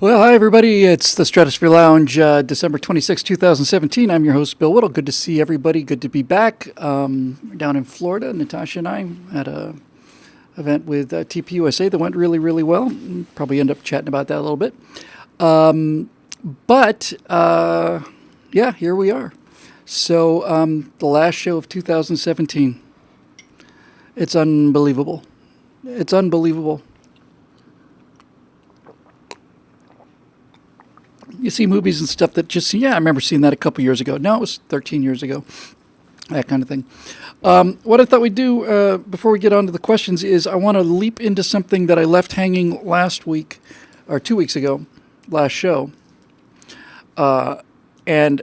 Well, hi, everybody. It's the Stratosphere Lounge, December 26, 2017. I'm your host, Bill Whittle. Good to see everybody. Good to be back. Down in Florida, Natasha and I had a event with TPUSA that went really, really well. Probably end up chatting about that a little bit. But yeah, here we are. So the last show of 2017. It's unbelievable. It's unbelievable. You see movies and stuff that just, I remember seeing that a couple years ago. No, it was 13 years ago, that kind of thing. What I thought we'd do before we get on to the questions is I want to leap into something that I left hanging last week, or 2 weeks ago, last show. And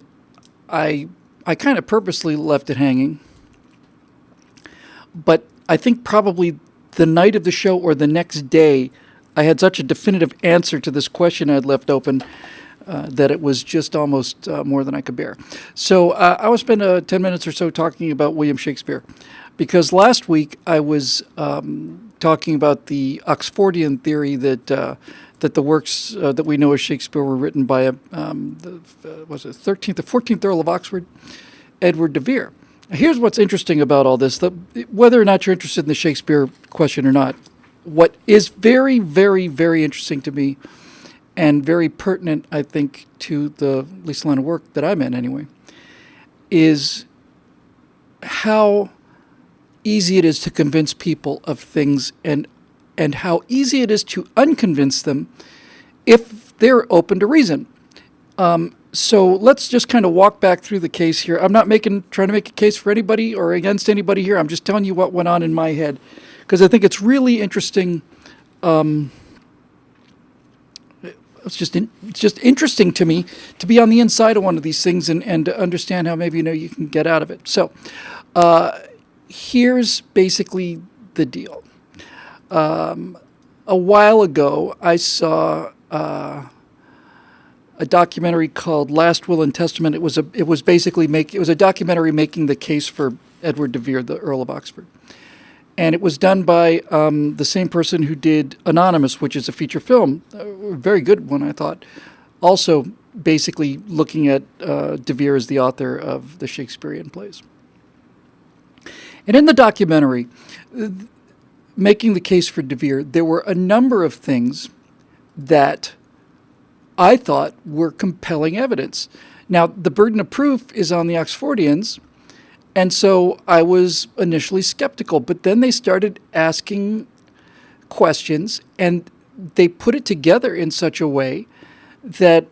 I kind of purposely left it hanging. But I think probably the night of the show or the next day, I had such a definitive answer to this question I'd left open that it was just almost more than I could bear. So I will spend 10 minutes or so talking about William Shakespeare, because last week I was talking about the Oxfordian theory that the works that we know as Shakespeare were written by was it 13th or 14th Earl of Oxford, Edward de Vere. Here's what's interesting about all this: whether or not you're interested in the Shakespeare question or not, what is very, very, very interesting to me, and very pertinent, I think, to the at least line of work that I'm in anyway, is how easy it is to convince people of things and how easy it is to unconvince them if they're open to reason. So let's just kind of walk back through the case here. I'm not trying to make a case for anybody or against anybody here. I'm just telling you what went on in my head, because I think it's really interesting. It's just interesting to me to be on the inside of one of these things and to understand how maybe you can get out of it. So here's basically the deal. A while ago, I saw a documentary called Last Will and Testament. It was a documentary making the case for Edward de Vere, the Earl of Oxford. And it was done by the same person who did Anonymous, which is a feature film, a very good one, I thought. Also, basically looking at de Vere as the author of the Shakespearean plays. And in the documentary, making the case for de Vere, there were a number of things that I thought were compelling evidence. Now, the burden of proof is on the Oxfordians, and so I was initially skeptical, but then they started asking questions, and they put it together in such a way that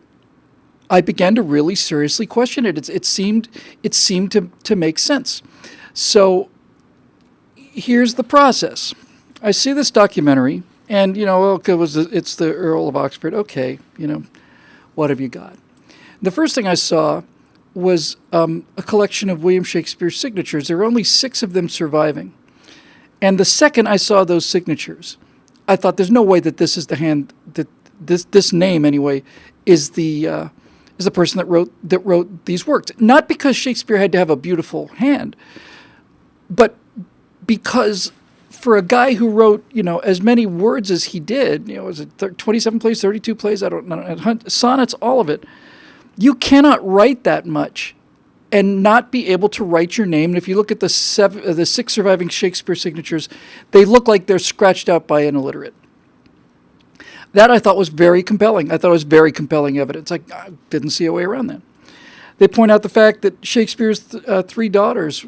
I began to really seriously question it. It seemed to make sense. So here's the process. I see this documentary, and it's the Earl of Oxford. Okay, what have you got? The first thing I saw was a collection of William Shakespeare's signatures. There were only 6 of them surviving. And the second I saw those signatures, I thought there's no way that this is the hand, that this name anyway is the person that wrote these works. Not because Shakespeare had to have a beautiful hand, but because for a guy who wrote, as many words as he did, was it 27 plays, 32 plays, I don't know, sonnets, all of it. You cannot write that much and not be able to write your name. And if you look at the 6 surviving Shakespeare signatures, they look like they're scratched out by an illiterate. That I thought was very compelling. I thought it was very compelling evidence. I didn't see a way around that. They point out the fact that Shakespeare's 3 daughters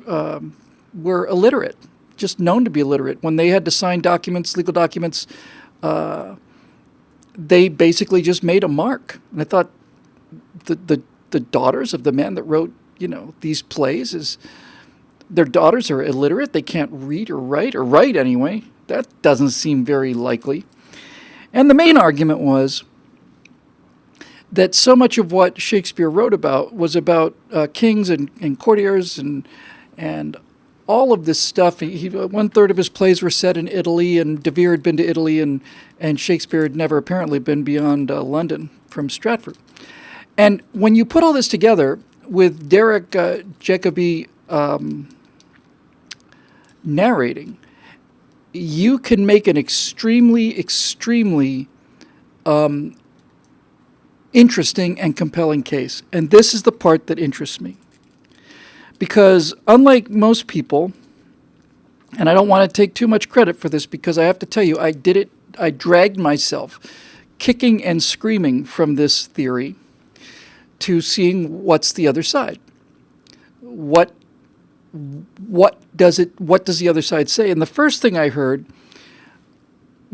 were illiterate, just known to be illiterate. When they had to sign documents, legal documents, they basically just made a mark. And I thought, the daughters of the man that wrote, these plays, their daughters are illiterate. They can't read or write anyway. That doesn't seem very likely. And the main argument was that so much of what Shakespeare wrote about was about kings and courtiers and all of this stuff. 1/3 of his plays were set in Italy, and de Vere had been to Italy, and Shakespeare had never apparently been beyond London from Stratford. And when you put all this together with Derek Jacobi narrating, you can make an extremely, extremely interesting and compelling case. And this is the part that interests me. Because unlike most people, and I don't want to take too much credit for this because I have to tell you, I did it, I dragged myself kicking and screaming from this theory to seeing what's the other side. What does the other side say? And the first thing I heard,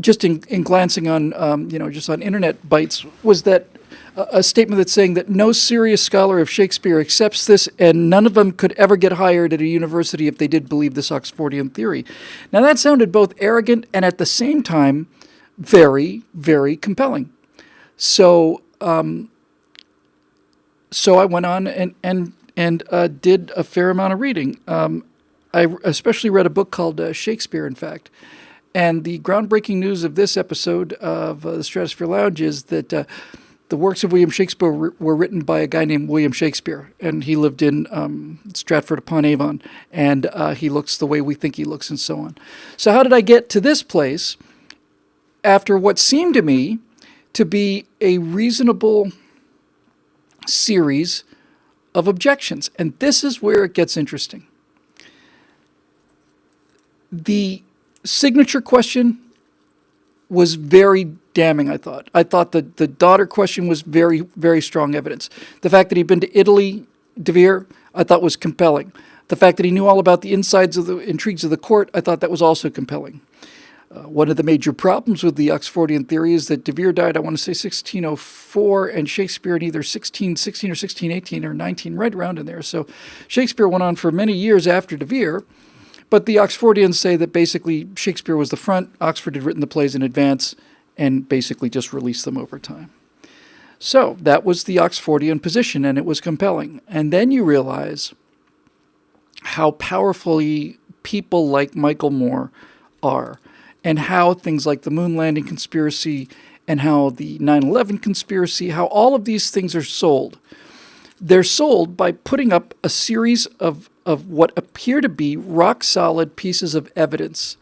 just in glancing on, just on internet bites, was that a statement that's saying that no serious scholar of Shakespeare accepts this, and none of them could ever get hired at a university if they did believe this Oxfordian theory. Now that sounded both arrogant and at the same time very, very compelling. So I went on and did a fair amount of reading. I especially read a book called Shakespeare, in fact. And the groundbreaking news of this episode of the Stratosphere Lounge is that the works of William Shakespeare were written by a guy named William Shakespeare. And he lived in Stratford-upon-Avon. And he looks the way we think he looks and so on. So how did I get to this place after what seemed to me to be a reasonable series of objections? And this is where it gets interesting. The signature question was very damning, I thought. I thought that the daughter question was very, very strong evidence. The fact that he'd been to Italy, De Vere, I thought was compelling. The fact that he knew all about the insides of the intrigues of the court, I thought that was also compelling. One of the major problems with the Oxfordian theory is that De Vere died, I want to say 1604, and Shakespeare in either 1616 or 1618 or 19, right around in there. So Shakespeare went on for many years after De Vere, but the Oxfordians say that basically Shakespeare was the front, Oxford had written the plays in advance, and basically just released them over time. So that was the Oxfordian position, and it was compelling. And then you realize how powerfully people like Michael Moore are, and how things like the moon landing conspiracy and how the 9/11 conspiracy, how all of these things are sold. They're sold by putting up a series of what appear to be rock-solid pieces of evidence,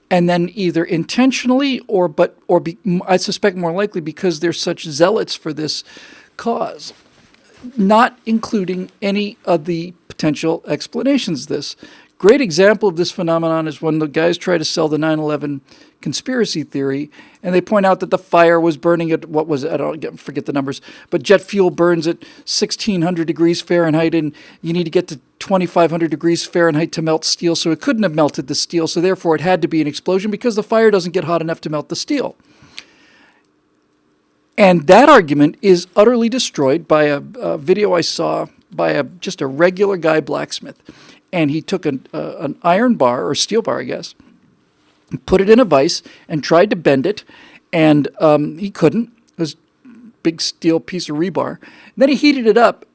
and then either intentionally I suspect more likely because they're such zealots for this cause, not including any of the potential explanations of this. Great example of this phenomenon is when the guys try to sell the 9/11 conspiracy theory, and they point out that the fire was burning at, what was it? Forget the numbers, but jet fuel burns at 1,600 degrees Fahrenheit, and you need to get to 2,500 degrees Fahrenheit to melt steel, so it couldn't have melted the steel, so therefore it had to be an explosion because the fire doesn't get hot enough to melt the steel. And that argument is utterly destroyed by a video I saw by just a regular guy blacksmith. And he took an iron bar, or steel bar, I guess, put it in a vise and tried to bend it, and he couldn't. It was a big steel piece of rebar. Then he heated it up,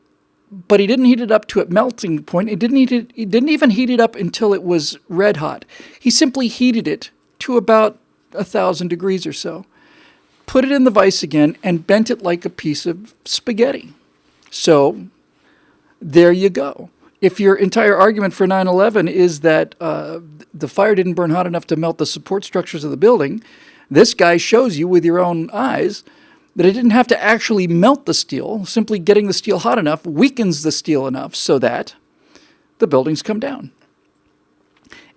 but he didn't heat it up to a melting point. He didn't even heat it up until it was red hot. He simply heated it to about 1,000 degrees or so, put it in the vise again, and bent it like a piece of spaghetti. So there you go. If your entire argument for 9/11 is that the fire didn't burn hot enough to melt the support structures of the building, this guy shows you with your own eyes that it didn't have to actually melt the steel. Simply getting the steel hot enough weakens the steel enough so that the buildings come down.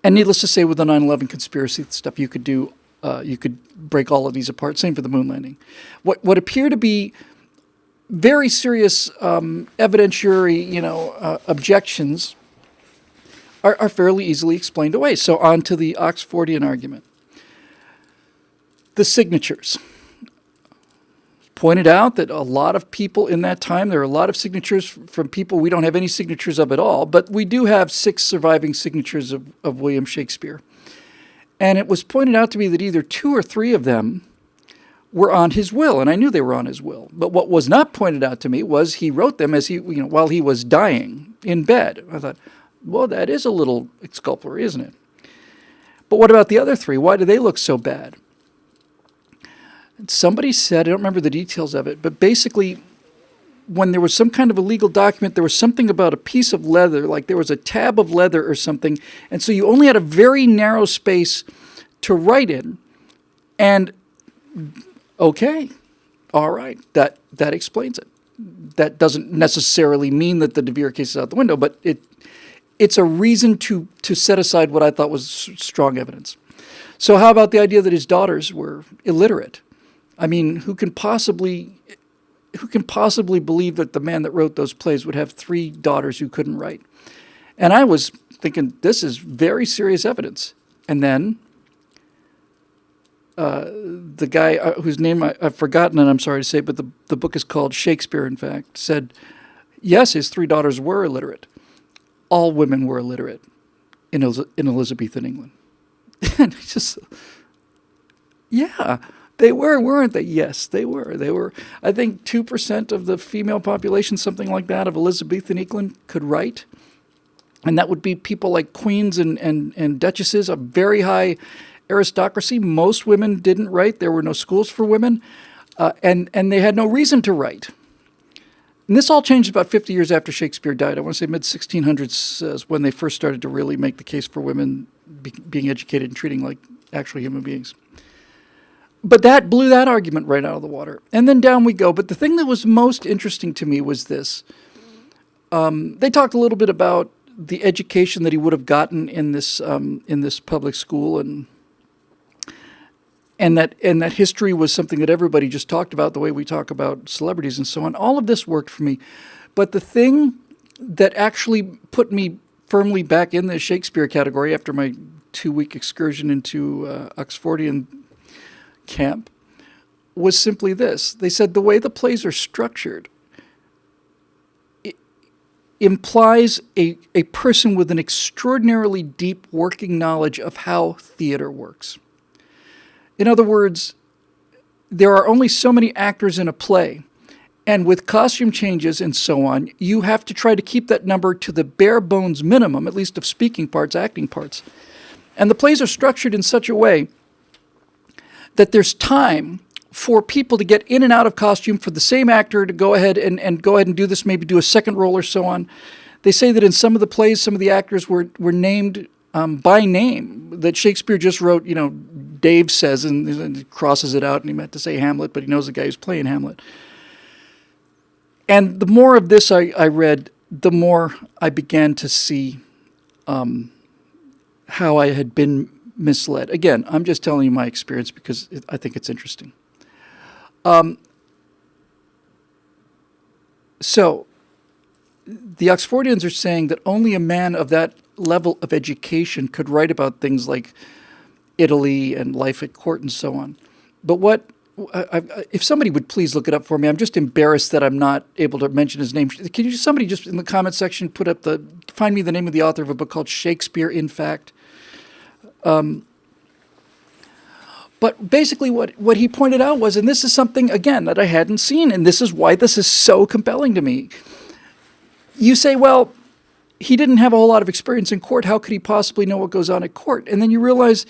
And needless to say, with the 9/11 conspiracy stuff, you could break all of these apart. Same for the moon landing. What appear to be very serious evidentiary, objections are fairly easily explained away. So on to the Oxfordian argument. The signatures. Pointed out that a lot of people in that time, there are a lot of signatures from people we don't have any signatures of at all, but we do have 6 surviving signatures of William Shakespeare. And it was pointed out to me that either 2 or 3 of them were on his will, and I knew they were on his will. But what was not pointed out to me was he wrote them as while he was dying in bed. I thought, well, that is a little exculpatory, isn't it? But what about the other 3? Why do they look so bad? Somebody said, I don't remember the details of it, but basically when there was some kind of a legal document, there was something about a piece of leather, like there was a tab of leather or something, and so you only had a very narrow space to write in, and okay, All right, that explains it. That doesn't necessarily mean that the De Vere case is out the window, but it's a reason to set aside what I thought was strong evidence. So how about the idea that his daughters were illiterate? I mean, who can possibly believe that the man that wrote those plays would have 3 daughters who couldn't write? And I was thinking, this is very serious evidence. And then the guy whose name I've forgotten, and I'm sorry to say, but the book is called Shakespeare, in fact, said, yes, his 3 daughters were illiterate. All women were illiterate in Elizabethan England. And it's just, yeah, they were, weren't they? Yes, they were. They were, I think 2% of the female population, something like that, of Elizabethan England could write. And that would be people like queens and duchesses, a very high aristocracy. Most women didn't write. There were no schools for women, and they had no reason to write. And this all changed about 50 years after Shakespeare died. I want to say mid-1600s is when they first started to really make the case for women being educated and treating like actual human beings. But that blew that argument right out of the water. And then down we go. But the thing that was most interesting to me was this. They talked a little bit about the education that he would have gotten in this public school, and that history was something that everybody just talked about the way we talk about celebrities and so on. All of this worked for me. But the thing that actually put me firmly back in the Shakespeare category after my 2-week excursion into Oxfordian camp was simply this. They said the way the plays are structured implies a person with an extraordinarily deep working knowledge of how theater works. In other words, there are only so many actors in a play, and with costume changes and so on, you have to try to keep that number to the bare bones minimum, at least of speaking parts, acting parts. And the plays are structured in such a way that there's time for people to get in and out of costume, for the same actor to go ahead and do this, maybe do a second role or so on. They say that in some of the plays, some of the actors were named by name, that Shakespeare just wrote, Dave says, and crosses it out, and he meant to say Hamlet, but he knows the guy who's playing Hamlet. And the more of this I read, the more I began to see how I had been misled. Again, I'm just telling you my experience because I think it's interesting. So the Oxfordians are saying that only a man of that level of education could write about things like Italy and life at court and so on. But if somebody would please look it up for me, I'm just embarrassed that I'm not able to mention his name. Can you somebody just in the comment section find me the name of the author of a book called Shakespeare, in fact? But basically what he pointed out was, and this is something, again, that I hadn't seen, and this is why this is so compelling to me. You say, well, he didn't have a whole lot of experience in court. How could he possibly know what goes on at court? And then you realize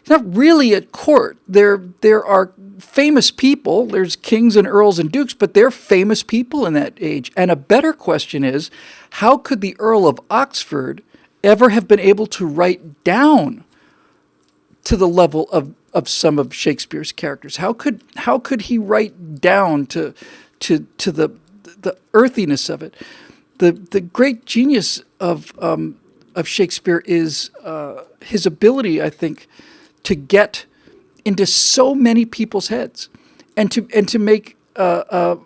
he's not really at court. There are famous people. There's kings and earls and dukes, but they're famous people in that age. And a better question is, how could the Earl of Oxford ever have been able to write down to the level of some of Shakespeare's characters? How could he write down to the earthiness of it? The great genius of Shakespeare is his ability, I think, to get into so many people's heads, and to make a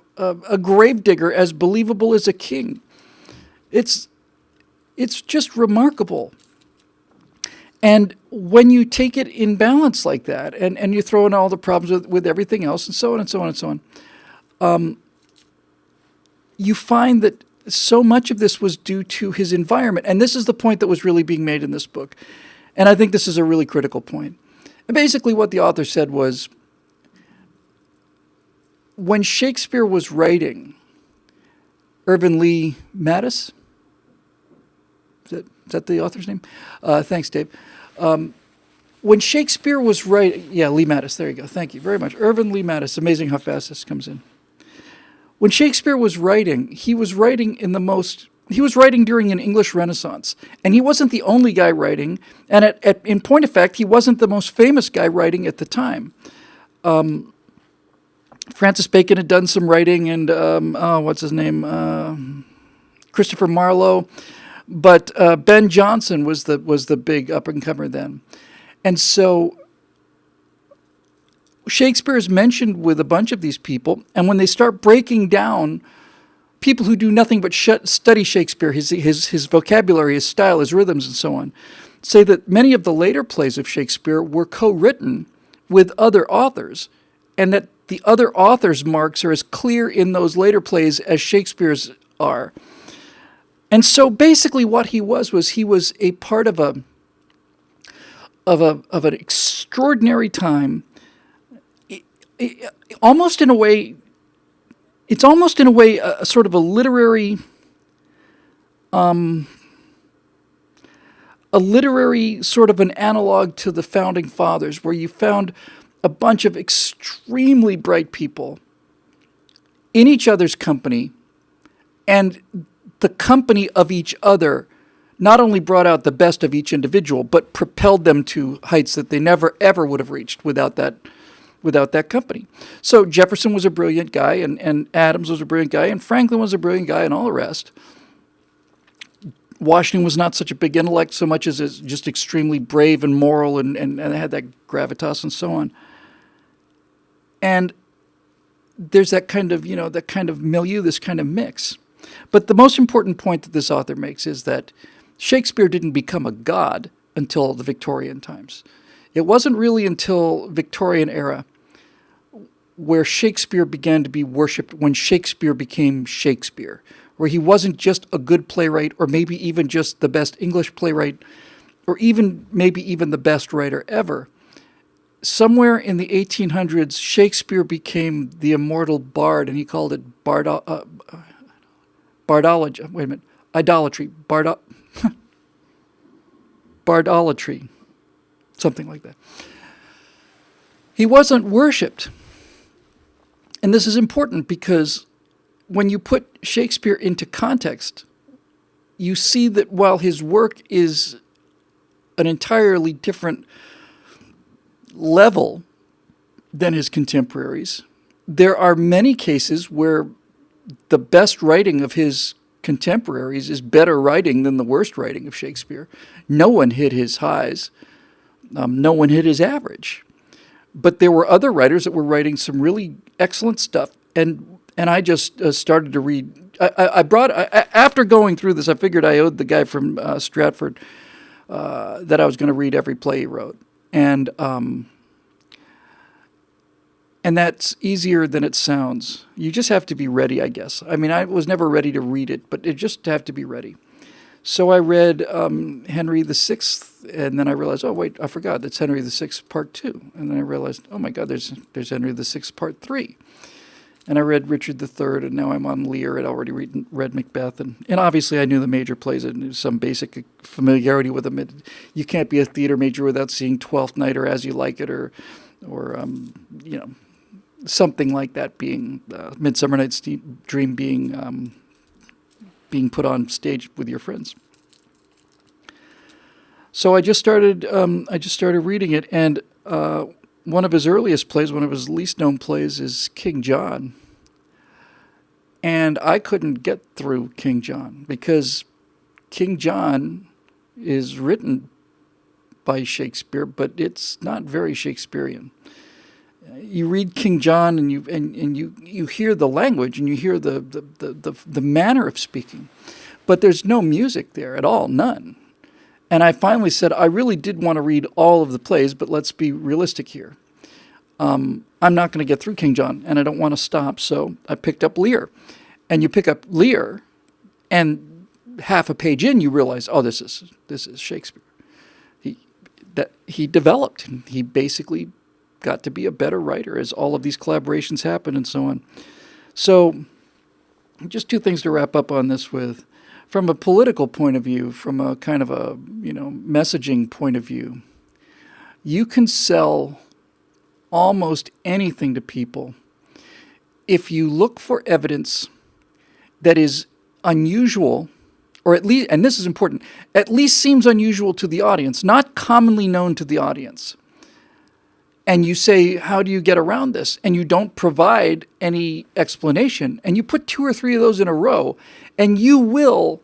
gravedigger as believable as a king. It's just remarkable. And when you take it in balance like that, and you throw in all the problems with everything else, and so on and so on and so on, you find that so much of this was due to his environment. And this is the point that was really being made in this book. And I think this is a really critical point. And basically what the author said was, when Shakespeare was writing, Irvin Lee Mattis, is that the author's name? Thanks, Dave. When Shakespeare was writing, Lee Mattis, there you go. Thank you very much. Irvin Lee Mattis. Amazing how fast this comes in. When Shakespeare was writing, he was writing during an English Renaissance. And he wasn't the only guy writing. And in point of fact, he wasn't the most famous guy writing at the time. Francis Bacon had done some writing, and what's his name? Christopher Marlowe. But Ben Jonson was the big up and comer then, and so Shakespeare is mentioned with a bunch of these people, and when they start breaking down people who do nothing but study Shakespeare, his vocabulary, his style, his rhythms, and so on, say that many of the later plays of Shakespeare were co-written with other authors, and that the other authors' marks are as clear in those later plays as Shakespeare's are. And so basically what he was a part of an extraordinary time. Almost in a way, it's almost in a way a sort of a literary sort of an analog to the Founding Fathers, where you found a bunch of extremely bright people in each other's company, and the company of each other not only brought out the best of each individual, but propelled them to heights that they never ever would have reached without that company. So Jefferson was a brilliant guy, and Adams was a brilliant guy, and Franklin was a brilliant guy, and all the rest. Washington was not such a big intellect so much as just extremely brave and moral, and had that gravitas and so on. And there's that kind of milieu, this kind of mix. But the most important point that this author makes is that Shakespeare didn't become a god until the Victorian times. It wasn't really until Victorian era where Shakespeare began to be worshipped, when Shakespeare became Shakespeare, where he wasn't just a good playwright, or maybe even just the best English playwright, or maybe even the best writer ever. Somewhere in the 1800s, Shakespeare became the immortal bard, and he called it bardology. Wait a minute, idolatry, bardolatry, something like that. He wasn't worshipped. And this is important because when you put Shakespeare into context, you see that while his work is an entirely different level than his contemporaries, there are many cases where the best writing of his contemporaries is better writing than the worst writing of Shakespeare. No one hit his highs. No one hit his average. But there were other writers that were writing some really excellent stuff, and I just started to read. After going through this, I figured I owed the guy from Stratford that I was going to read every play he wrote, and that's easier than it sounds. You just have to be ready, I guess. I mean, I was never ready to read it, but you just have to be ready. So I read Henry VI, and then I realized, oh wait, I forgot, that's Henry VI Part 2. And then I realized, oh my God, there's Henry VI Part 3. And I read Richard III, and now I'm on Lear. I'd already read Macbeth, and obviously I knew the major plays and some basic familiarity with them. You can't be a theater major without seeing Twelfth Night or As You Like It, or something like that, being Midsummer Night's Dream being put on stage with your friends. So I just started reading it, and one of his earliest plays, one of his least known plays, is King John. And I couldn't get through King John because King John is written by Shakespeare, but it's not very Shakespearean. You read King John, and you hear the language, and you hear the manner of speaking, but there's no music there at all, none. And I finally said, I really did want to read all of the plays, but let's be realistic here. I'm not going to get through King John, and I don't want to stop, so I picked up Lear. And you pick up Lear, and half a page in, you realize, oh, this is Shakespeare. He developed, and he basically got to be a better writer as all of these collaborations happened and so on. So just two things to wrap up on this with. From a political point of view, from a kind of a messaging point of view, you can sell almost anything to people if you look for evidence that is unusual, or at least, and this is important, at least seems unusual to the audience, not commonly known to the audience. And you say, how do you get around this? And you don't provide any explanation. And you put 2 or 3 of those in a row, and you will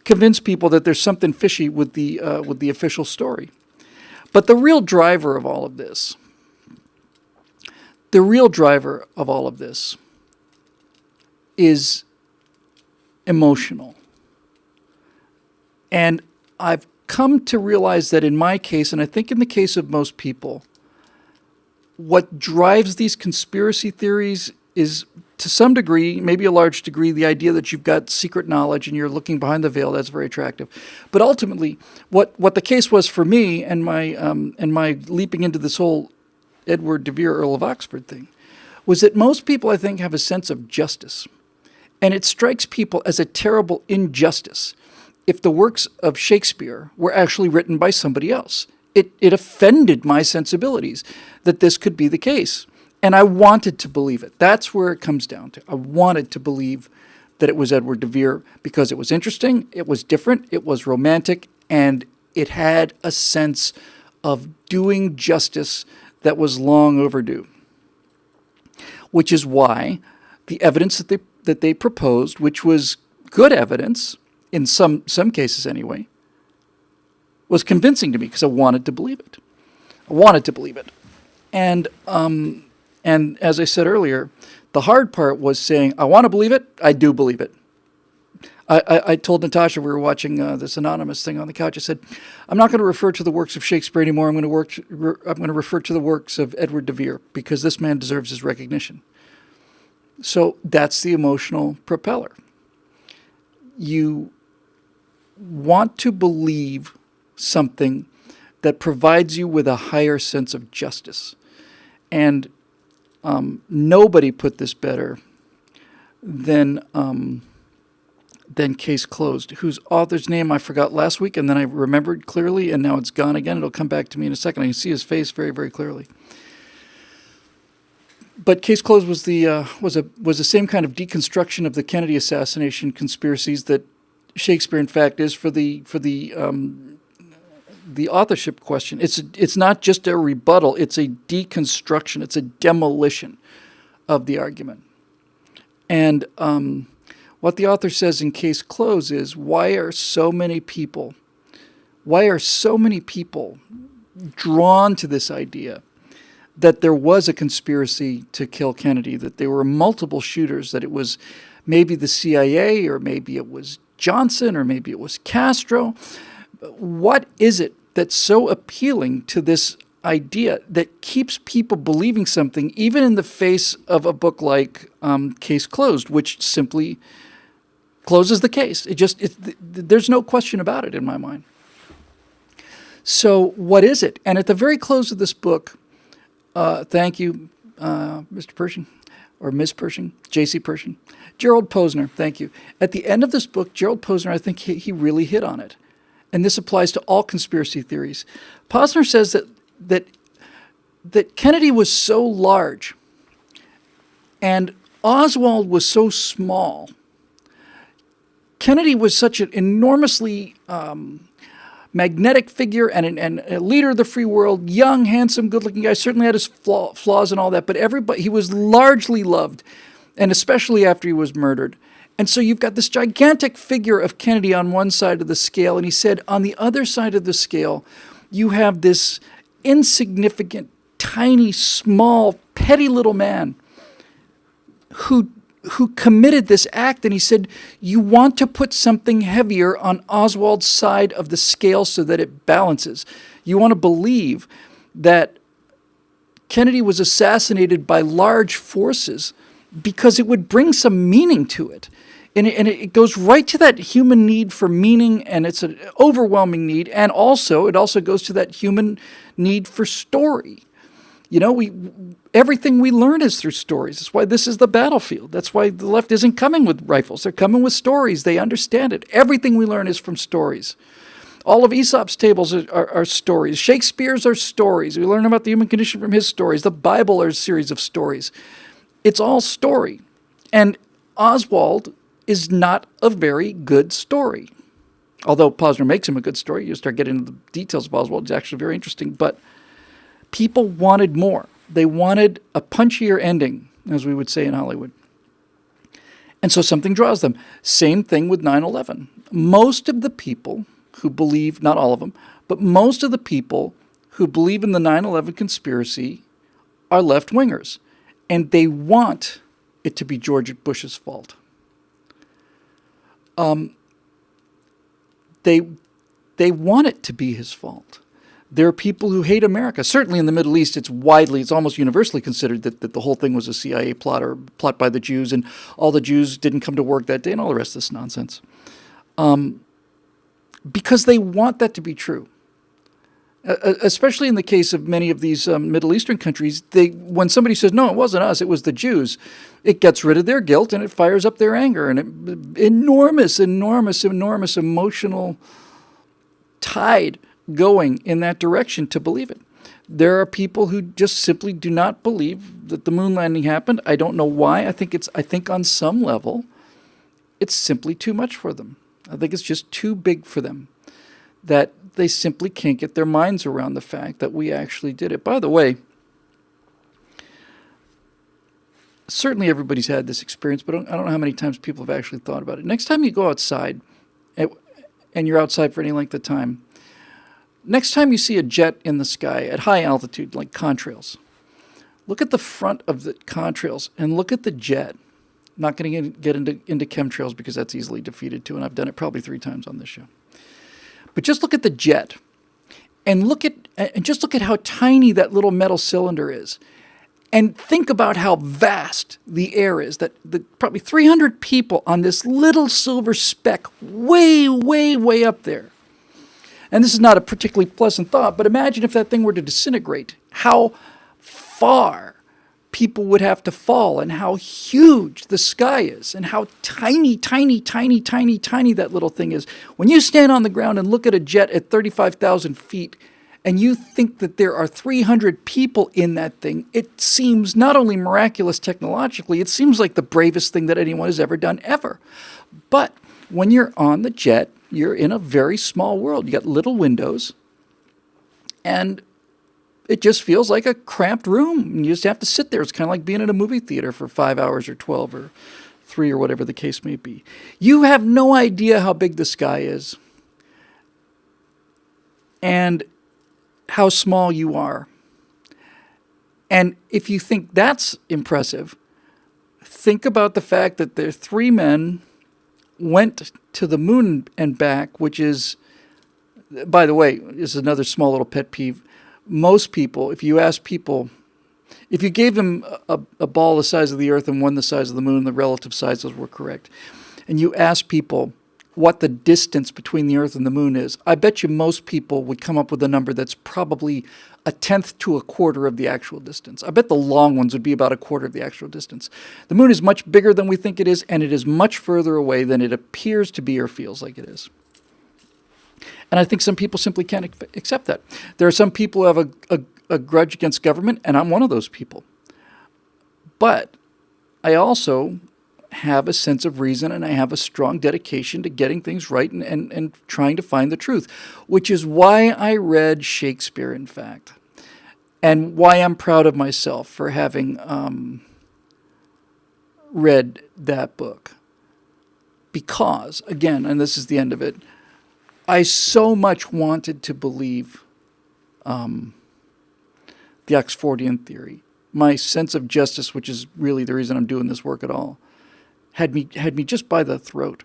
convince people that there's something fishy with the official story. But the real driver of all of this, is emotional. And I've come to realize that in my case, and I think in the case of most people, what drives these conspiracy theories is, to some degree, maybe a large degree, the idea that you've got secret knowledge and you're looking behind the veil. That's very attractive. But ultimately, what the case was for me and my leaping into this whole Edward de Vere, Earl of Oxford thing, was that most people, I think, have a sense of justice. And it strikes people as a terrible injustice if the works of Shakespeare were actually written by somebody else. It offended my sensibilities that this could be the case. And I wanted to believe it. That's where it comes down to. I wanted to believe that it was Edward de Vere because it was interesting, it was different, it was romantic, and it had a sense of doing justice that was long overdue. Which is why the evidence that they proposed, which was good evidence, in some cases anyway, was convincing to me because I wanted to believe it. And as I said earlier, the hard part was saying, I want to believe it, I do believe it. I told Natasha, we were watching this anonymous thing on the couch, I said, I'm not going to refer to the works of Shakespeare anymore, I'm going to refer to the works of Edward de Vere, because this man deserves his recognition. So that's the emotional propeller. You want to believe something that provides you with a higher sense of justice. And nobody put this better than Case Closed, whose author's name I forgot last week, and then I remembered clearly, and now it's gone again. It'll come back to me in a second. I can see his face very, very clearly. But Case Closed was the same kind of deconstruction of the Kennedy assassination conspiracies that Shakespeare, in fact, is for the authorship question. It's not just a rebuttal, it's a deconstruction, it's a demolition of the argument. And what the author says in Case Closed is, why are so many people drawn to this idea that there was a conspiracy to kill Kennedy, that there were multiple shooters, that it was maybe the CIA, or maybe it was Johnson, or maybe it was Castro. What is it that's so appealing to this idea that keeps people believing something, even in the face of a book like Case Closed, which simply closes the case? There's no question about it in my mind. So what is it? And at the very close of this book, thank you, Mr. Pershing, or Ms. Pershing, J.C. Pershing, Gerald Posner, thank you. At the end of this book, Gerald Posner, I think he really hit on it. And this applies to all conspiracy theories. Posner says that Kennedy was so large and Oswald was so small. Kennedy was such an enormously magnetic figure and a leader of the free world, young, handsome, good-looking guy, certainly had his flaws and all that, but he was largely loved, and especially after he was murdered. And so you've got this gigantic figure of Kennedy on one side of the scale, and he said on the other side of the scale, you have this insignificant, tiny, small, petty little man who committed this act. And he said, you want to put something heavier on Oswald's side of the scale so that it balances. You want to believe that Kennedy was assassinated by large forces because it would bring some meaning to it. And it goes right to that human need for meaning, and it's an overwhelming need. And it also goes to that human need for story. You know, everything we learn is through stories. That's why this is the battlefield. That's why the left isn't coming with rifles. They're coming with stories. They understand it. Everything we learn is from stories. All of Aesop's tables are stories. Shakespeare's are stories. We learn about the human condition from his stories. The Bible are a series of stories. It's all story. And Oswald is not a very good story. Although Posner makes him a good story. You start getting into the details of Oswald. It's actually very interesting. But People wanted more. They wanted a punchier ending, as we would say in Hollywood. And so something draws them. Same thing with 9/11. Most of the people who believe, not all of them, but most of the people who believe in the 9/11 conspiracy are left-wingers. And they want it to be George Bush's fault. They want it to be his fault. There are people who hate America. Certainly in the Middle East, it's almost universally considered that the whole thing was a CIA plot or plot by the Jews, and all the Jews didn't come to work that day and all the rest of this nonsense. Because they want that to be true. Especially in the case of many of these Middle Eastern countries, when somebody says, no, it wasn't us, it was the Jews, it gets rid of their guilt and it fires up their anger. And enormous emotional tide going in that direction to believe it. There are people who just simply do not believe that the moon landing happened. I don't know why. I think on some level, it's simply too much for them. I think it's just too big for them, that they simply can't get their minds around the fact that we actually did it. By the way, certainly everybody's had this experience, but I don't know how many times people have actually thought about it. Next time you go outside, and you're outside for any length of time, next time you see a jet in the sky at high altitude, like contrails, look at the front of the contrails and look at the jet. I'm not going to get into chemtrails because that's easily defeated too, and I've done it probably 3 times on this show. But just look at the jet, and just look at how tiny that little metal cylinder is, and think about how vast the air is. That probably 300 people on this little silver speck, way, way, way up there. And this is not a particularly pleasant thought, but imagine if that thing were to disintegrate, how far people would have to fall, and how huge the sky is, and how tiny, tiny, tiny, tiny, tiny that little thing is. When you stand on the ground and look at a jet at 35,000 feet, and you think that there are 300 people in that thing, it seems not only miraculous technologically, it seems like the bravest thing that anyone has ever done, ever. But when you're on the jet, you're in a very small world. You got little windows, and it just feels like a cramped room. And you just have to sit there. It's kind of like being in a movie theater for 5 hours or 12 or 3 or whatever the case may be. You have no idea how big the sky is and how small you are. And if you think that's impressive, think about the fact that there 3 men went to the moon and back, which is, by the way, is another small little pet peeve. Most people, if you ask people, if you gave them a ball the size of the Earth and one the size of the moon, the relative sizes were correct, and you ask people what the distance between the Earth and the moon is, I bet you most people would come up with a number that's probably 1/10 to 1/4 of the actual distance. I bet the long ones would be about 1/4 of the actual distance. The moon is much bigger than we think it is, and it is much further away than it appears to be or feels like it is. And I think some people simply can't accept that. There are some people who have a grudge against government, and I'm one of those people. But I also have a sense of reason, and I have a strong dedication to getting things right and trying to find the truth, which is why I read Shakespeare, in fact, and why I'm proud of myself for having read that book. Because, again, and this is the end of it, I so much wanted to believe the Oxfordian theory. My sense of justice, which is really the reason I'm doing this work at all, had me just by the throat.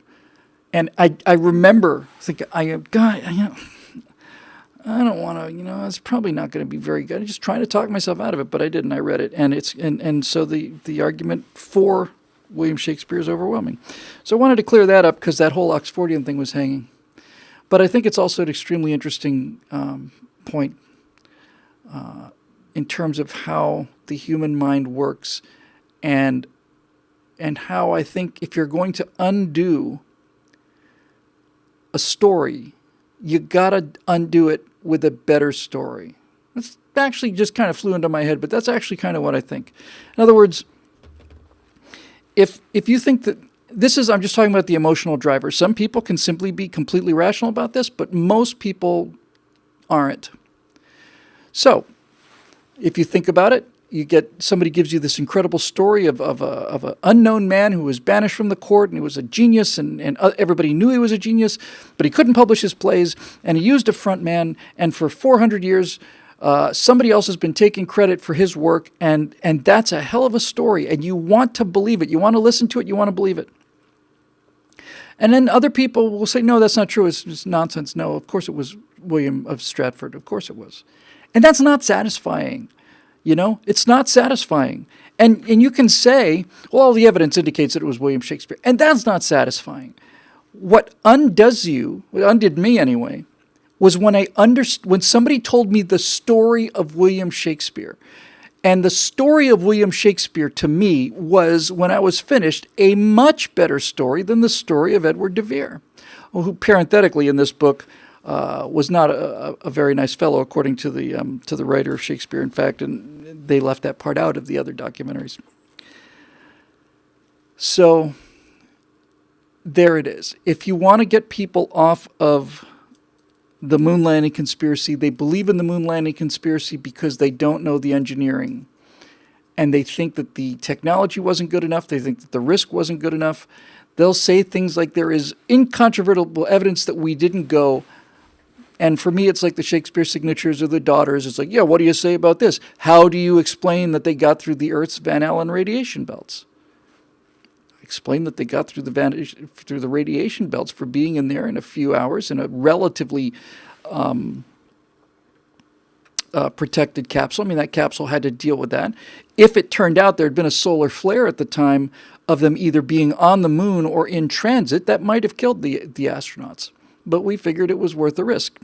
And I remember thinking, God, I don't want to, it's probably not going to be very good. I'm just trying to talk myself out of it, but I did, and I read it. And so the argument for William Shakespeare is overwhelming. So I wanted to clear that up because that whole Oxfordian thing was hanging. But I think it's also an extremely interesting point in terms of how the human mind works, and how I think if you're going to undo a story, you gotta undo it with a better story. That's actually just kind of flew into my head, but that's actually kind of what I think. In other words, if you think that I'm just talking about the emotional driver. Some people can simply be completely rational about this, but most people aren't. So, If you think about it, you get somebody gives you this incredible story of an unknown man who was banished from the court, and he was a genius, and everybody knew he was a genius, but he couldn't publish his plays, and he used a front man, and for 400 years, somebody else has been taking credit for his work, and that's a hell of a story, and you want to believe it. You want to listen to it. You want to believe it. And then other people will say, no, that's not true. It's nonsense. No, of course it was William of Stratford. Of course it was. And that's not satisfying. It's not satisfying. And you can say, well, all the evidence indicates that it was William Shakespeare. And that's not satisfying. What undid me anyway, was when somebody told me the story of William Shakespeare. And the story of William Shakespeare, to me, was, when I was finished, a much better story than the story of Edward de Vere, who parenthetically in this book was not a very nice fellow, according to the writer of Shakespeare, in fact, and they left that part out of the other documentaries. So there it is. If you want to get people off of the moon landing conspiracy, they believe in the moon landing conspiracy because they don't know the engineering. And they think that the technology wasn't good enough. They think that the risk wasn't good enough. They'll say things like, there is incontrovertible evidence that we didn't go. And for me, it's like the Shakespeare signatures or the daughters. It's like, yeah, what do you say about this? How do you explain that they got through the Earth's Van Allen radiation belts? Explain that they got through the radiation belts for being in there in a few hours in a relatively protected capsule. I mean, that capsule had to deal with that. If it turned out there had been a solar flare at the time of them either being on the moon or in transit, that might have killed the astronauts. But we figured it was worth the risk.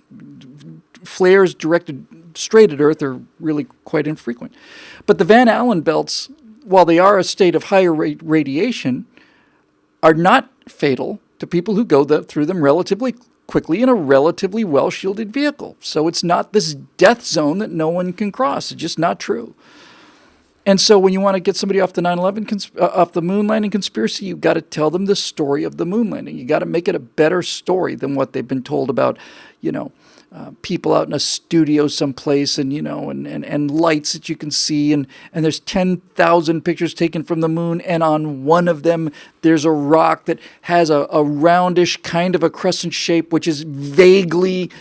Flares directed straight at Earth are really quite infrequent. But the Van Allen belts, while they are a state of higher radiation, are not fatal to people who go through them relatively quickly in a relatively well-shielded vehicle. So it's not this death zone that no one can cross. It's just not true. And so when you want to get somebody off the 9/11 off the moon landing conspiracy, you've got to tell them the story of the moon landing. You got to make it a better story than what they've been told about, people out in a studio someplace and lights that you can see. And there's 10,000 pictures taken from the moon. And on one of them, there's a rock that has a roundish kind of a crescent shape, which is vaguely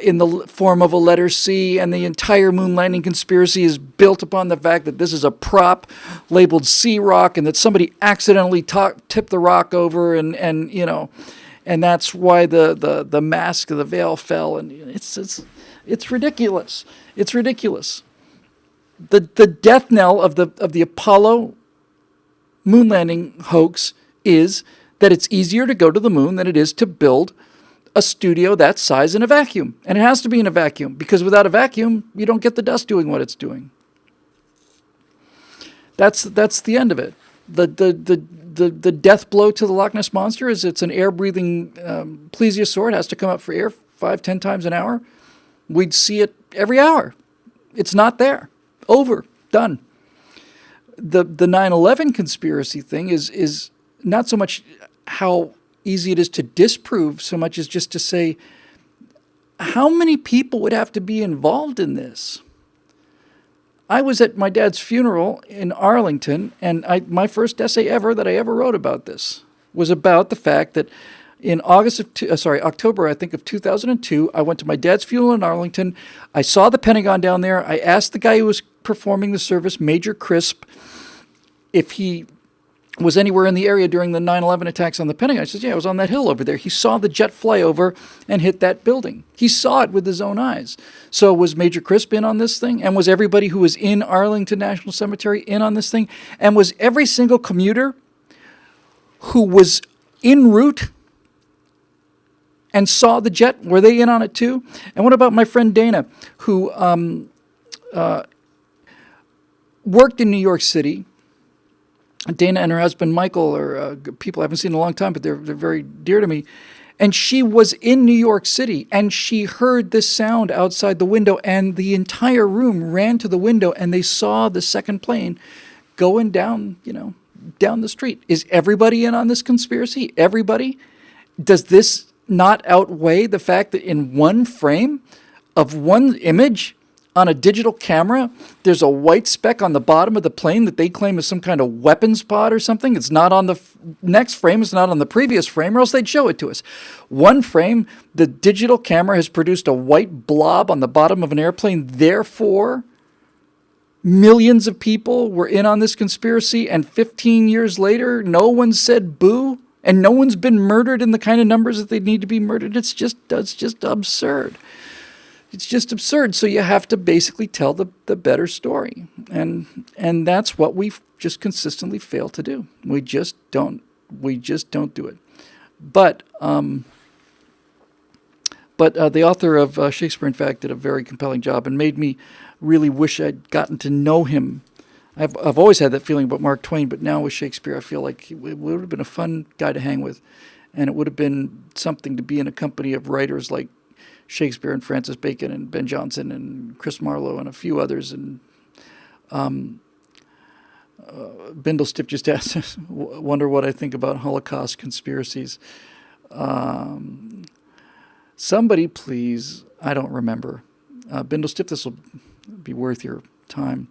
in the form of a letter C. And the entire moon landing conspiracy is built upon the fact that this is a prop labeled C rock and that somebody accidentally tipped the rock over and that's why the mask of the veil fell, and it's ridiculous. It's ridiculous. The death knell of the Apollo moon landing hoax is that it's easier to go to the moon than it is to build a studio that size in a vacuum, and it has to be in a vacuum because without a vacuum, you don't get the dust doing what it's doing. That's the end of it. The death blow to the Loch Ness Monster is it's an air-breathing plesiosaur. It has to come up for air 5-10 times an hour. We'd see it every hour. It's not there. Over. Done. The 9/11 conspiracy thing is not so much how easy it is to disprove so much as just to say, how many people would have to be involved in this? I was at my dad's funeral in Arlington, and my first essay ever that I ever wrote about this was about the fact that in October, I think, of 2002, I went to my dad's funeral in Arlington. I saw the Pentagon down there. I asked the guy who was performing the service, Major Crisp, if he was anywhere in the area during the 9/11 attacks on the Pentagon. I said, yeah, I was on that hill over there. He saw the jet fly over and hit that building. He saw it with his own eyes. So was Major Crisp in on this thing? And was everybody who was in Arlington National Cemetery in on this thing? And was every single commuter who was en route and saw the jet, were they in on it too? And what about my friend Dana, who worked in New York City? Dana and her husband Michael are people I haven't seen in a long time, but they're very dear to me. And she was in New York City, and she heard this sound outside the window, and the entire room ran to the window, and they saw the second plane going down, down the street. Is everybody in on this conspiracy? Everybody? Does this not outweigh the fact that in one frame of one image on a digital camera, there's a white speck on the bottom of the plane that they claim is some kind of weapons pod or something. It's not on the next frame. It's not on the previous frame, or else they'd show it to us. One frame, the digital camera has produced a white blob on the bottom of an airplane. Therefore, millions of people were in on this conspiracy, and 15 years later, no one said boo, and no one's been murdered in the kind of numbers that they need to be murdered. It's just absurd. It's just absurd. So you have to basically tell the better story. And that's what we just consistently fail to do. We just don't do it. But the author of Shakespeare, in fact, did a very compelling job and made me really wish I'd gotten to know him. I've always had that feeling about Mark Twain, but now with Shakespeare, I feel like it would have been a fun guy to hang with. And it would have been something to be in a company of writers like Shakespeare and Francis Bacon and Ben Jonson and Chris Marlowe and a few others. And Bindlestiff just asked, wonder what I think about Holocaust conspiracies. Somebody please, I don't remember. Bindlestiff, this will be worth your time.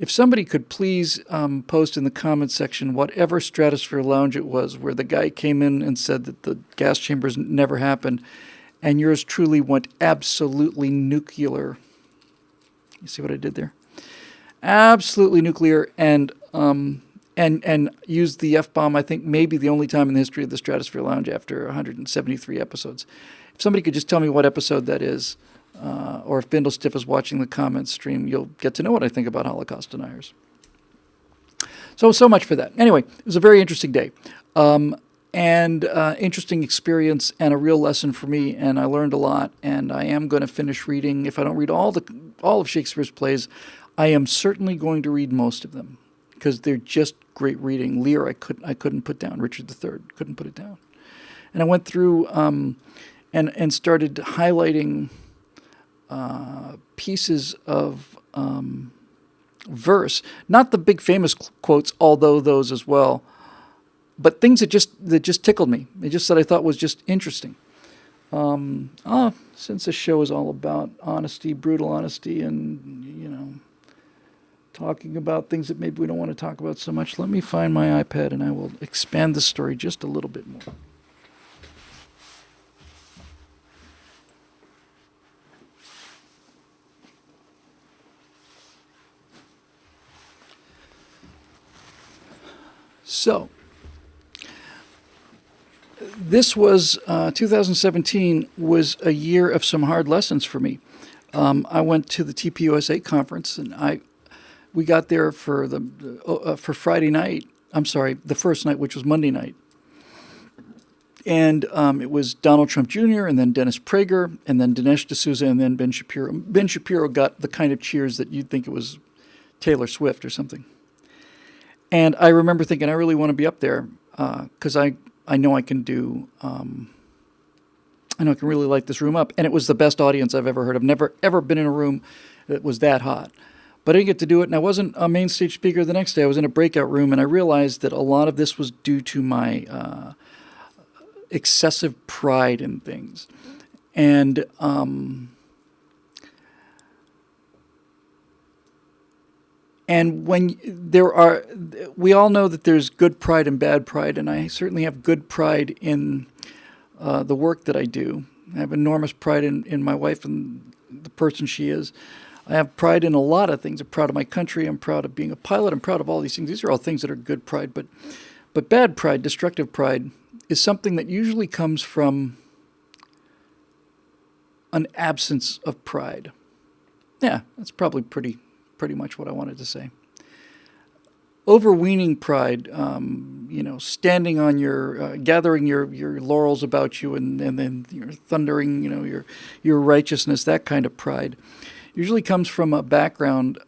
If somebody could please post in the comments section whatever Stratosphere Lounge it was where the guy came in and said that the gas chambers never happened, and yours truly went absolutely nuclear. You see what I did there? Absolutely nuclear, and used the F-bomb, I think maybe the only time in the history of the Stratosphere Lounge after 173 episodes. If somebody could just tell me what episode that is, or if Bindlestiff is watching the comments stream, you'll get to know what I think about Holocaust deniers. So much for that. Anyway, it was a very interesting day. And interesting experience and a real lesson for me, and I learned a lot, and I am going to finish reading. If I don't read all of Shakespeare's plays, I am certainly going to read most of them because they're just great reading. Lear, I couldn't put down. Richard III, couldn't put it down. And I went through and started highlighting pieces of verse, not the big famous quotes, although those as well, but things that just tickled me. They just said I thought was just interesting. Since this show is all about honesty, brutal honesty, and talking about things that maybe we don't want to talk about so much, let me find my iPad and I will expand the story just a little bit more. So, this was 2017 was a year of some hard lessons for me. I went to the TPUSA conference, and we got there for for Friday night. I'm sorry, the first night, which was Monday night, and it was Donald Trump Jr. and then Dennis Prager and then Dinesh D'Souza and then Ben Shapiro. Ben Shapiro got the kind of cheers that you'd think it was Taylor Swift or something. And I remember thinking, I really want to be up there because I know I can do, I know I can really light this room up. And it was the best audience I've ever heard. I've never, ever been in a room that was that hot. But I didn't get to do it, and I wasn't a main stage speaker the next day. I was in a breakout room, and I realized that a lot of this was due to my excessive pride in things. And when we all know that there's good pride and bad pride, and I certainly have good pride in the work that I do. I have enormous pride in my wife and the person she is. I have pride in a lot of things. I'm proud of my country. I'm proud of being a pilot. I'm proud of all these things. These are all things that are good pride. But bad pride, destructive pride, is something that usually comes from an absence of pride. Yeah, that's probably pretty much what I wanted to say. Overweening pride, standing on your, gathering your laurels about you, and then you're thundering, your righteousness, that kind of pride, usually comes from a background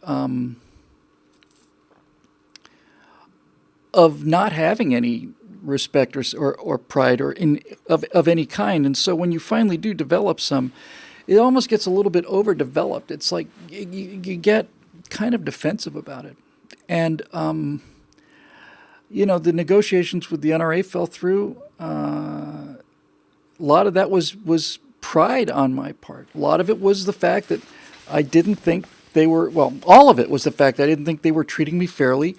of not having any respect or pride of any kind. And so when you finally do develop some, it almost gets a little bit overdeveloped. It's like you get kind of defensive about it. And, the negotiations with the NRA fell through. A lot of that was pride on my part. A lot of it was the fact that I didn't think they were, well, all of it was the fact I didn't think they were treating me fairly,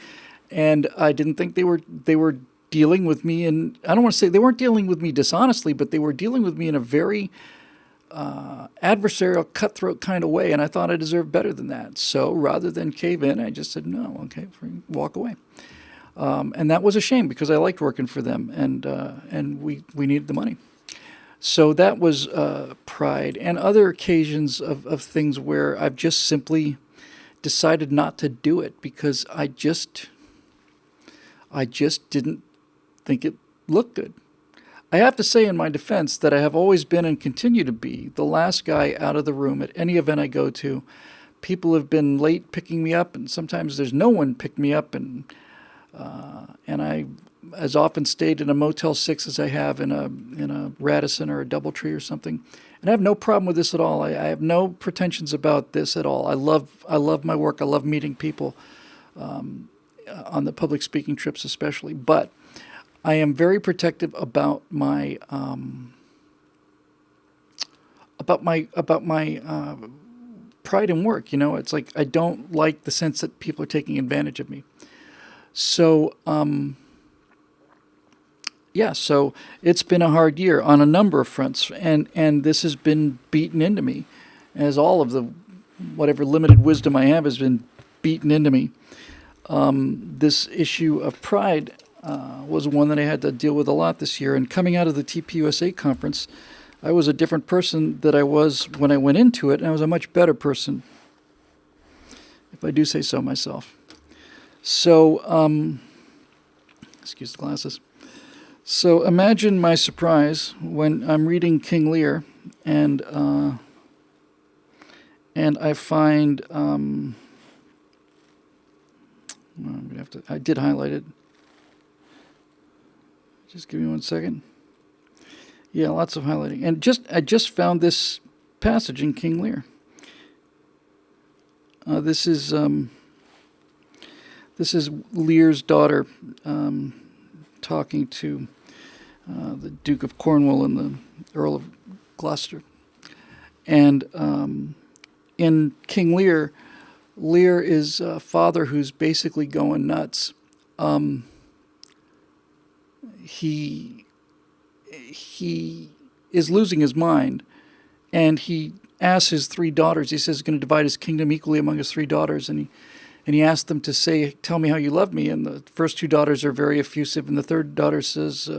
and I didn't think they were dealing with me, and I don't want to say they weren't dealing with me dishonestly, but they were dealing with me in a very adversarial, cutthroat kind of way, and I thought I deserved better than that. So rather than cave in, I just said, no, okay, walk away. And that was a shame because I liked working for them, and we needed the money. So that was pride, and other occasions of things where I've just simply decided not to do it because I just didn't think it looked good. I have to say in my defense that I have always been and continue to be the last guy out of the room at any event I go to. People have been late picking me up, and sometimes there's no one picked me up, and I as often stayed in a Motel 6 as I have in a Radisson or a DoubleTree or something. And I have no problem with this at all. I have no pretensions about this at all. I love my work. I love meeting people on the public speaking trips especially. But I am very protective about my pride in work. You know, it's like I don't like the sense that people are taking advantage of me. So so it's been a hard year on a number of fronts, and this has been beaten into me, as all of the whatever limited wisdom I have has been beaten into me. This issue of pride was one that I had to deal with a lot this year. And coming out of the TPUSA conference, I was a different person than I was when I went into it, and I was a much better person, if I do say so myself. So, excuse the glasses. So imagine my surprise when I'm reading King Lear, and I find I'm gonna have to. I did highlight it. Just give me 1 second. Yeah, lots of highlighting, and I just found this passage in King Lear. This is Lear's daughter talking to the Duke of Cornwall and the Earl of Gloucester. And in King Lear, Lear is a father who's basically going nuts. He is losing his mind, and he asks his three daughters. He says he's going to divide his kingdom equally among his three daughters, and he asked them to say, "Tell me how you love me." And the first two daughters are very effusive, and the third daughter says,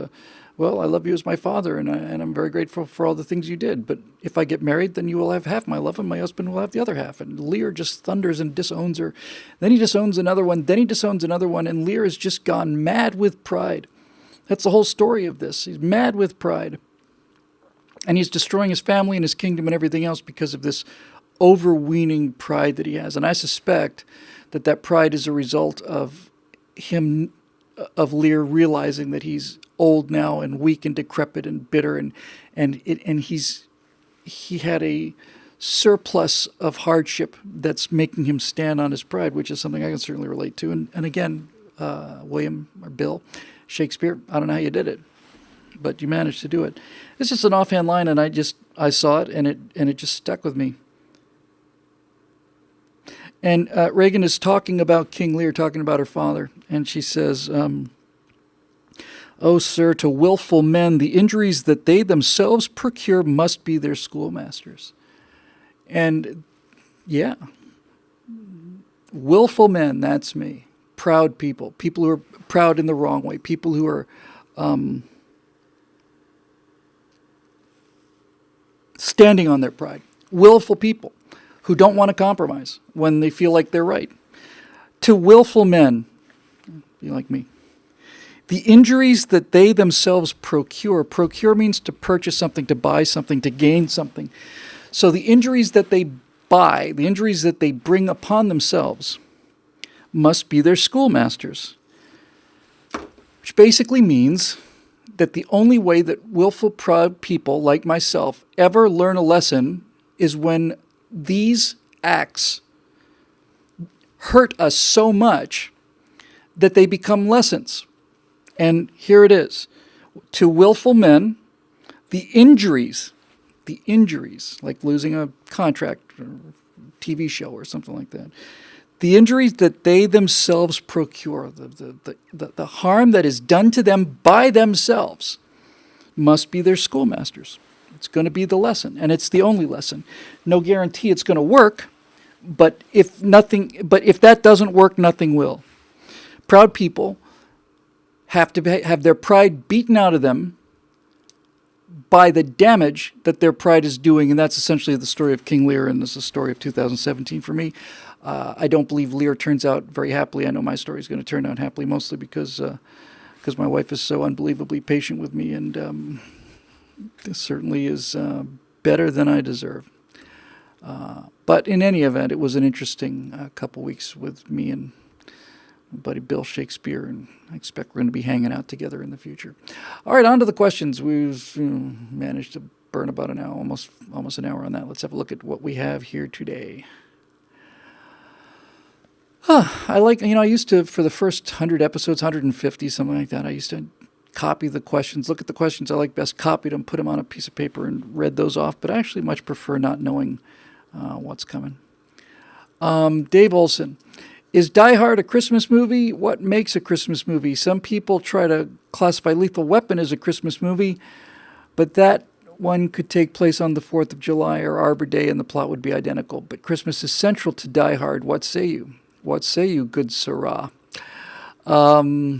"Well, I love you as my father, and I'm very grateful for all the things you did. But if I get married, then you will have half my love, and my husband will have the other half." And Lear just thunders and disowns her. Then he disowns another one. Then he disowns another one, and Lear has just gone mad with pride. That's the whole story of this. He's mad with pride. And he's destroying his family and his kingdom and everything else because of this overweening pride that he has. And I suspect that pride is a result of him, of Lear realizing that he's old now and weak and decrepit and bitter, and he had a surplus of hardship that's making him stand on his pride, which is something I can certainly relate to. And again, William or Bill Shakespeare, I don't know how you did it, but you managed to do it. It's just an offhand line, and I saw it, and it just stuck with me. And Reagan is talking about King Lear, talking about her father, and she says, "Oh, sir, to willful men, the injuries that they themselves procure must be their schoolmasters." And yeah, willful men, that's me. Proud people who are proud in the wrong way, people who are standing on their pride, willful people who don't want to compromise when they feel like they're right. To willful men, be like me, the injuries that they themselves procure means to purchase something, to buy something, to gain something. So the injuries that they buy, the injuries that they bring upon themselves, must be their schoolmasters. Which basically means that the only way that willful, proud people like myself ever learn a lesson is when these acts hurt us so much that they become lessons. And here it is. To willful men, the injuries, like losing a contract, or TV show or something like that. The injuries that they themselves procure, the harm that is done to them by themselves, must be their schoolmasters. It's going to be the lesson, and it's the only lesson. No guarantee it's going to work, but if that doesn't work, nothing will. Proud people have to have their pride beaten out of them by the damage that their pride is doing, and that's essentially the story of King Lear, and this is the story of 2017 for me. I don't believe Lear turns out very happily. I know my story is going to turn out happily, mostly because my wife is so unbelievably patient with me, and this certainly is better than I deserve. But in any event, it was an interesting couple weeks with me and my buddy Bill Shakespeare, and I expect we're going to be hanging out together in the future. All right, on to the questions. We've managed to burn about an hour, almost an hour on that. Let's have a look at what we have here today. I used to, for the first 100 episodes, 150, something like that, I used to copy the questions, look at the questions I like best, copied them, put them on a piece of paper, and read those off. But I actually much prefer not knowing what's coming. Dave Olson. Is Die Hard a Christmas movie? What makes a Christmas movie? Some people try to classify Lethal Weapon as a Christmas movie, but that one could take place on the 4th of July or Arbor Day and the plot would be identical. But Christmas is central to Die Hard. What say you? What say you, good sirrah? I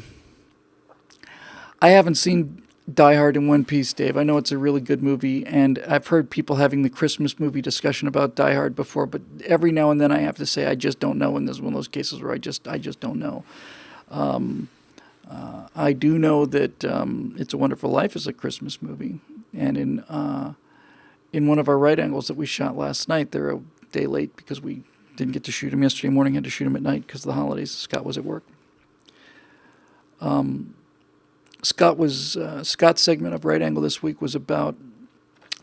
haven't seen Die Hard in one piece, Dave. I know it's a really good movie, and I've heard people having the Christmas movie discussion about Die Hard before, but every now and then I have to say I just don't know, and this is one of those cases where I just don't know. I do know that It's a Wonderful Life is a Christmas movie, and in one of our right angles that we shot last night, they're a day late because we didn't get to shoot him yesterday morning, had to shoot him at night because of the holidays. Scott was at work. Scott's segment of Right Angle this week was about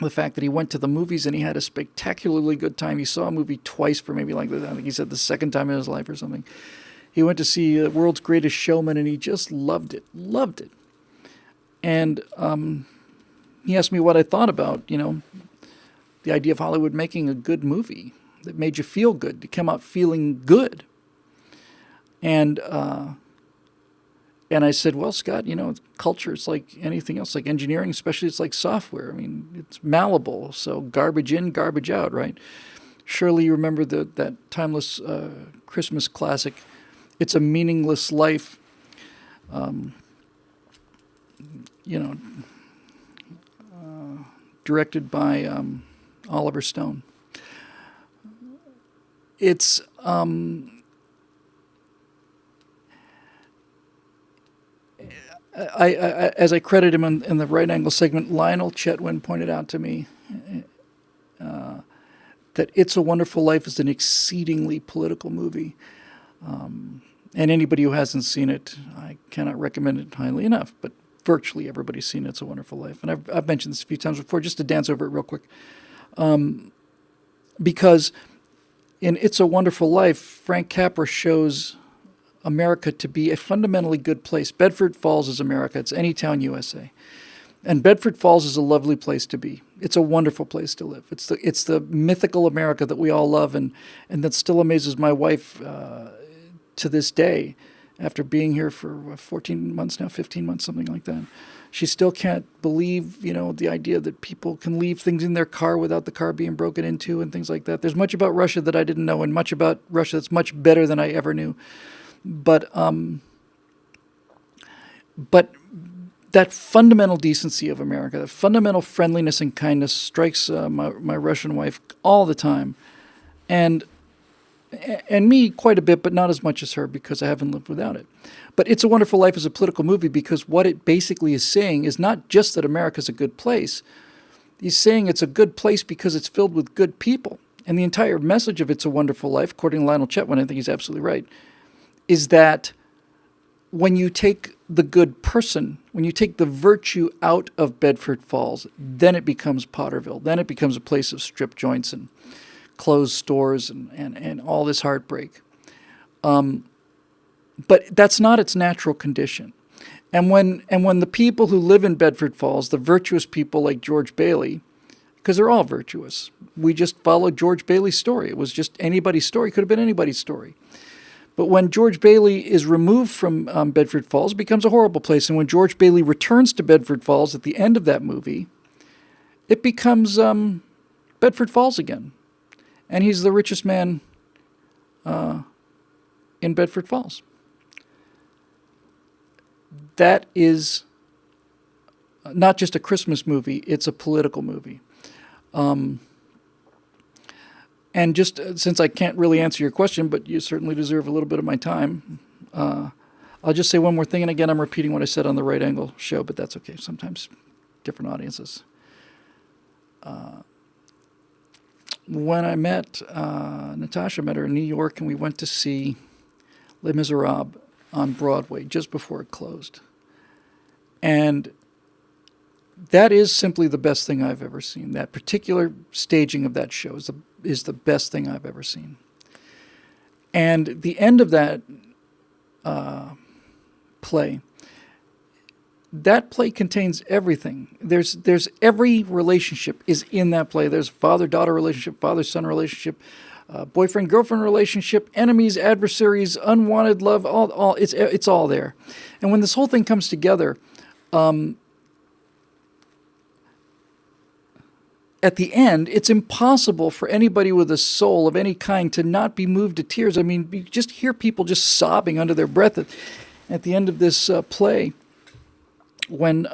the fact that he went to the movies and he had a spectacularly good time. He saw a movie twice for maybe I think he said the second time in his life or something. He went to see The World's Greatest Showman and he just loved it. And he asked me what I thought about, the idea of Hollywood making a good movie that made you feel good, to come out feeling good. And I said, well, Scott, culture is like anything else, like engineering, especially it's like software. I mean, it's malleable, so garbage in, garbage out, right? Surely you remember that timeless Christmas classic, It's a Meaningless Life, directed by Oliver Stone. It's... as I credit him in the Right Angle segment, Lionel Chetwin pointed out to me that It's a Wonderful Life is an exceedingly political movie. And anybody who hasn't seen it, I cannot recommend it highly enough, but virtually everybody's seen It's a Wonderful Life. And I've mentioned this a few times before, just to dance over it real quick. Because in It's a Wonderful Life, Frank Capra shows America to be a fundamentally good place. Bedford Falls is America. It's any town, USA. And Bedford Falls is a lovely place to be. It's a wonderful place to live. It's the mythical America that we all love and that still amazes my wife to this day after being here for 14 months now, 15 months, something like that. She still can't believe, the idea that people can leave things in their car without the car being broken into and things like that. There's much about Russia that I didn't know and much about Russia that's much better than I ever knew. But that fundamental decency of America, that fundamental friendliness and kindness strikes my Russian wife all the time, and me quite a bit, but not as much as her because I haven't lived without it. But It's a Wonderful Life is a political movie because what it basically is saying is not just that America's a good place. He's saying it's a good place because it's filled with good people. And the entire message of It's a Wonderful Life, according to Lionel Chetwin, I think he's absolutely right, is that when you take the good person, when you take the virtue out of Bedford Falls, then it becomes Potterville. Then it becomes a place of strip joints and closed stores and all this heartbreak. But that's not its natural condition. And when the people who live in Bedford Falls, the virtuous people like George Bailey, because they're all virtuous. We just followed George Bailey's story. It was just anybody's story. Could have been anybody's story. But when George Bailey is removed from Bedford Falls, it becomes a horrible place. And when George Bailey returns to Bedford Falls at the end of that movie, it becomes Bedford Falls again. And he's the richest man in Bedford Falls. That is not just a Christmas movie, it's a political movie. And just since I can't really answer your question, but you certainly deserve a little bit of my time, I'll just say one more thing. And again, I'm repeating what I said on the Right Angle show, but that's okay. Sometimes different audiences. When I met Natasha, met her in New York, and we went to see Les Miserables on Broadway just before it closed. And that is simply the best thing I've ever seen. That particular staging of that show is the best thing I've ever seen. And the end of that play, that play contains everything. There's every relationship is in that play. There's father-daughter relationship, father-son relationship, boyfriend-girlfriend relationship, enemies, adversaries, unwanted love, all it's all there. And when this whole thing comes together, at the end, it's impossible for anybody with a soul of any kind to not be moved to tears. I mean, you just hear people just sobbing under their breath at the end of this play when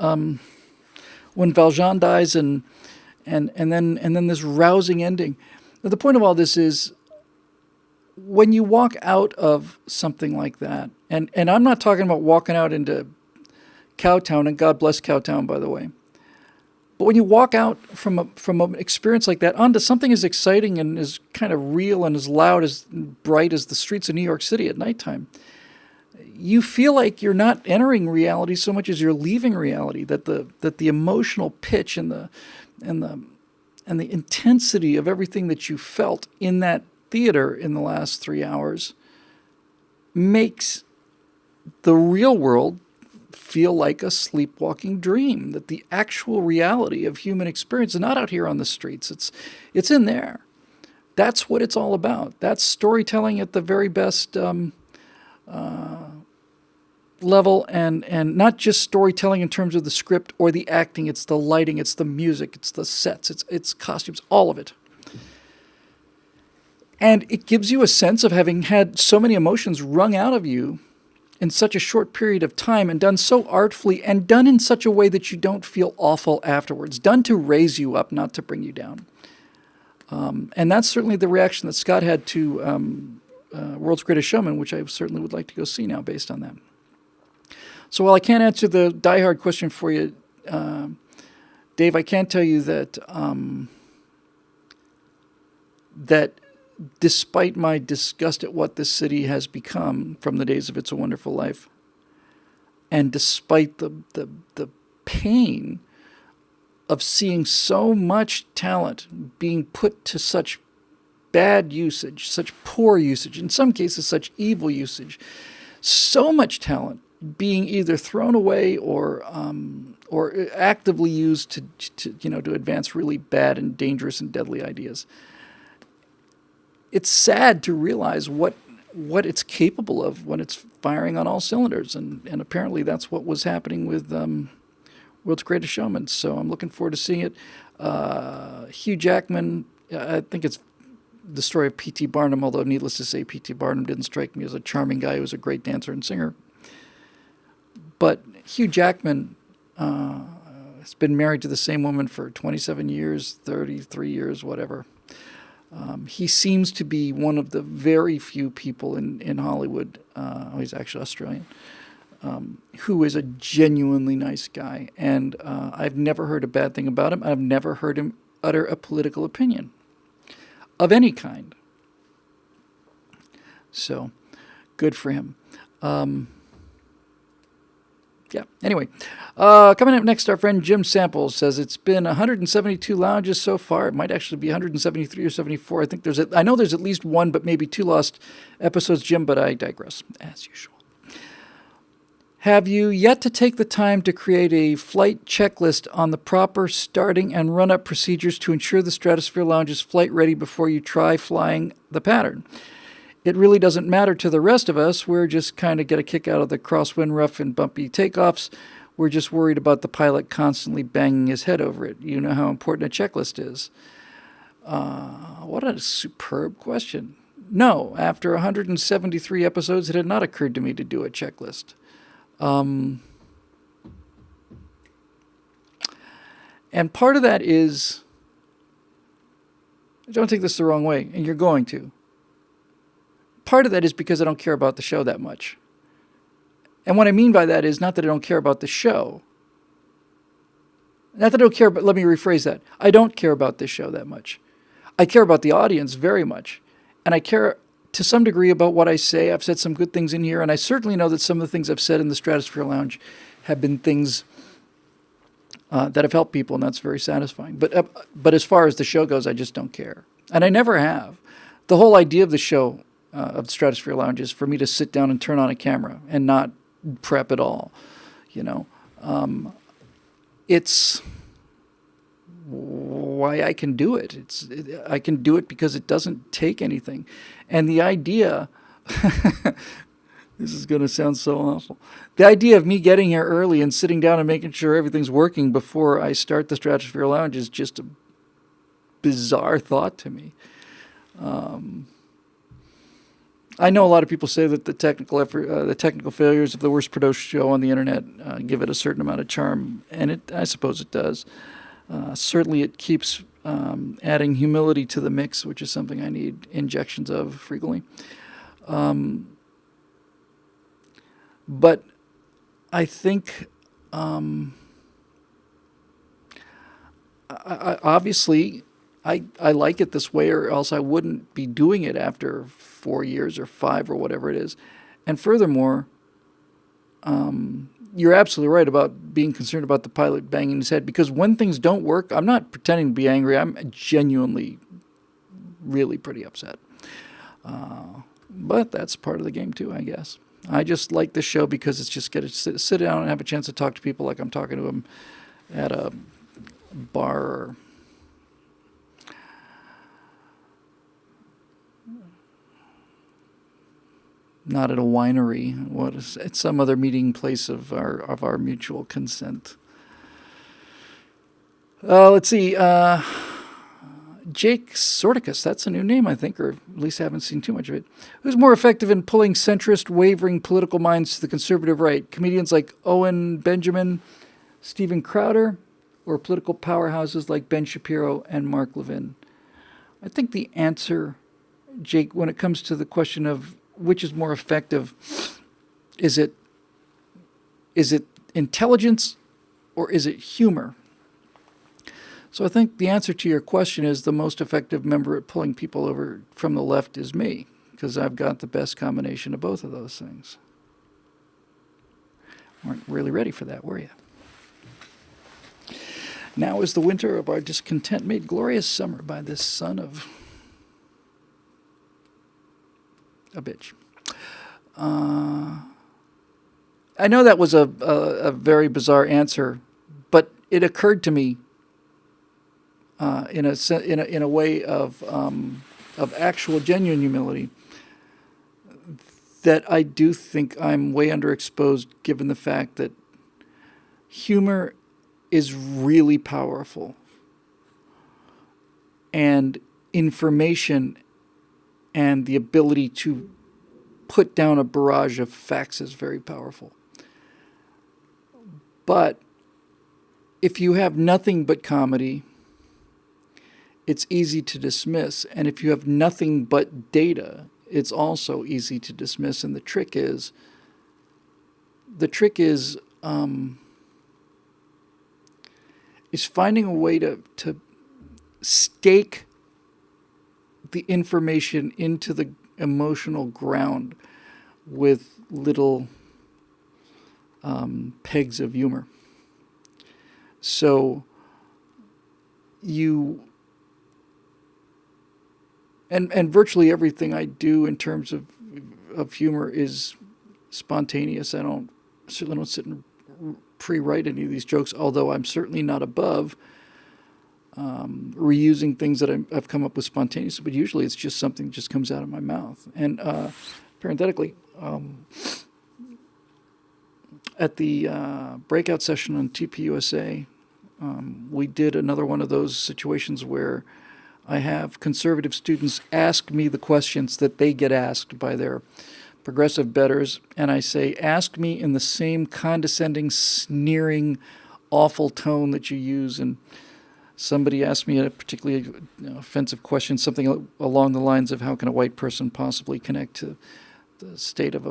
Valjean dies and then this rousing ending. Now, the point of all this is when you walk out of something like that, and I'm not talking about walking out into Cowtown, and God bless Cowtown, by the way. But when you walk out from an experience like that onto something as exciting and as kind of real and as loud, as bright as the streets of New York City at nighttime, you feel like you're not entering reality so much as you're leaving reality. That the emotional pitch and the intensity of everything that you felt in that theater in the last 3 hours makes the real world feel like a sleepwalking dream, that the actual reality of human experience is not out here on the streets. It's in there. That's what it's all about. That's storytelling at the very best level, and not just storytelling in terms of the script or the acting. It's the lighting, it's the music, it's the sets, it's costumes, all of it. And it gives you a sense of having had so many emotions wrung out of you in such a short period of time, and done so artfully, and done in such a way that you don't feel awful afterwards, done to raise you up, not to bring you down. And that's certainly the reaction that Scott had to World's Greatest Showman, which I certainly would like to go see now based on that. So while I can't answer the diehard question for you, Dave, I can tell you that that despite my disgust at what this city has become from the days of It's a Wonderful Life, and despite the pain of seeing so much talent being put to such bad usage, such poor usage, in some cases such evil usage, so much talent being either thrown away or actively used to advance really bad and dangerous and deadly ideas. It's sad to realize what it's capable of when it's firing on all cylinders, and apparently that's what was happening with World's Greatest Showman. So I'm looking forward to seeing it. Hugh Jackman, I think it's the story of P.T. Barnum, although needless to say, P.T. Barnum didn't strike me as a charming guy who was a great dancer and singer. But Hugh Jackman has been married to the same woman for 27 years, 33 years, whatever. He seems to be one of the very few people in Hollywood, he's actually Australian, who is a genuinely nice guy. And I've never heard a bad thing about him. I've never heard him utter a political opinion of any kind. So, good for him. Yeah, anyway. Coming up next, our friend Jim Samples says it's been 172 lounges so far. It might actually be 173 or 74. I know there's at least one, but maybe two lost episodes, Jim, but I digress, as usual. Have you yet to take the time to create a flight checklist on the proper starting and run-up procedures to ensure the Stratosphere Lounge is flight ready before you try flying the pattern? It really doesn't matter to the rest of us. We're just kind of get a kick out of the crosswind, rough and bumpy takeoffs. We're just worried about the pilot constantly banging his head over it. You know how important a checklist is. What a superb question. No, after 173 episodes, it had not occurred to me to do a checklist. And part of that is, don't take this the wrong way, and you're going to. Part of that is because I don't care about the show that much. And what I mean by that is not that I don't care about the show. Not that I don't care, but let me rephrase that. I don't care about this show that much. I care about the audience very much. And I care to some degree about what I say. I've said some good things in here, and I certainly know that some of the things I've said in the Stratosphere Lounge have been things that have helped people, and that's very satisfying. But as far as the show goes, I just don't care. And I never have. The whole idea of the show, of the Stratosphere Lounge, is for me to sit down and turn on a camera and not prep at all. You know, it's why I can do it. I can do it because it doesn't take anything. And the idea, this is going to sound so awful. The idea of me getting here early and sitting down and making sure everything's working before I start the Stratosphere Lounge is just a bizarre thought to me. I know a lot of people say that the technical failures of the worst produced show on the internet give it a certain amount of charm, and I suppose it does. Certainly it keeps adding humility to the mix, which is something I need injections of frequently. But I think, obviously, I like it this way, or else I wouldn't be doing it after 4 years or 5 or whatever it is. And furthermore, you're absolutely right about being concerned about the pilot banging his head, because when things don't work, I'm not pretending to be angry. I'm genuinely, really pretty upset. But that's part of the game too, I guess. I just like this show because it's just get to sit down and have a chance to talk to people like I'm talking to them at a bar or not at a winery. It's some other meeting place of our mutual consent. Let's see. Jake Sorticus, that's a new name, I think, or at least I haven't seen too much of it. Who's more effective in pulling centrist, wavering political minds to the conservative right? Comedians like Owen Benjamin, Steven Crowder, or political powerhouses like Ben Shapiro and Mark Levin? I think the answer, Jake, when it comes to the question of which is more effective, is it intelligence or is it humor? So I think the answer to your question is the most effective member at pulling people over from the left is me, because I've got the best combination of both of those things. Weren't really ready for that, were you? Now is the winter of our discontent made glorious summer by this son of a bitch. I know that was a very bizarre answer, but it occurred to me in a way of actual genuine humility that I do think I'm way underexposed, given the fact that humor is really powerful, and information and the ability to put down a barrage of facts is very powerful. But if you have nothing but comedy, it's easy to dismiss. And if you have nothing but data, it's also easy to dismiss. And the trick is finding a way to stake the information into the emotional ground with little pegs of humor. So and virtually everything I do in terms of humor is spontaneous. I don't certainly don't sit and pre-write any of these jokes, although I'm certainly not above reusing things that I've come up with spontaneously, but usually it's just something that just comes out of my mouth. And parenthetically, at the breakout session on TPUSA, we did another one of those situations where I have conservative students ask me the questions that they get asked by their progressive betters, and I say, ask me in the same condescending, sneering, awful tone that you use. And somebody asked me a particularly offensive question, something along the lines of, how can a white person possibly connect to the state of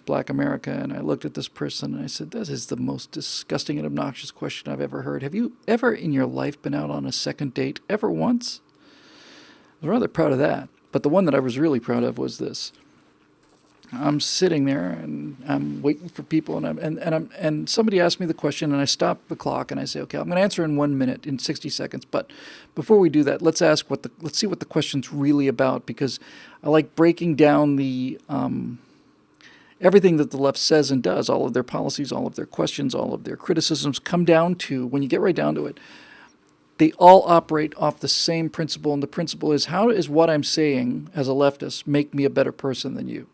black America? And I looked at this person and I said, that is the most disgusting and obnoxious question I've ever heard. Have you ever in your life been out on a second date? Ever once? I was rather proud of that. But the one that I was really proud of was this. I'm sitting there and I'm waiting for people, and somebody asked me the question, and I stop the clock and I say, okay, I'm going to answer in 1 minute, in 60 seconds. But before we do that, let's see what the question's really about, because I like breaking down the everything that the left says and does, all of their policies, all of their questions, all of their criticisms come down to, when you get right down to it, they all operate off the same principle, and the principle is, how is what I'm saying as a leftist make me a better person than you?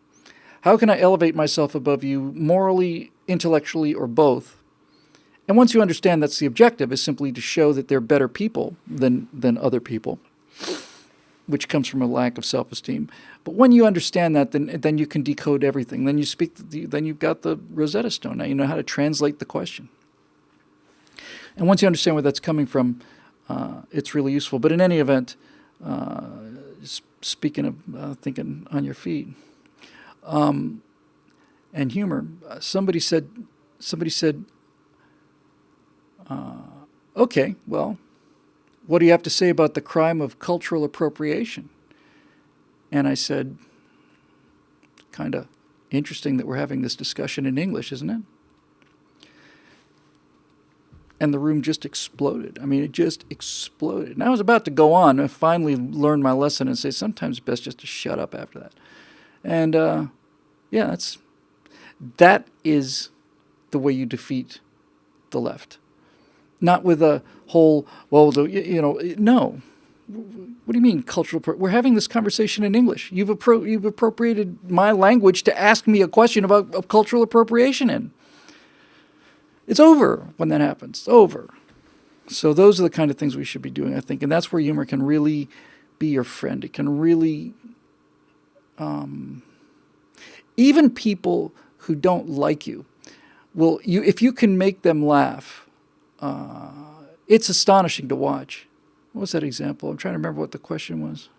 How can I elevate myself above you morally, intellectually, or both? And once you understand that's the objective, is simply to show that they're better people than other people, which comes from a lack of self-esteem. But when you understand that, then you can decode everything. Then then you've got the Rosetta Stone. Now you know how to translate the question. And once you understand where that's coming from, it's really useful. But in any event, speaking of thinking on your feet, and humor, somebody said, okay, well, what do you have to say about the crime of cultural appropriation? And I said, kind of interesting that we're having this discussion in English, isn't it? And the room just exploded. I mean, it just exploded. And I was about to go on and finally learn my lesson and say, sometimes it's best just to shut up after that. And yeah, that is the way you defeat the left. Not with a whole, well, no. What do you mean cultural? We're having this conversation in English. You've appropriated my language to ask me a question about cultural appropriation in. It's over when that happens. It's over. So those are the kind of things we should be doing, I think. And that's where humor can really be your friend. It can really... even people who don't like you, if you can make them laugh, it's astonishing to watch. What was that example? I'm trying to remember what the question was.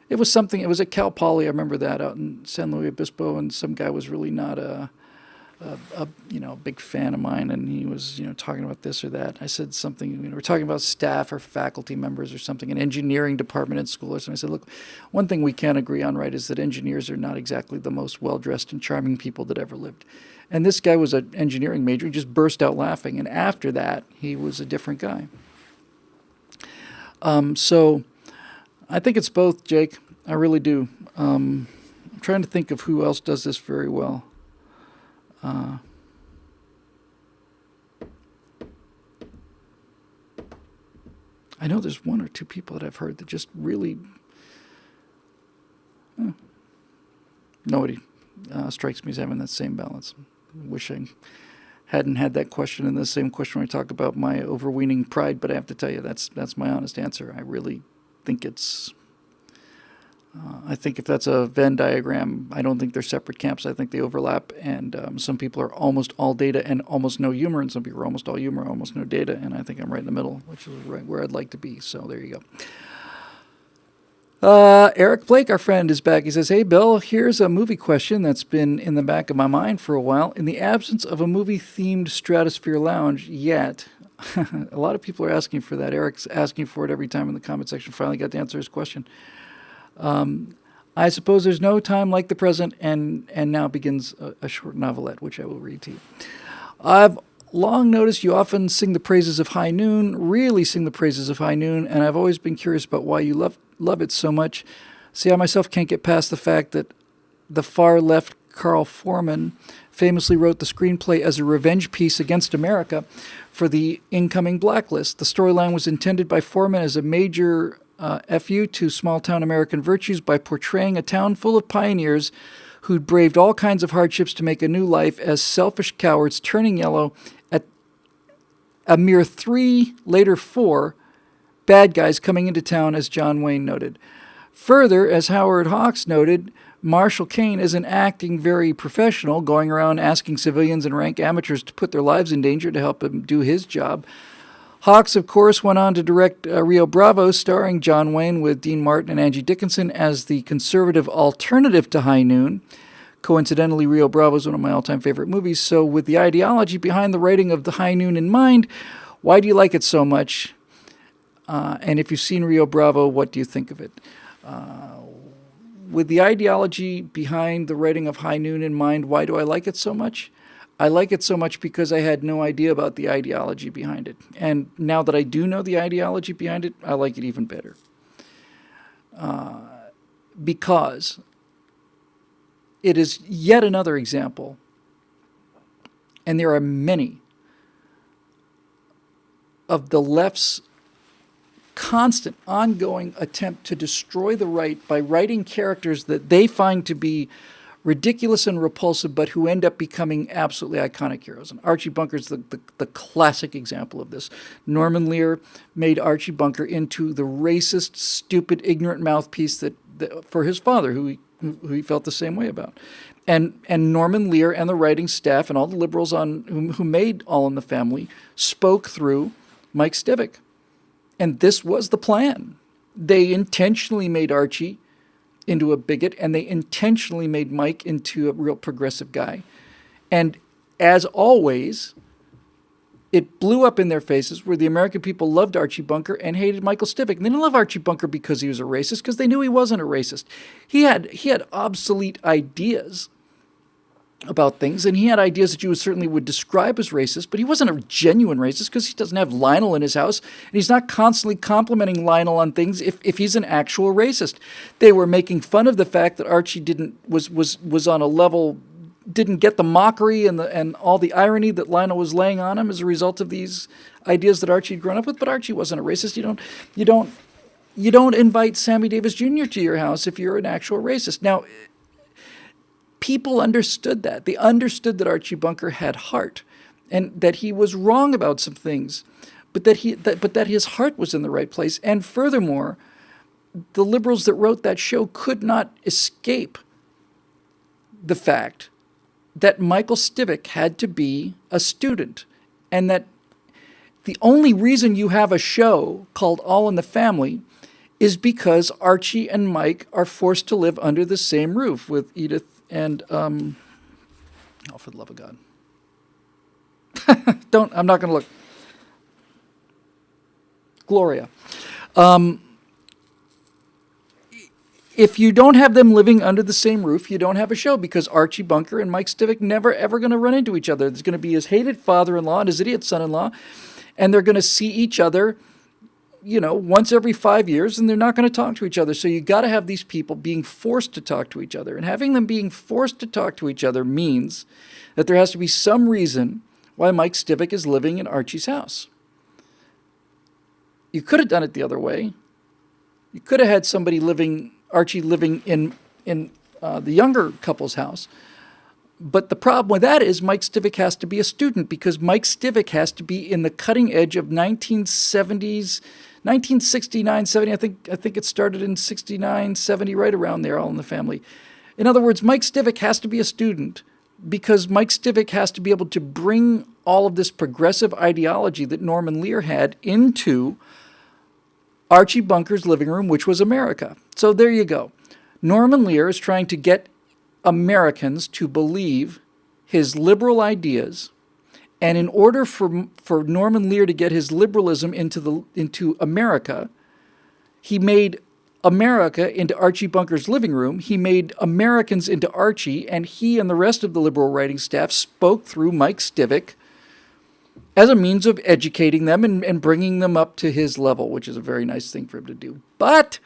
It was at Cal Poly, I remember that, out in San Luis Obispo, and some guy was really not a big fan of mine, and he was, talking about this or that. I said something, we're talking about staff or faculty members or something, an engineering department in school or something. I said, look, one thing we can agree on, right, is that engineers are not exactly the most well-dressed and charming people that ever lived. And this guy was an engineering major. He just burst out laughing, and after that, he was a different guy. So I think it's both, Jake. I really do. I'm trying to think of who else does this very well. I know there's one or two people that I've heard that just really... Nobody strikes me as having that same balance. Wish I hadn't had that question and the same question when I talk about my overweening pride, but I have to tell you, that's my honest answer. I really think it's... I think if that's a Venn diagram, I don't think they're separate camps. I think they overlap, and some people are almost all data and almost no humor, and some people are almost all humor, almost no data, and I think I'm right in the middle, which is right where I'd like to be. So there you go. Eric Blake, our friend, is back. He says, hey, Bill, here's a movie question that's been in the back of my mind for a while. In the absence of a movie-themed Stratosphere lounge yet, a lot of people are asking for that. Eric's asking for it every time in the comment section. Finally got to answer his question. I suppose there's no time like the present, and now begins a short novelette, which I will read to you. I've long noticed you often sing the praises of High Noon, really sing the praises of High Noon, and I've always been curious about why you love it so much. See, I myself can't get past the fact that the far left Carl Foreman famously wrote the screenplay as a revenge piece against America for the incoming blacklist. The storyline was intended by Foreman as a major FU to small-town American virtues by portraying a town full of pioneers who'd braved all kinds of hardships to make a new life as selfish cowards turning yellow at a mere 3, later 4, bad guys coming into town, as John Wayne noted. Further, as Howard Hawks noted, Marshall Kane isn't acting very professional, going around asking civilians and rank amateurs to put their lives in danger to help him do his job. Hawks, of course, went on to direct Rio Bravo, starring John Wayne with Dean Martin and Angie Dickinson as the conservative alternative to High Noon. Coincidentally, Rio Bravo is one of my all-time favorite movies, so with the ideology behind the writing of the High Noon in mind, why do you like it so much? And if you've seen Rio Bravo, what do you think of it? With the ideology behind the writing of High Noon in mind, why do I like it so much? I like it so much because I had no idea about the ideology behind it. And now that I do know the ideology behind it, I like it even better. Because it is yet another example, and there are many, of the left's constant, ongoing attempt to destroy the right by writing characters that they find to be ridiculous and repulsive, but who end up becoming absolutely iconic heroes. And Archie Bunker's the classic example of this. Norman Lear made Archie Bunker into the racist, stupid, ignorant mouthpiece that for his father, who he felt the same way about. And Norman Lear and the writing staff and all the liberals who made All in the Family spoke through Mike Stivic. And this was the plan. They intentionally made Archie into a bigot, and they intentionally made Mike into a real progressive guy. And as always, it blew up in their faces where the American people loved Archie Bunker and hated Michael Stivic. And they didn't love Archie Bunker because he was a racist, because they knew he wasn't a racist. He had obsolete ideas about things, and he had ideas that you certainly would describe as racist, but he wasn't a genuine racist because he doesn't have Lionel in his house, and he's not constantly complimenting Lionel on things if he's an actual racist. They were making fun of the fact that Archie was on a level, didn't get the mockery and all the irony that Lionel was laying on him as a result of these ideas that Archie had grown up with. But Archie wasn't a racist. You don't invite Sammy Davis Jr. to your house if you're an actual racist. Now, people understood that. They understood that Archie Bunker had heart, and that he was wrong about some things, but that his heart was in the right place. And furthermore, the liberals that wrote that show could not escape the fact that Michael Stivic had to be a student, and that the only reason you have a show called All in the Family is because Archie and Mike are forced to live under the same roof with Edith and, oh, for the love of God. I'm not going to look. Gloria. If you don't have them living under the same roof, you don't have a show, because Archie Bunker and Mike Stivic never, ever going to run into each other. There's going to be his hated father-in-law and his idiot son-in-law, and they're going to see each other once every 5 years, and they're not going to talk to each other. So you got to have these people being forced to talk to each other. And having them being forced to talk to each other means that there has to be some reason why Mike Stivic is living in Archie's house. You could have done it the other way. You could have had Archie living in the younger couple's house. But the problem with that is Mike Stivic has to be a student, because Mike Stivic has to be in the cutting edge of 1970s, 1969, 70. I think it started in 69, 70, right around there, All in the Family. In other words, Mike Stivic has to be a student, because Mike Stivic has to be able to bring all of this progressive ideology that Norman Lear had into Archie Bunker's living room, which was America. So there you go. Norman Lear is trying to get Americans to believe his liberal ideas, and in order for Norman Lear to get his liberalism into America, he made America into Archie Bunker's living room. He made Americans into Archie, and he and the rest of the liberal writing staff spoke through Mike Stivic as a means of educating them and bringing them up to his level, which is a very nice thing for him to do. But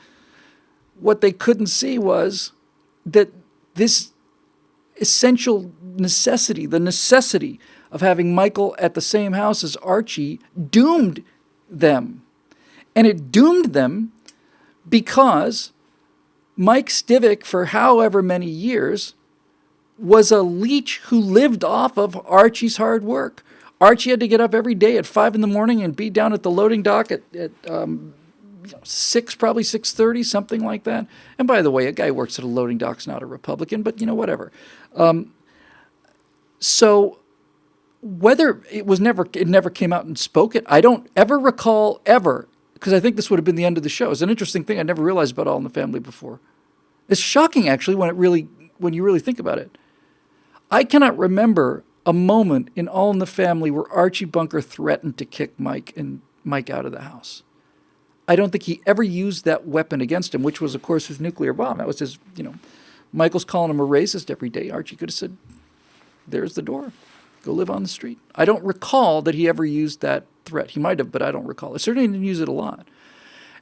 what they couldn't see was that this essential necessity, the necessity of having Michael at the same house as Archie, doomed them. And it doomed them because Mike Stivic, for however many years, was a leech who lived off of Archie's hard work. Archie had to get up every day at 5 in the morning and be down at the loading dock at 6, probably 6:30, something like that. And by the way, a guy who works at a loading dock's not a Republican, but whatever. So whether it never came out and spoke it, I don't ever recall ever, because I think this would have been the end of the show. It's an interesting thing I never realized about All in the Family before. It's shocking, actually, when you really think about it. I cannot remember a moment in All in the Family where Archie Bunker threatened to kick Mike out of the house. I don't think he ever used that weapon against him, which was, of course, his nuclear bomb. That was his, Michael's calling him a racist every day. Archie could have said, there's the door. Go live on the street. I don't recall that he ever used that threat. He might have, but I don't recall. I certainly didn't use it a lot.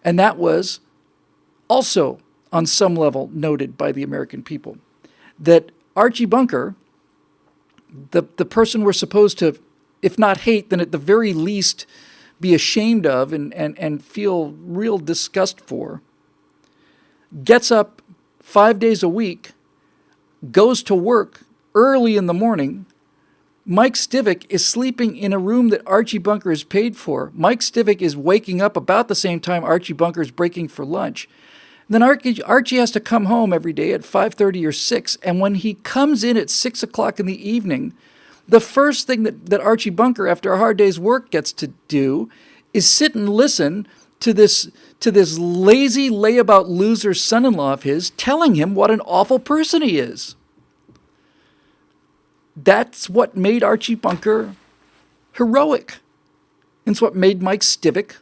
And that was also, on some level, noted by the American people. That Archie Bunker, the person we're supposed to, if not hate, then at the very least be ashamed of and feel real disgust for, gets up 5 days a week, goes to work early in the morning. Mike Stivic is sleeping in a room that Archie Bunker is paid for. Mike Stivic is waking up about the same time Archie Bunker is breaking for lunch. Then Archie has to come home every day at 5:30 or 6, and when he comes in at 6 o'clock in the evening, the first thing that Archie Bunker, after a hard day's work, gets to do is sit and listen to this lazy layabout loser son-in-law of his telling him what an awful person he is. That's what made Archie Bunker heroic. It's what made Mike Stivic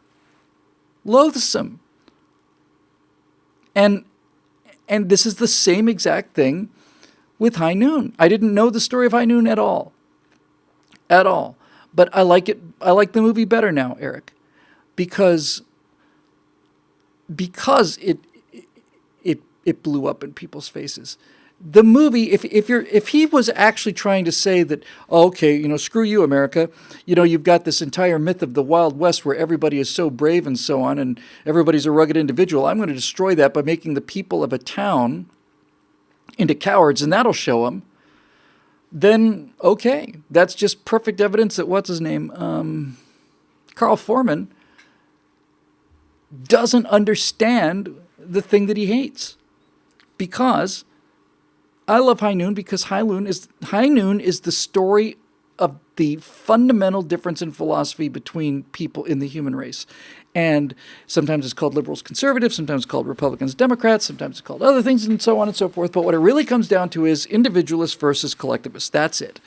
loathsome. And this is the same exact thing with High Noon. I didn't know the story of High Noon at all. At all. But I like it. I like the movie better now, Eric, because it blew up in people's faces. The movie, if he was actually trying to say that, oh, okay, screw you, America, you've got this entire myth of the Wild West where everybody is so brave and so on, and everybody's a rugged individual. I'm going to destroy that by making the people of a town into cowards, and that'll show them. Then, okay, that's just perfect evidence that what's his name, Carl Foreman, doesn't understand the thing that he hates, because I love High Noon because High Noon is the story of the fundamental difference in philosophy between people in the human race. And sometimes it's called liberals, conservatives, sometimes it's called Republicans, Democrats, sometimes it's called other things, and so on and so forth. But what it really comes down to is individualists versus collectivists. That's it.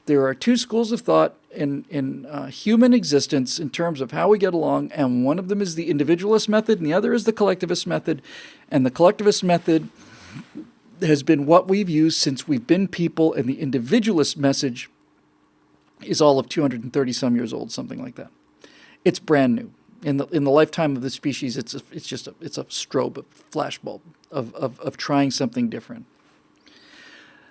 There are two schools of thought in human existence in terms of how we get along, and one of them is the individualist method, and the other is the collectivist method. And the collectivist method has been what we've used since we've been people, and the individualist message is all of 230 some years old, something like that. It's brand new. In the lifetime of the species, it's a strobe, a flashbulb of trying something different.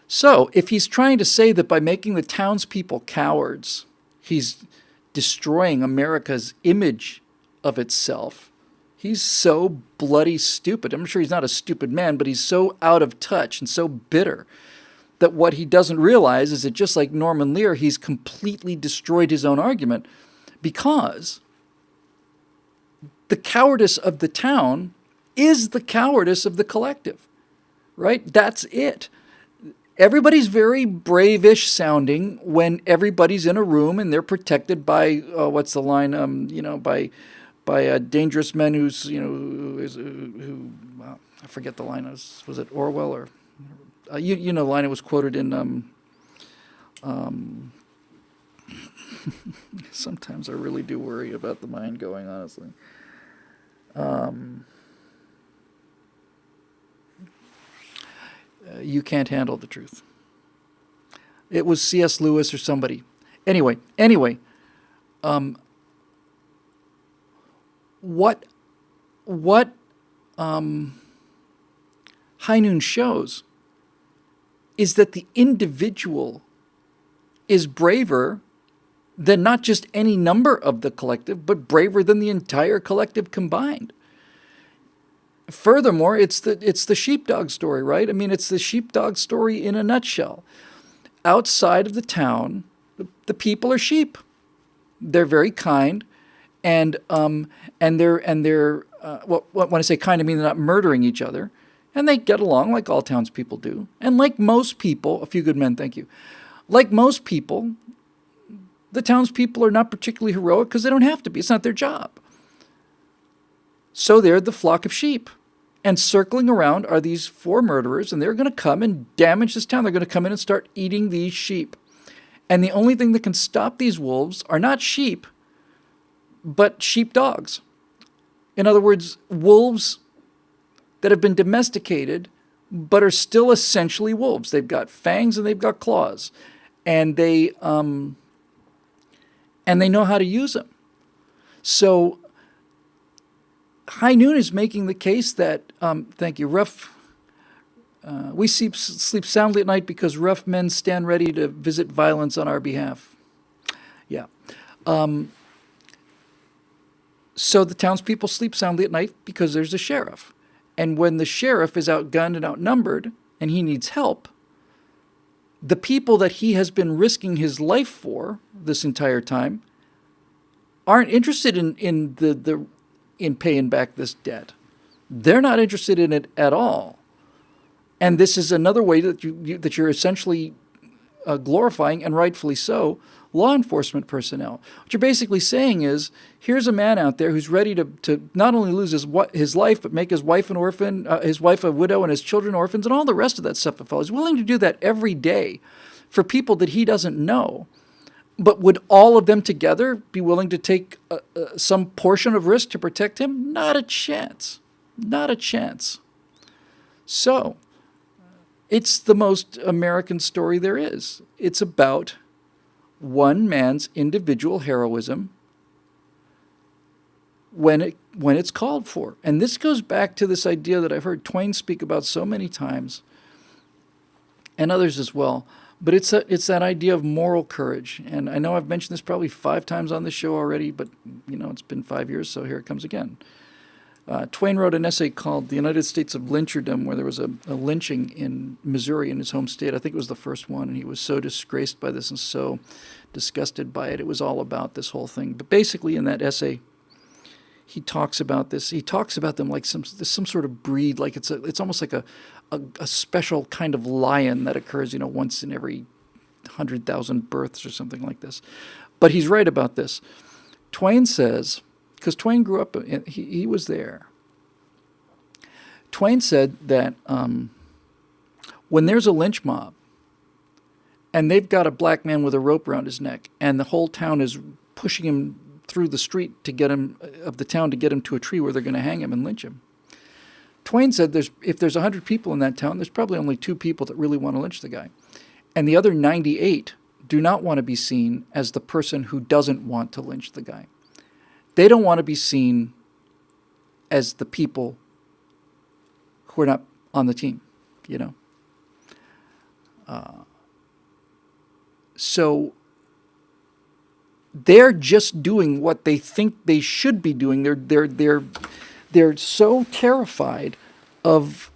So if he's trying to say that by making the townspeople cowards, he's destroying America's image of itself, he's so bloody stupid. I'm sure he's not a stupid man, but he's so out of touch and so bitter that what he doesn't realize is that just like Norman Lear, he's completely destroyed his own argument, because the cowardice of the town is the cowardice of the collective, right? That's it. Everybody's very brave-ish sounding when everybody's in a room and they're protected by, what's the line, by dangerous men who I forget the line. Was it Orwell or you know the line? It was quoted in. Sometimes I really do worry about the mind going, honestly. You can't handle the truth. It was C.S. Lewis or somebody. Anyway. What High Noon shows is that the individual is braver than not just any number of the collective, but braver than the entire collective combined. Furthermore, it's the sheepdog story, right? I mean, it's the sheepdog story in a nutshell. Outside of the town, the people are sheep. They're very kind, and they're well, when I say kind, I mean they're not murdering each other, and they get along like all townspeople do. And like most people, a few good men, thank you. Like most people, the townspeople are not particularly heroic because they don't have to be. It's not their job. So they're the flock of sheep. And circling around are these four murderers, and they're going to come and damage this town. They're going to come in and start eating these sheep. And the only thing that can stop these wolves are not sheep, but sheepdogs. In other words, wolves that have been domesticated, but are still essentially wolves. They've got fangs and they've got claws. And they know how to use them. So High Noon is making the case that, thank you, we sleep soundly at night because rough men stand ready to visit violence on our behalf. Yeah. So the townspeople sleep soundly at night because there's a sheriff. And when the sheriff is outgunned and outnumbered and he needs help, the people that he has been risking his life for this entire time aren't interested in paying back this debt. They're not interested in it at all. And this is another way that you're essentially glorifying, and rightfully so, law enforcement personnel. What you're basically saying is, here's a man out there who's ready to not only lose his life, but make his wife an orphan, his wife a widow, and his children orphans, and all the rest of that stuff. He's willing to do that every day for people that he doesn't know. But would all of them together be willing to take some portion of risk to protect him? Not a chance. Not a chance. So, it's the most American story there is. It's about one man's individual heroism when it's called for. And this goes back to this idea that I've heard Twain speak about so many times, and others as well. But it's that idea of moral courage. And I know I've mentioned this probably 5 times on the show already, but it's been 5 years, so here it comes again. Twain wrote an essay called The United States of Lyncherdom, where there was a lynching in Missouri, in his home state. I think it was the first one, and he was so disgraced by this and so disgusted by it. It was all about this whole thing. But basically in that essay, he talks about this. He talks about them like some sort of breed, like it's almost like a special kind of lion that occurs, once in every 100,000 births or something like this. But he's right about this. Twain says, because Twain grew up, he was there. Twain said that when there's a lynch mob and they've got a black man with a rope around his neck and the whole town is pushing him through the street to get him to a tree where they're going to hang him and lynch him. Twain said if there's 100 people in that town, there's probably only 2 people that really want to lynch the guy. And the other 98 do not want to be seen as the person who doesn't want to lynch the guy. They don't want to be seen as the people who are not on the team, So they're just doing what they think they should be doing. They're so terrified of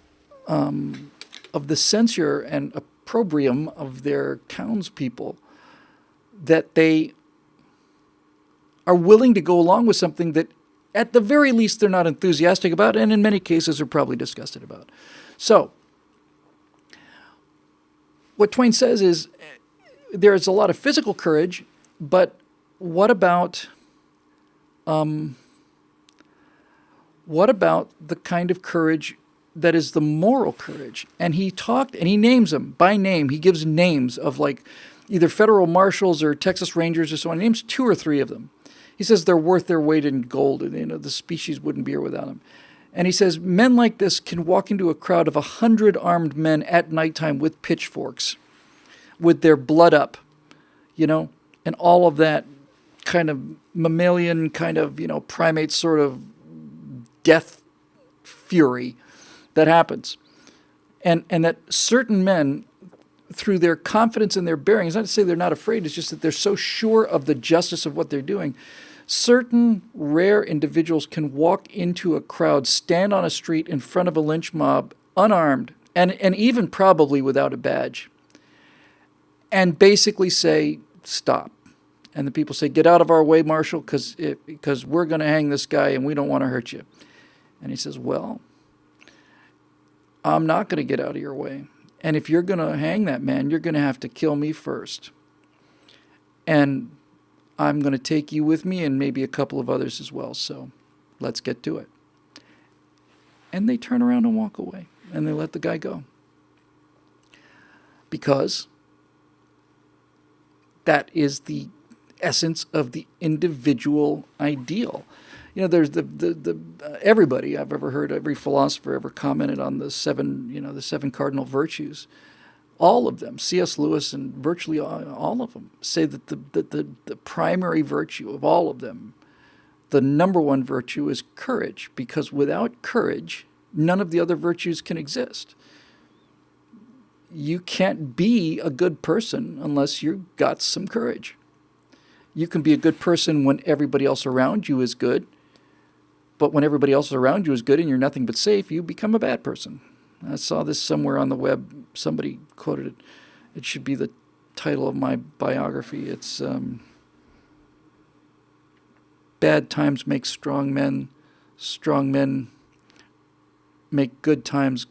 the censure and opprobrium of their townspeople that they are willing to go along with something that, at the very least, they're not enthusiastic about, and in many cases are probably disgusted about. So, what Twain says is there's a lot of physical courage, but what about the kind of courage that is the moral courage? And he names them by name. He gives names of either federal marshals or Texas Rangers or so on. He names 2 or 3 of them. He says they're worth their weight in gold. The species wouldn't be here without them. And he says men like this can walk into a crowd of 100 armed men at nighttime with pitchforks, with their blood up, and all of that kind of mammalian kind of, primate sort of death fury that happens. and that certain men, through their confidence in their bearing, it's not to say they're not afraid, it's just that they're so sure of the justice of what they're doing. Certain rare individuals can walk into a crowd, stand on a street in front of a lynch mob, unarmed, and even probably without a badge, and basically say, stop. And the people say, get out of our way, Marshal, because we're going to hang this guy and we don't want to hurt you. And he says, well, I'm not going to get out of your way. And if you're going to hang that man, you're going to have to kill me first. And I'm going to take you with me and maybe a couple of others as well. So let's get to it. And they turn around and walk away. And they let the guy go. Because that is the essence of the individual ideal. You know, there's the everybody I've ever heard, every philosopher ever commented on the seven cardinal virtues. All of them, C.S. Lewis and virtually all of them, say that the primary virtue of all of them, the number one virtue, is courage, because without courage, none of the other virtues can exist. You can't be a good person unless you've got some courage. You can be a good person when everybody else around you is good, but when everybody else around you is good and you're nothing but safe, you become a bad person. I saw this somewhere on the web. Somebody quoted it. It should be the title of my biography. It's bad times make strong men make good times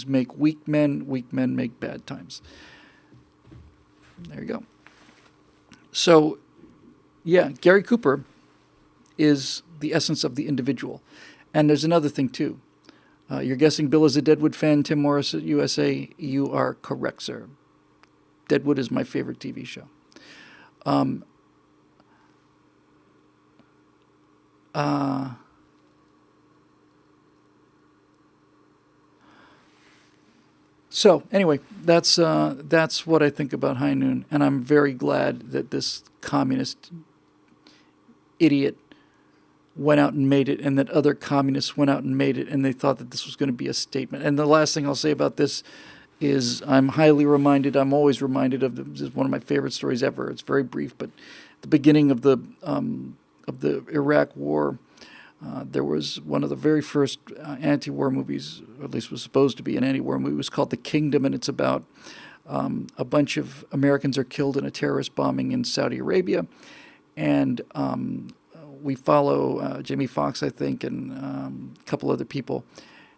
make weak men make bad times. There you go. So, yeah, Gary Cooper is the essence of the individual. And there's another thing, too. You're guessing Bill is a Deadwood fan, Tim Morris at USA. You are correct, sir. Deadwood is my favorite TV show. So anyway, that's what I think about High Noon, and I'm very glad that this communist idiot went out and made it, and that other communists went out and made it, and they thought that this was going to be a statement. And the last thing I'll say about this is I'm always reminded of this is one of my favorite stories ever. It's very brief, but at the beginning of the Iraq War, there was one of the very first anti-war movies, or at least was supposed to be an anti-war movie. It was called The Kingdom, and it's about a bunch of Americans are killed in a terrorist bombing in Saudi Arabia, and we follow Jamie Foxx, I think, and a couple other people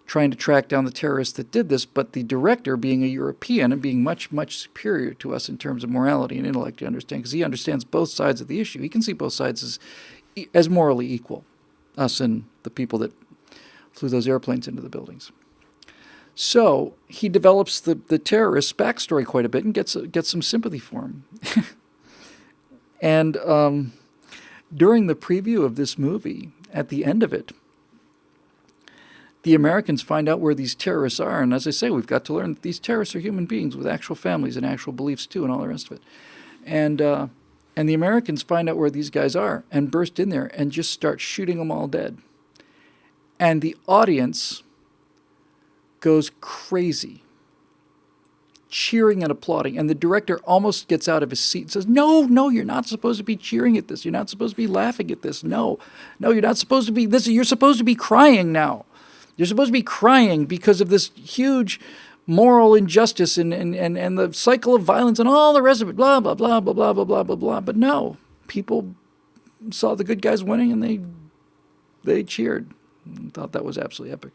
trying to track down the terrorists that did this. But the director, being a European and being much, much superior to us in terms of morality and intellect, you understand, because he understands both sides of the issue. He can see both sides as morally equal, us and the people that flew those airplanes into the buildings. So he develops the terrorist's backstory quite a bit and gets some sympathy for him. And during the preview of this movie, at the end of it, the Americans find out where these terrorists are. And as I say, we've got to learn that these terrorists are human beings with actual families and actual beliefs too, and all the rest of it. And the Americans find out where these guys are and burst in there and just start shooting them all dead. And the audience goes crazy, cheering and applauding. And the director almost gets out of his seat and says, no, you're not supposed to be cheering at this. You're not supposed to be laughing at this. No, you're not supposed to be this. You're supposed to be crying now. You're supposed to be crying because of this huge moral injustice and the cycle of violence and all the rest of it, blah, blah, blah, blah, blah, blah, blah, blah, blah. But no, people saw the good guys winning and they cheered and thought that was absolutely epic.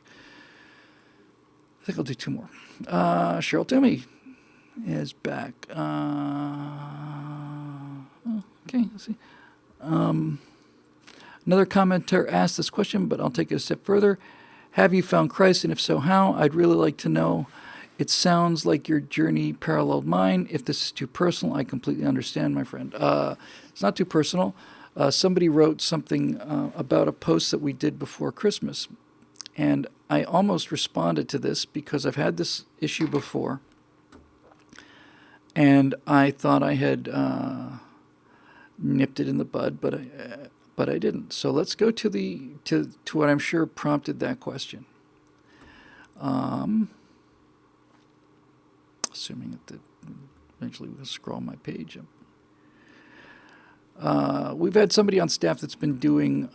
I think I'll do two more. Cheryl Toomey is back. Okay, let's see. Another commenter asked this question, but I'll take it a step further. Have you found Christ, and if so, how? I'd really like to know. It sounds like your journey paralleled mine. If this is too personal, I completely understand, my friend. It's not too personal. Somebody wrote something about a post that we did before Christmas, and I almost responded to this because I've had this issue before, and I thought I had nipped it in the bud, but I didn't. So let's go to what I'm sure prompted that question. assuming that eventually we'll scroll my page up. We've had somebody on staff that's been doing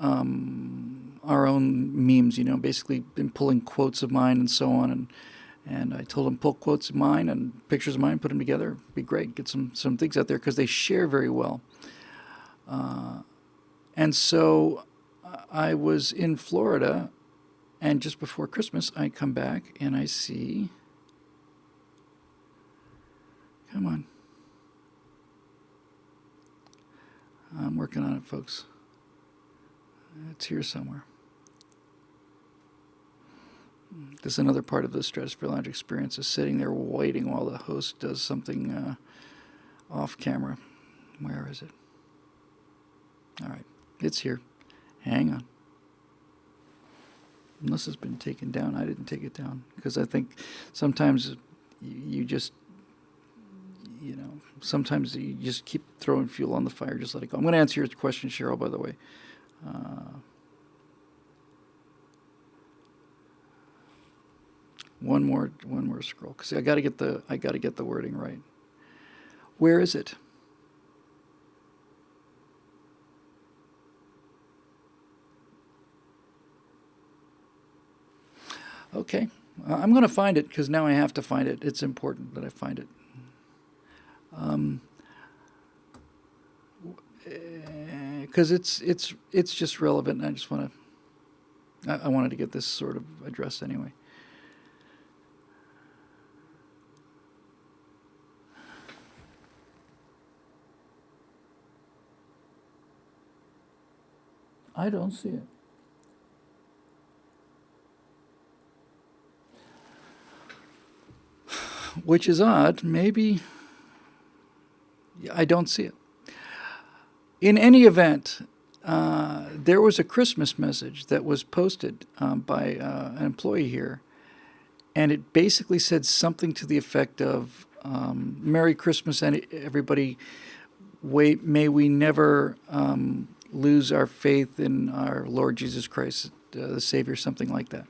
our own memes, basically been pulling quotes of mine and so on. And I told them, pull quotes of mine and pictures of mine, put them together. It'd be great. Get some things out there because they share very well. And so I was in Florida, and just before Christmas, I come back and I see, come on. I'm working on it, folks. It's here somewhere. This is another part of the Stratosphere Lounge experience, is sitting there waiting while the host does something off camera. Where is it? All right, it's here. Hang on. Unless it's been taken down. I didn't take it down because I think sometimes you just, sometimes you just keep throwing fuel on the fire. Just let it go. I'm going to answer your question, Cheryl, by the way. One more scroll, because I got to get the wording right. Where is it? Okay, I'm going to find it because now I have to find it. It's important that I find it. Because it's just relevant, and I just I wanted to get this sort of addressed anyway. I don't see it. Which is odd. Maybe I don't see it. In any event, there was a Christmas message that was posted by an employee here, and it basically said something to the effect of, Merry Christmas, everybody. May we never lose our faith in our Lord Jesus Christ, the Savior, something like that.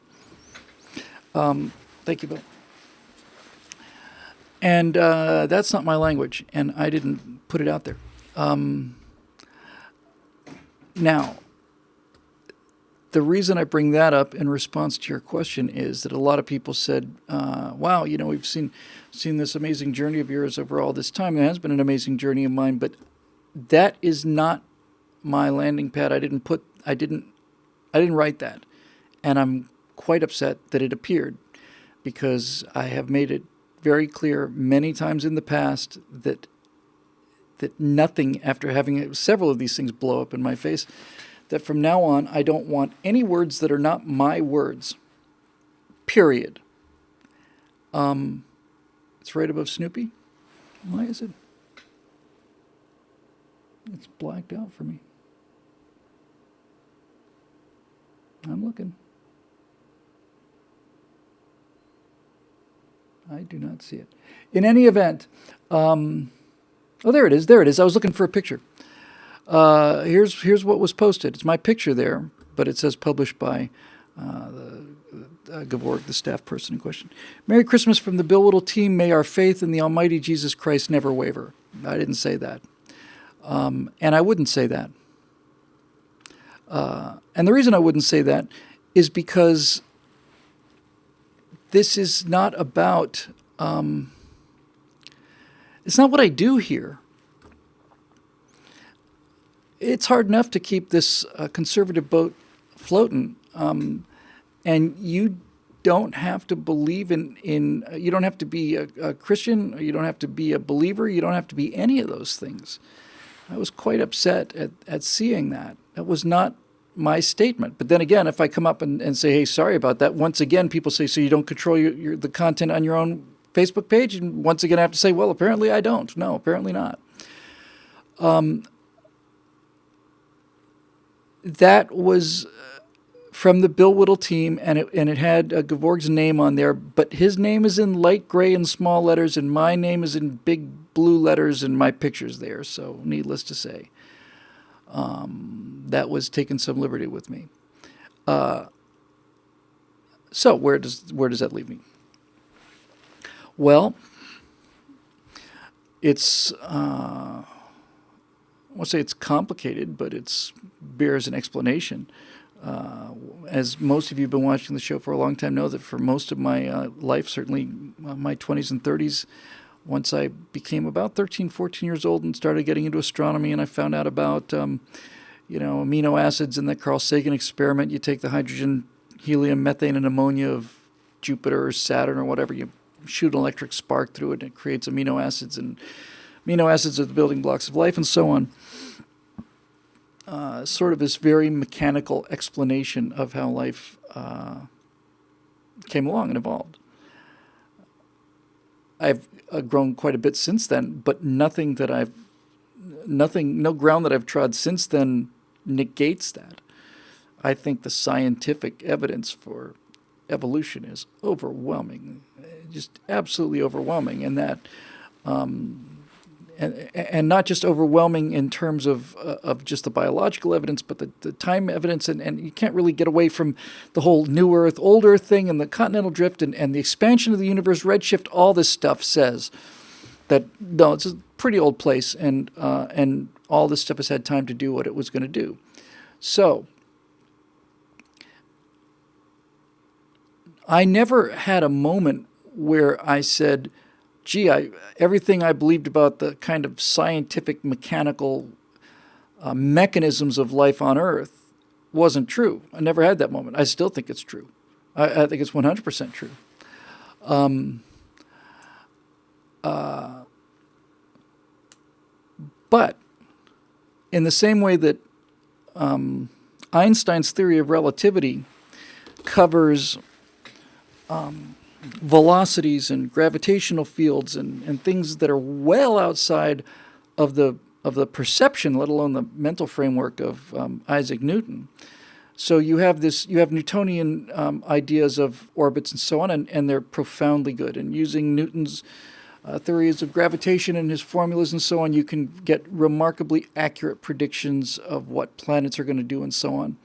Thank you, Bill. And that's not my language, and I didn't put it out there. Now, the reason I bring that up in response to your question is that a lot of people said, wow, we've seen this amazing journey of yours over all this time. It has been an amazing journey of mine, but that is not my landing pad. I didn't write that. And I'm quite upset that it appeared, because I have made it very clear many times in the past that nothing, after having several of these things blow up in my face, that from now on I don't want any words that are not my words. Period. It's right above Snoopy. Why is it? It's blacked out for me. I'm looking. I do not see it. In any event, oh, there it is. There it is. I was looking for a picture. Here's what was posted. It's my picture there, but it says published by Gavorg, the staff person in question. Merry Christmas from the Bill Whittle team. May our faith in the Almighty Jesus Christ never waver. I didn't say that. And I wouldn't say that. And the reason I wouldn't say that is because this is not about, it's not what I do here. It's hard enough to keep this conservative boat floating, and you don't have to believe in you don't have to be a Christian, you don't have to be a believer, you don't have to be any of those things. I was quite upset at seeing that. That was not my statement. But then again, if I come up and say, hey, sorry about that, once again, people say, so you don't control the content on your own Facebook page? And once again, I have to say, well, apparently I don't. No, apparently not. That was from the Bill Whittle team, and it had Gavorg's name on there, but his name is in light gray and small letters, and my name is in big blue letters, and my picture's there, so needless to say. That was taking some liberty with me. So where does that leave me? Well, It's I won't say it's complicated, but it bears an explanation. As most of you have been watching the show for a long time know, that for most of my life, certainly my 20s and 30s, once I became about 13, 14 years old and started getting into astronomy, and I found out about amino acids in the Carl Sagan experiment. You take the hydrogen, helium, methane, and ammonia of Jupiter or Saturn or whatever, you shoot an electric spark through it, and it creates amino acids, and amino acids are the building blocks of life, and so on. Sort of this very mechanical explanation of how life came along and evolved. I've grown quite a bit since then, but no ground that I've trod since then negates that. I think the scientific evidence for evolution is overwhelming, just absolutely overwhelming, and that, and not just overwhelming in terms of just the biological evidence, but the time evidence, and you can't really get away from the whole new Earth, old Earth thing, and the continental drift, and the expansion of the universe, redshift. All this stuff says that no, it's a pretty old place, and all this stuff has had time to do what it was going to do. So I never had a moment where I said, gee, everything I believed about the kind of scientific, mechanical mechanisms of life on Earth wasn't true. I never had that moment. I still think it's true. I think it's 100% true. But in the same way that Einstein's theory of relativity covers velocities and gravitational fields and things that are well outside of the perception, let alone the mental framework of Isaac Newton. So you have Newtonian ideas of orbits and so on, and they're profoundly good. And using Newton's theories of gravitation and his formulas and so on, you can get remarkably accurate predictions of what planets are going to do and so on.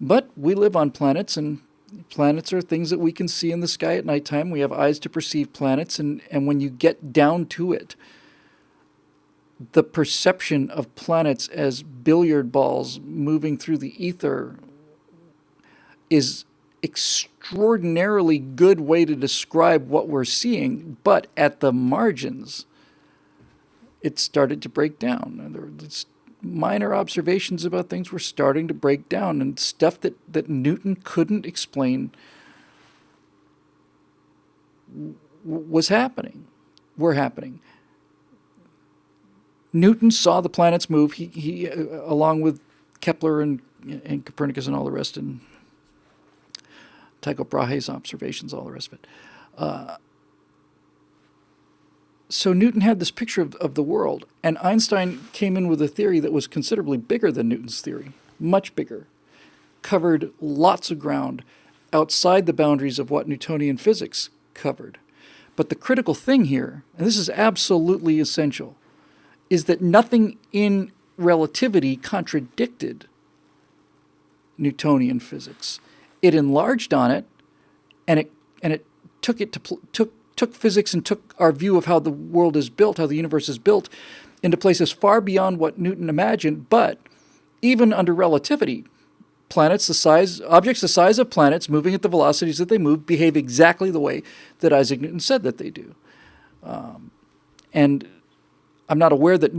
But we live on planets, and planets are things that we can see in the sky at nighttime. We have eyes to perceive planets, and when you get down to it, the perception of planets as billiard balls moving through the ether is extraordinarily good way to describe what we're seeing, but at the margins, it started to break down. There's minor observations about things were starting to break down, and stuff that Newton couldn't explain were happening. Newton saw the planets move. He along with Kepler and Copernicus and all the rest, and Tycho Brahe's observations, all the rest of it. So Newton had this picture of the world, and Einstein came in with a theory that was considerably bigger than Newton's theory, much bigger, covered lots of ground outside the boundaries of what Newtonian physics covered. But the critical thing here, and this is absolutely essential, is that nothing in relativity contradicted Newtonian physics. It enlarged on it, and it took physics and took our view of how the world is built, how the universe is built, into places far beyond what Newton imagined. But even under relativity, objects the size of planets moving at the velocities that they move behave exactly the way that Isaac Newton said that they do. And I'm not aware that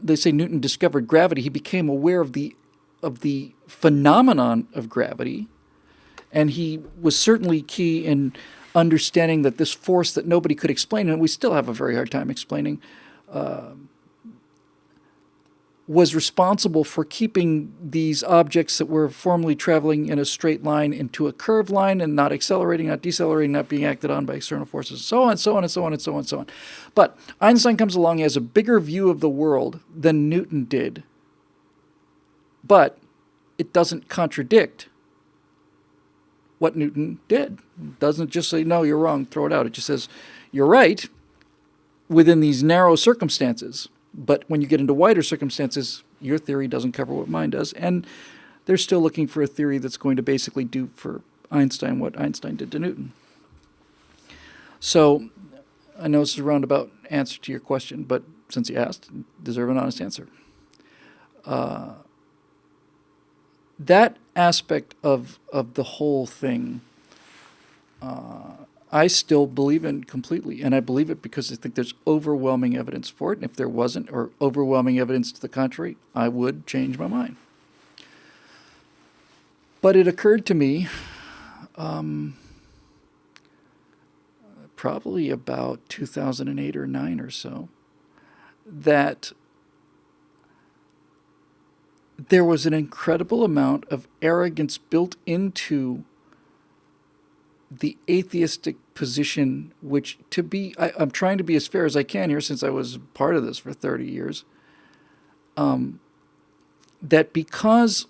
they say Newton discovered gravity. He became aware of the phenomenon of gravity, and he was certainly key in understanding that this force that nobody could explain, and we still have a very hard time explaining, was responsible for keeping these objects that were formerly traveling in a straight line into a curved line and not accelerating, not decelerating, not being acted on by external forces, so on, so on, and so on, and so on, and so on. But Einstein comes along, he has a bigger view of the world than Newton did, but it doesn't contradict what Newton did. It doesn't just say, no, you're wrong, throw it out. It just says, you're right within these narrow circumstances. But when you get into wider circumstances, your theory doesn't cover what mine does. And they're still looking for a theory that's going to basically do for Einstein what Einstein did to Newton. So I know this is a roundabout answer to your question, but since you asked, deserve an honest answer. That aspect of the whole thing, I still believe in completely, and I believe it because I think there's overwhelming evidence for it. And if there wasn't, or overwhelming evidence to the contrary, I would change my mind. But it occurred to me, probably about 2008 or 9 or so, that there was an incredible amount of arrogance built into the atheistic position, which I'm trying to be as fair as I can here since I was part of this for 30 years, that because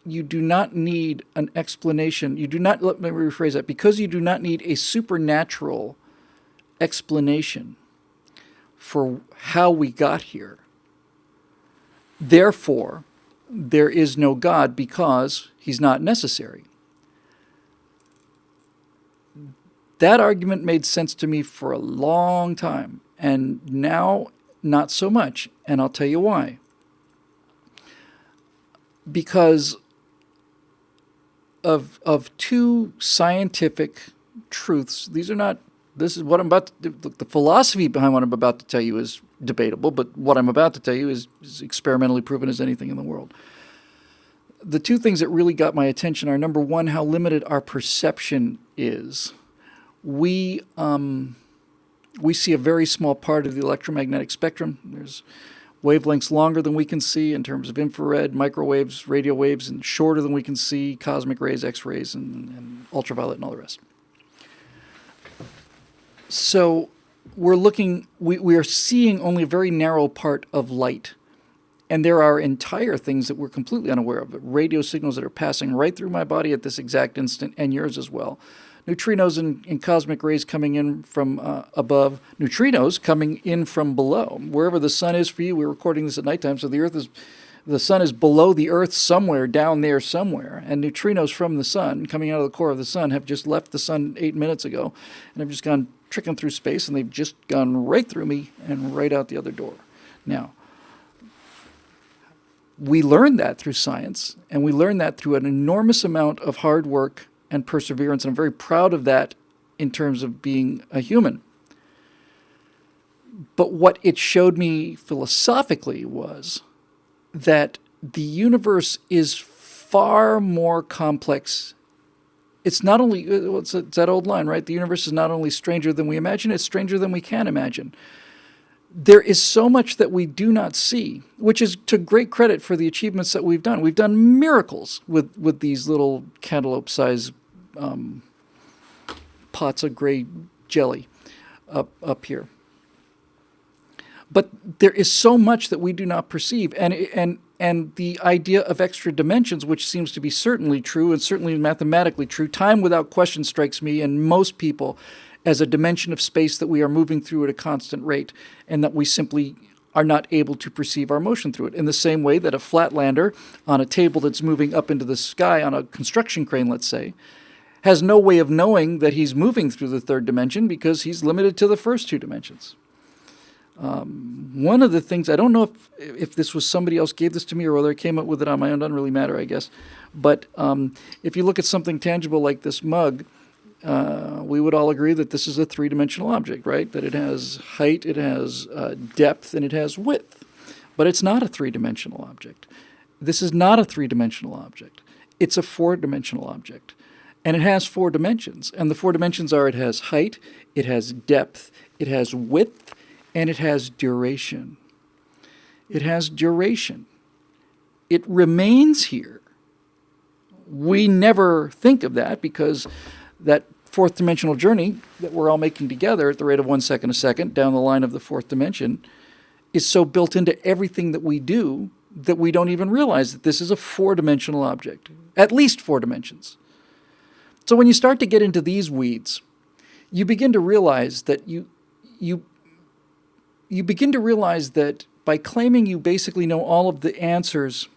you do not need an explanation, let me rephrase that, because you do not need a supernatural explanation for how we got here, therefore, there is no God because he's not necessary. That argument made sense to me for a long time, and now not so much, and I'll tell you why. Because of two scientific truths. This is what I'm about to do. The philosophy behind what I'm about to tell you is debatable, but what I'm about to tell you is experimentally proven as anything in the world. The two things that really got my attention are, number one, how limited our perception is. We see a very small part of the electromagnetic spectrum. There's wavelengths longer than we can see in terms of infrared, microwaves, radio waves, and shorter than we can see, cosmic rays, X-rays, and ultraviolet, and all the rest. So we are seeing only a very narrow part of light. And there are entire things that we're completely unaware of. Radio signals that are passing right through my body at this exact instant, and yours as well. Neutrinos and cosmic rays coming in from above. Neutrinos coming in from below. Wherever the sun is for you, we're recording this at nighttime, so the sun is below the Earth somewhere, down there somewhere. And neutrinos from the sun, coming out of the core of the sun, have just left the sun 8 minutes ago, and have just gone tricking through space, and they've just gone right through me and right out the other door. Now, we learned that through science, and we learned that through an enormous amount of hard work and perseverance, and I'm very proud of that in terms of being a human. But what it showed me philosophically was that the universe is far more complex. It's not only, it's that old line, right? The universe is not only stranger than we imagine, it's stranger than we can imagine. There is so much that we do not see, which is to great credit for the achievements that we've done. We've done miracles with these little cantaloupe-sized pots of gray jelly up here. But there is so much that we do not perceive, and the idea of extra dimensions, which seems to be certainly true and certainly mathematically true, time without question strikes me and most people as a dimension of space that we are moving through at a constant rate, and that we simply are not able to perceive our motion through it. In the same way that a flatlander on a table that's moving up into the sky on a construction crane, let's say, has no way of knowing that he's moving through the third dimension because he's limited to the first two dimensions. One of the things, I don't know if this was somebody else gave this to me or whether I came up with it on my own, doesn't really matter, I guess. But if you look at something tangible like this mug, we would all agree that this is a three-dimensional object, right? That it has height, it has depth, and it has width. But it's not a three-dimensional object. This is not a three-dimensional object. It's a four-dimensional object. And it has four dimensions. And the four dimensions are, it has height, it has depth, it has width, and it has duration. It has duration. It remains here. We never think of that because that fourth dimensional journey that we're all making together at the rate of 1 second a second down the line of the fourth dimension is so built into everything that we do that we don't even realize that this is a four-dimensional object, at least four dimensions. So when you start to get into these weeds, you begin to realize that you begin to realize that by claiming you basically know all of the answers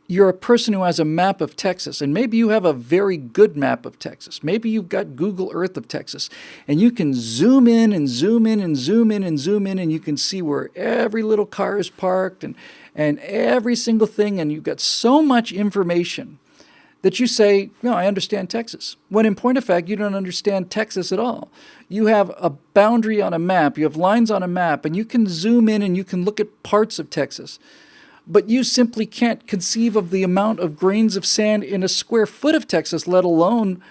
you're a person who has a map of Texas, and maybe you have a very good map of Texas. Maybe you've got Google Earth of Texas, and you can zoom in and zoom in and zoom in and zoom in, and you can see where every little car is parked and every single thing, and you've got so much information that you say, no, I understand Texas. When in point of fact, you don't understand Texas at all. You have a boundary on a map, you have lines on a map, and you can zoom in and you can look at parts of Texas. But you simply can't conceive of the amount of grains of sand in a square foot of Texas, let alone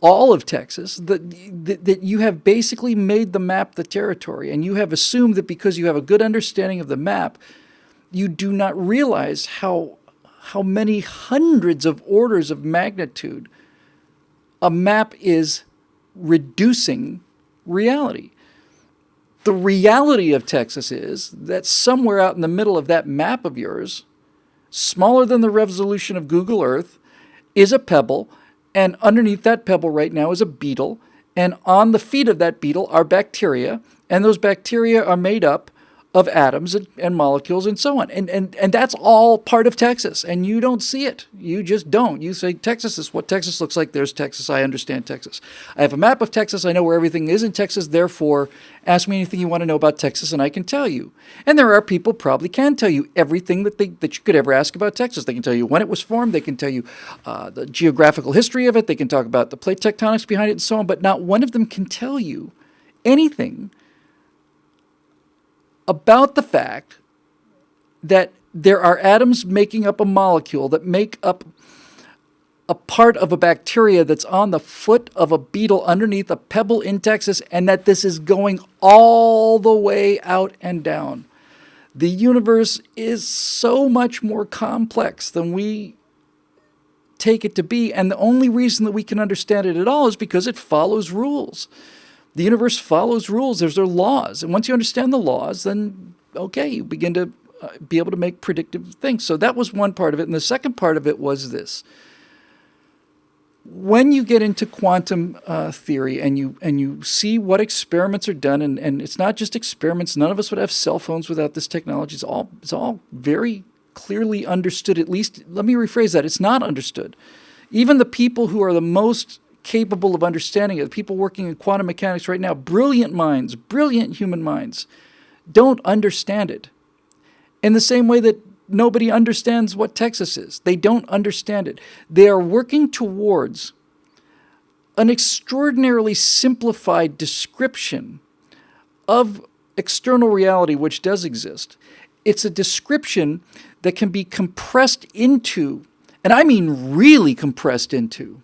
all of Texas, that you have basically made the map the territory. And you have assumed that because you have a good understanding of the map, you do not realize how many hundreds of orders of magnitude a map is reducing reality. The reality of Texas is that somewhere out in the middle of that map of yours, smaller than the resolution of Google Earth, is a pebble, and underneath that pebble right now is a beetle, and on the feet of that beetle are bacteria, and those bacteria are made up of atoms and molecules and so on. And that's all part of Texas, and you don't see it. You just don't. You say, Texas is what Texas looks like. There's Texas. I understand Texas. I have a map of Texas. I know where everything is in Texas. Therefore, ask me anything you want to know about Texas, and I can tell you. And there are people probably can tell you everything that you could ever ask about Texas. They can tell you when it was formed. They can tell you the geographical history of it. They can talk about the plate tectonics behind it and so on. But not one of them can tell you anything about the fact that there are atoms making up a molecule that make up a part of a bacteria that's on the foot of a beetle underneath a pebble in Texas, and that this is going all the way out and down. The universe is so much more complex than we take it to be, and the only reason that we can understand it at all is because it follows rules. The universe follows rules. There's laws. And once you understand the laws, then, okay, you begin to be able to make predictive things. So that was one part of it. And the second part of it was this. When you get into quantum theory and you see what experiments are done, and it's not just experiments. None of us would have cell phones without this technology. It's all very clearly understood. At least, let me rephrase that. It's not understood. Even the people who are the most capable of understanding it, the people working in quantum mechanics right now, brilliant minds, brilliant human minds, don't understand it. In the same way that nobody understands what Texas is. They don't understand it. They are working towards an extraordinarily simplified description of external reality, which does exist. It's a description that can be compressed into, and I mean really compressed into,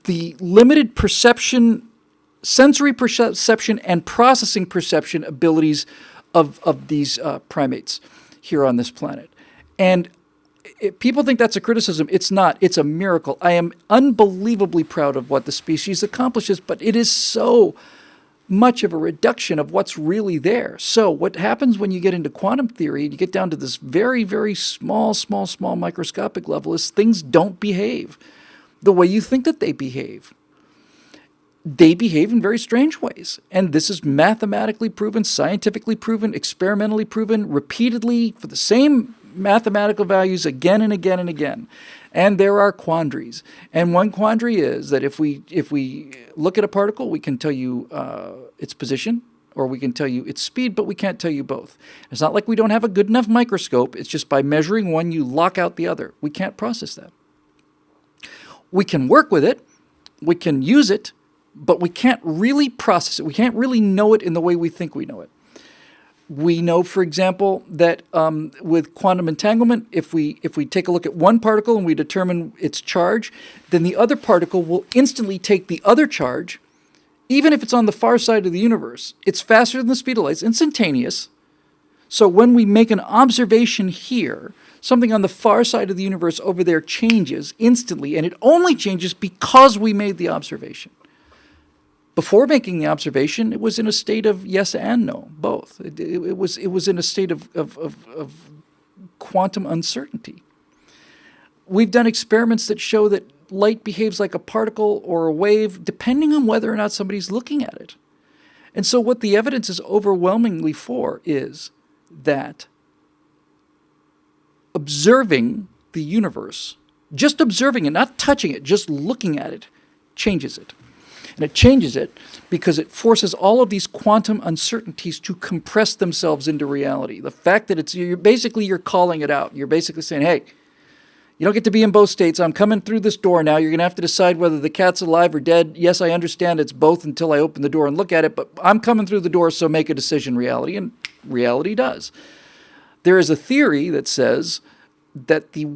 the limited perception, sensory perception, and processing perception abilities of these primates here on this planet. And people think that's a criticism. It's not. It's a miracle. I am unbelievably proud of what the species accomplishes, but it is so much of a reduction of what's really there. So what happens when you get into quantum theory and you get down to this very, very small microscopic level is things don't behave the way you think that they behave. They behave in very strange ways. And this is mathematically proven, scientifically proven, experimentally proven, repeatedly for the same mathematical values again and again and again. And there are quandaries. And one quandary is that if we look at a particle, we can tell you its position, or we can tell you its speed, but we can't tell you both. It's not like we don't have a good enough microscope. It's just by measuring one, you lock out the other. We can't process that. We can work with it, we can use it, but we can't really process it. We can't really know it in the way we think we know it. We know, for example, that with quantum entanglement, if we take a look at one particle and we determine its charge, then the other particle will instantly take the other charge, even if it's on the far side of the universe. It's faster than the speed of light. It's instantaneous. So when we make an observation here, something on the far side of the universe over there changes instantly, and it only changes because we made the observation. Before making the observation, it was in a state of yes and no, both. It was in a state of quantum uncertainty. We've done experiments that show that light behaves like a particle or a wave, depending on whether or not somebody's looking at it. And so what the evidence is overwhelmingly for is that observing the universe, just observing it, not touching it, just looking at it, changes it. And it changes it because it forces all of these quantum uncertainties to compress themselves into reality. The fact that you're calling it out. You're basically saying, hey, you don't get to be in both states. I'm coming through this door now. You're going to have to decide whether the cat's alive or dead. Yes, I understand it's both until I open the door and look at it, but I'm coming through the door, so make a decision, reality. And reality does. There is a theory that says that the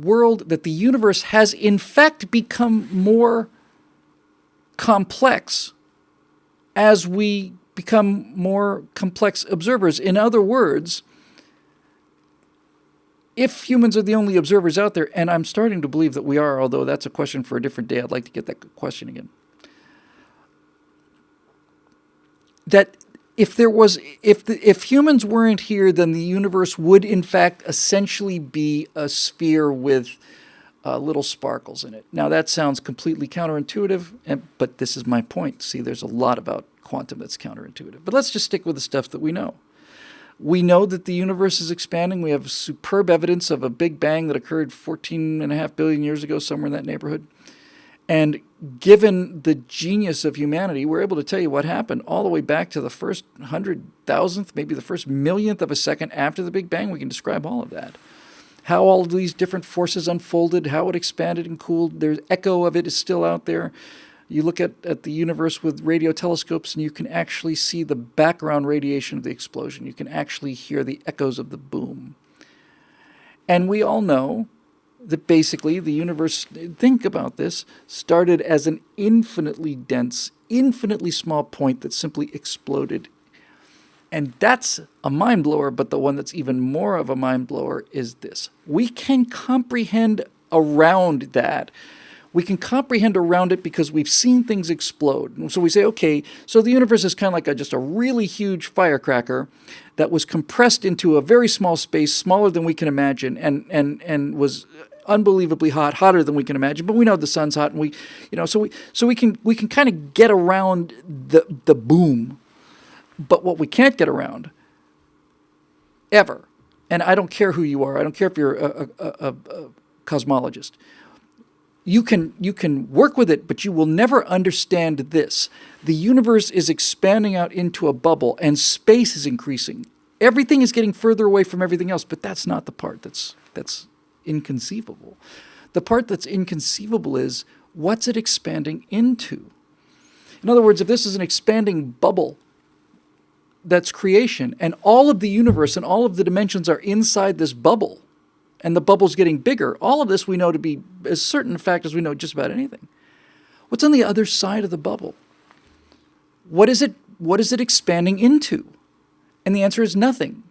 universe has in fact become more complex as we become more complex observers. In other words, if humans are the only observers out there, and I'm starting to believe that we are, although that's a question for a different day, I'd like to get that question again. That if humans weren't here, then the universe would in fact essentially be a sphere with little sparkles in it. Now that sounds completely counterintuitive, but this is my point. See, there's a lot about quantum that's counterintuitive. But let's just stick with the stuff that we know. We know that the universe is expanding. We have superb evidence of a Big Bang that occurred 14.5 billion years ago, somewhere in that neighborhood. And given the genius of humanity, we're able to tell you what happened all the way back to the first 100,000th, maybe the first millionth of a second after the Big Bang. We can describe all of that. How all of these different forces unfolded, how it expanded and cooled. There's echo of it is still out there. You look at the universe with radio telescopes and you can actually see the background radiation of the explosion. You can actually hear the echoes of the boom. And we all know that basically the universe, think about this, started as an infinitely dense, infinitely small point that simply exploded. And that's a mind blower, but the one that's even more of a mind blower is this. We can comprehend around that. We can comprehend around it because we've seen things explode. And so we say, okay, so the universe is kind of like just a really huge firecracker that was compressed into a very small space, smaller than we can imagine, and was unbelievably hot, hotter than we can imagine. But we know the sun's hot, and so we can kind of get around the boom. But what we can't get around, ever, and I don't care who you are, I don't care if you're a cosmologist, you can work with it, but you will never understand this. The universe is expanding out into a bubble, and space is increasing. Everything is getting further away from everything else, but that's not the part that's inconceivable. The part that's inconceivable is, what's it expanding into? In other words, if this is an expanding bubble, that's creation, and all of the universe and all of the dimensions are inside this bubble, and the bubble's getting bigger. All of this we know to be as certain a fact as we know just about anything. What's on the other side of the bubble? What is it expanding into? And the answer is nothing.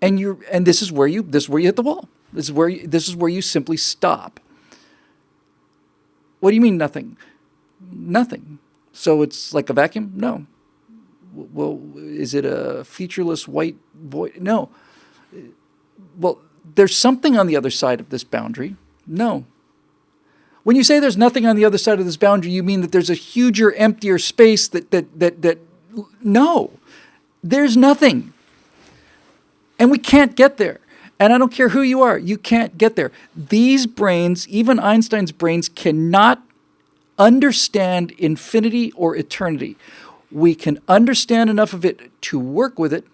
And this is where you hit the wall. This is where you simply stop. What do you mean nothing? Nothing. So it's like a vacuum? No. Well, is it a featureless white void? No. Well, there's something on the other side of this boundary. No. When you say there's nothing on the other side of this boundary, you mean that there's a huger, emptier space that no. There's nothing. And we can't get there. And I don't care who you are, you can't get there. These brains, even Einstein's brains, cannot understand infinity or eternity. We can understand enough of it to work with it,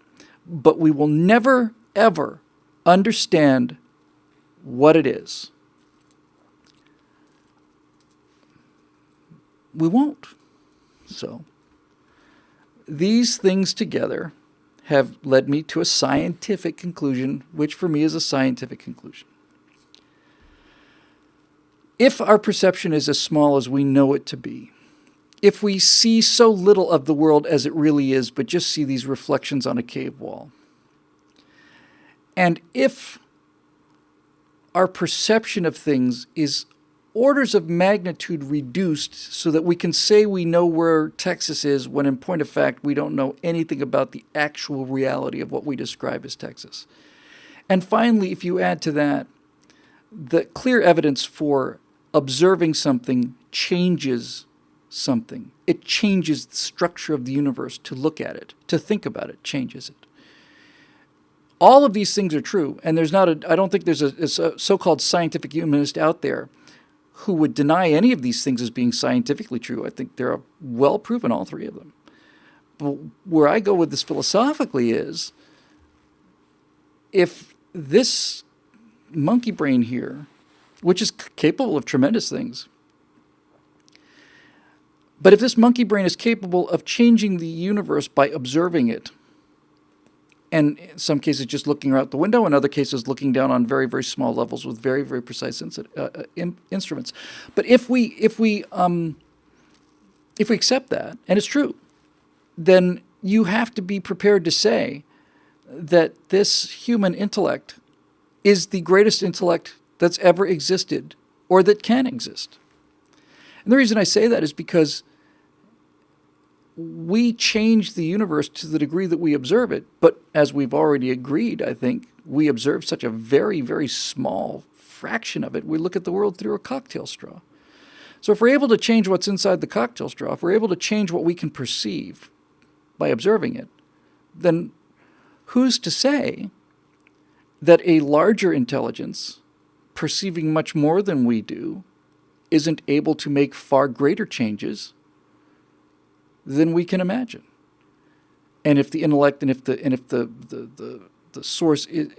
but we will never, ever understand what it is. We won't. So, these things together have led me to a scientific conclusion, which for me is a scientific conclusion. If our perception is as small as we know it to be, if we see so little of the world as it really is, but just see these reflections on a cave wall, and if our perception of things is orders of magnitude reduced so that we can say we know where Texas is when in point of fact we don't know anything about the actual reality of what we describe as Texas. And finally, if you add to that the clear evidence for observing something changes something. It changes the structure of the universe. To look at it, to think about it, changes it. all of these things are true, and I don't think there's a so-called scientific humanist out there who would deny any of these things as being scientifically true. I think they're well proven, all three of them. But where I go with this philosophically is, if this monkey brain here, which is capable of tremendous things, but if this monkey brain is capable of changing the universe by observing it, and in some cases just looking out the window, in other cases looking down on very, very small levels with very, very precise instruments. But if we accept that, and it's true, then you have to be prepared to say that this human intellect is the greatest intellect that's ever existed or that can exist. And the reason I say that is because we change the universe to the degree that we observe it, but as we've already agreed, I think, we observe such a very, very small fraction of it. We look at the world through a cocktail straw. So if we're able to change what's inside the cocktail straw, if we're able to change what we can perceive by observing it, then who's to say that a larger intelligence, perceiving much more than we do, isn't able to make far greater changes than we can imagine? And if the intellect, and if the source is,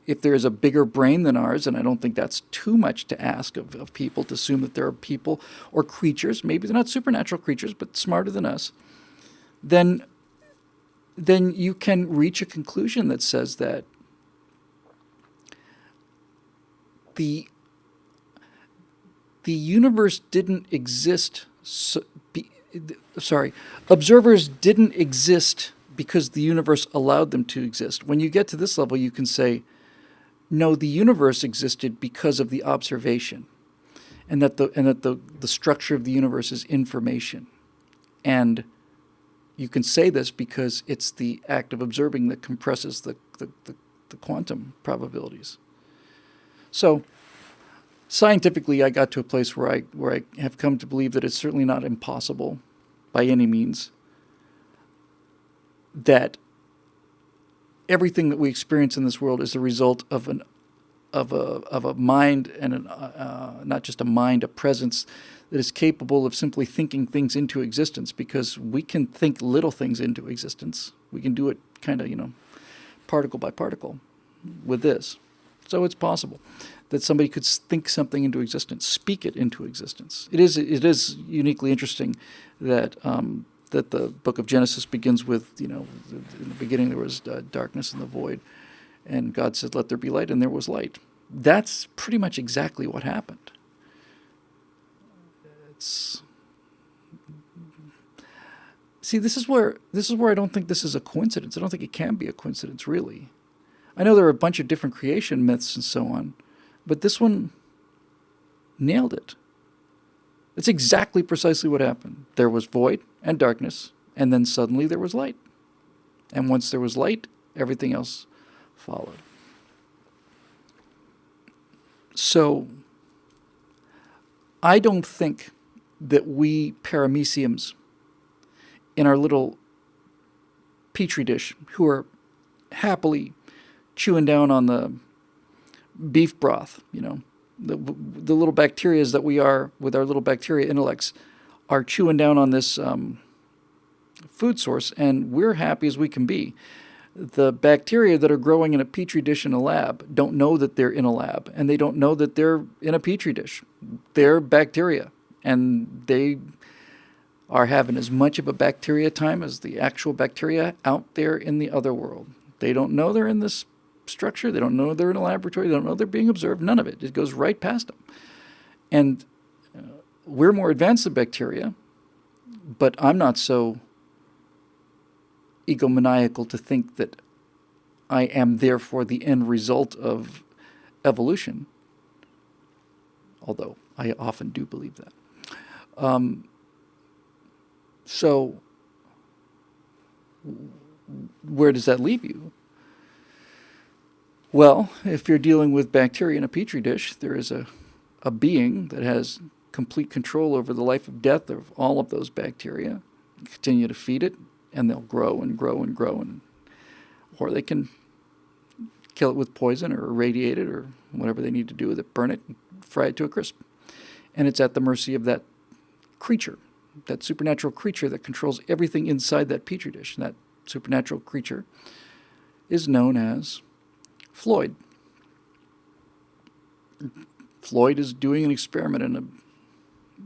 if there is a bigger brain than ours, and I don't think that's too much to ask of people, to assume that there are people or creatures, maybe they're not supernatural creatures, but smarter than us, then you can reach a conclusion that says that the universe didn't exist. Observers didn't exist because the universe allowed them to exist. When you get to this level, you can say, no, the universe existed because of the observation, and that the structure of the universe is information. And you can say this because it's the act of observing that compresses the quantum probabilities. So scientifically, I got to a place where I have come to believe that it's certainly not impossible by any means that everything that we experience in this world is a result of a mind, and not just a mind, a presence that is capable of simply thinking things into existence, because we can think little things into existence. We can do it kind of, particle by particle with this. So it's possible that somebody could think something into existence, speak it into existence. It is uniquely interesting that that the book of Genesis begins with, in the beginning there was darkness in the void, and God said, "Let there be light," and there was light. That's pretty much exactly what happened. See, this is where I don't think this is a coincidence. I don't think it can be a coincidence, really. I know there are a bunch of different creation myths and so on, but this one nailed it. It's exactly precisely what happened. There was void and darkness, and then suddenly there was light. And once there was light, everything else followed. So I don't think that we parameciums in our little petri dish, who are happily chewing down on the beef broth, the little bacteria that we are with our little bacteria intellects, are chewing down on this food source, and we're happy as we can be. The bacteria that are growing in a petri dish in a lab don't know that they're in a lab, and they don't know that they're in a petri dish. They're bacteria, and they are having as much of a bacteria time as the actual bacteria out there in the other world. They don't know they're in this structure. They don't know they're in a laboratory. They don't know they're being observed. None of it. It goes right past them. And we're more advanced than bacteria, but I'm not so egomaniacal to think that I am therefore the end result of evolution, although I often do believe that. So where does that leave you? Well, if you're dealing with bacteria in a petri dish, there is a being that has complete control over the life and death of all of those bacteria. You continue to feed it, and they'll grow and grow and grow, or they can kill it with poison or irradiate it or whatever they need to do with it, burn it, and fry it to a crisp. And it's at the mercy of that creature, that supernatural creature that controls everything inside that petri dish. And that supernatural creature is known as Floyd. Floyd is doing an experiment in a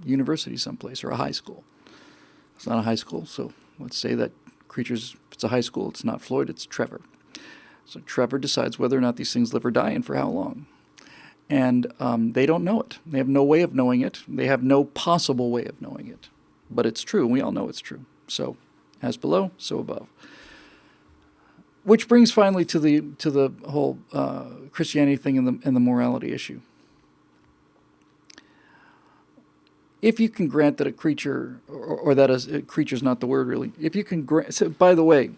university someplace or a high school. It's not a high school, so let's say that creatures, if it's a high school, it's not Floyd, it's Trevor. So Trevor decides whether or not these things live or die and for how long. And they don't know it. They have no way of knowing it. They have no possible way of knowing it. But it's true. We all know it's true. So, as below, so above. Which brings finally to the whole Christianity thing and the morality issue. If you can grant that a creature, or that a creature is not the word really, if you can grant, so, by the way,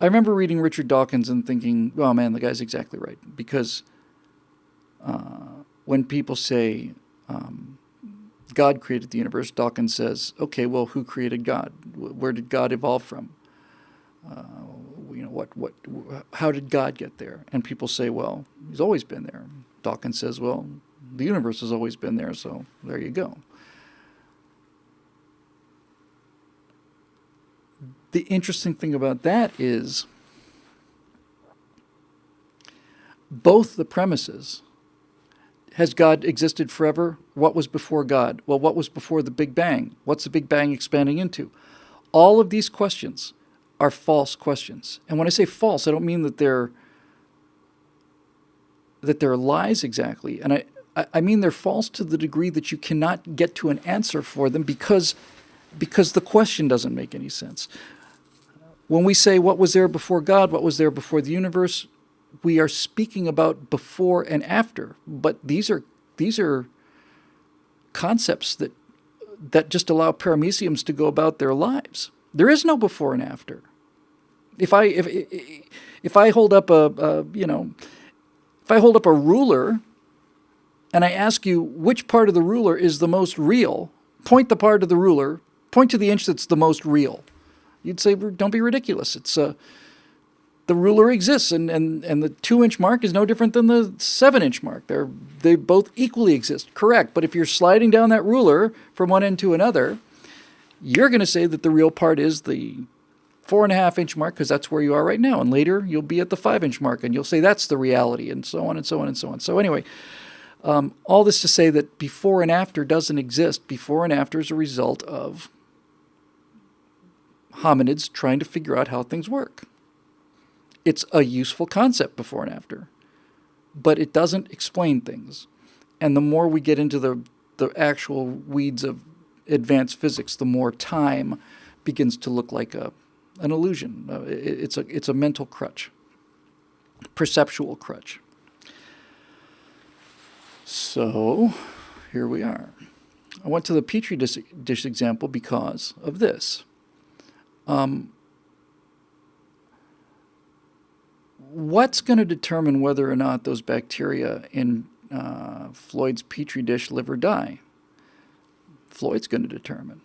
I remember reading Richard Dawkins and thinking, oh man, the guy's exactly right. Because when people say God created the universe, Dawkins says, okay, well, who created God? Where did God evolve from? How did God get there? And people say, well, he's always been there. Dawkins says, well, the universe has always been there, so there you go. The interesting thing about that is both the premises. Has God existed forever? What was before God? Well, what was before the Big Bang? What's the Big Bang expanding into? All of these questions are false questions. And when I say false, I don't mean that they're lies exactly. And I mean they're false to the degree that you cannot get to an answer for them because the question doesn't make any sense. When we say what was there before God, what was there before the universe, we are speaking about before and after. But these are concepts that just allow parameciums to go about their lives. There is no before and after. If I hold up a ruler and I ask you which part of the ruler is the most real, point the part of the ruler, point to the inch that's the most real. You'd say, don't be ridiculous. It's the ruler exists, and the 2-inch mark is no different than the 7-inch mark. They both equally exist, correct. But if you're sliding down that ruler from one end to another, you're going to say that the real part is the 4.5-inch mark because that's where you are right now. And later you'll be at the 5-inch mark and you'll say that's the reality, and so on and so on and so on. So anyway, all this to say that before and after doesn't exist. Before and after is a result of hominids trying to figure out how things work. It's a useful concept, before and after, but it doesn't explain things. And the more we get into the actual weeds of advanced physics, the more time begins to look like an illusion. It's a mental crutch, perceptual crutch. So here we are. I went to the Petri dish example because of this. What's going to determine whether or not those bacteria in Floyd's Petri dish live or die? Floyd's going to determine.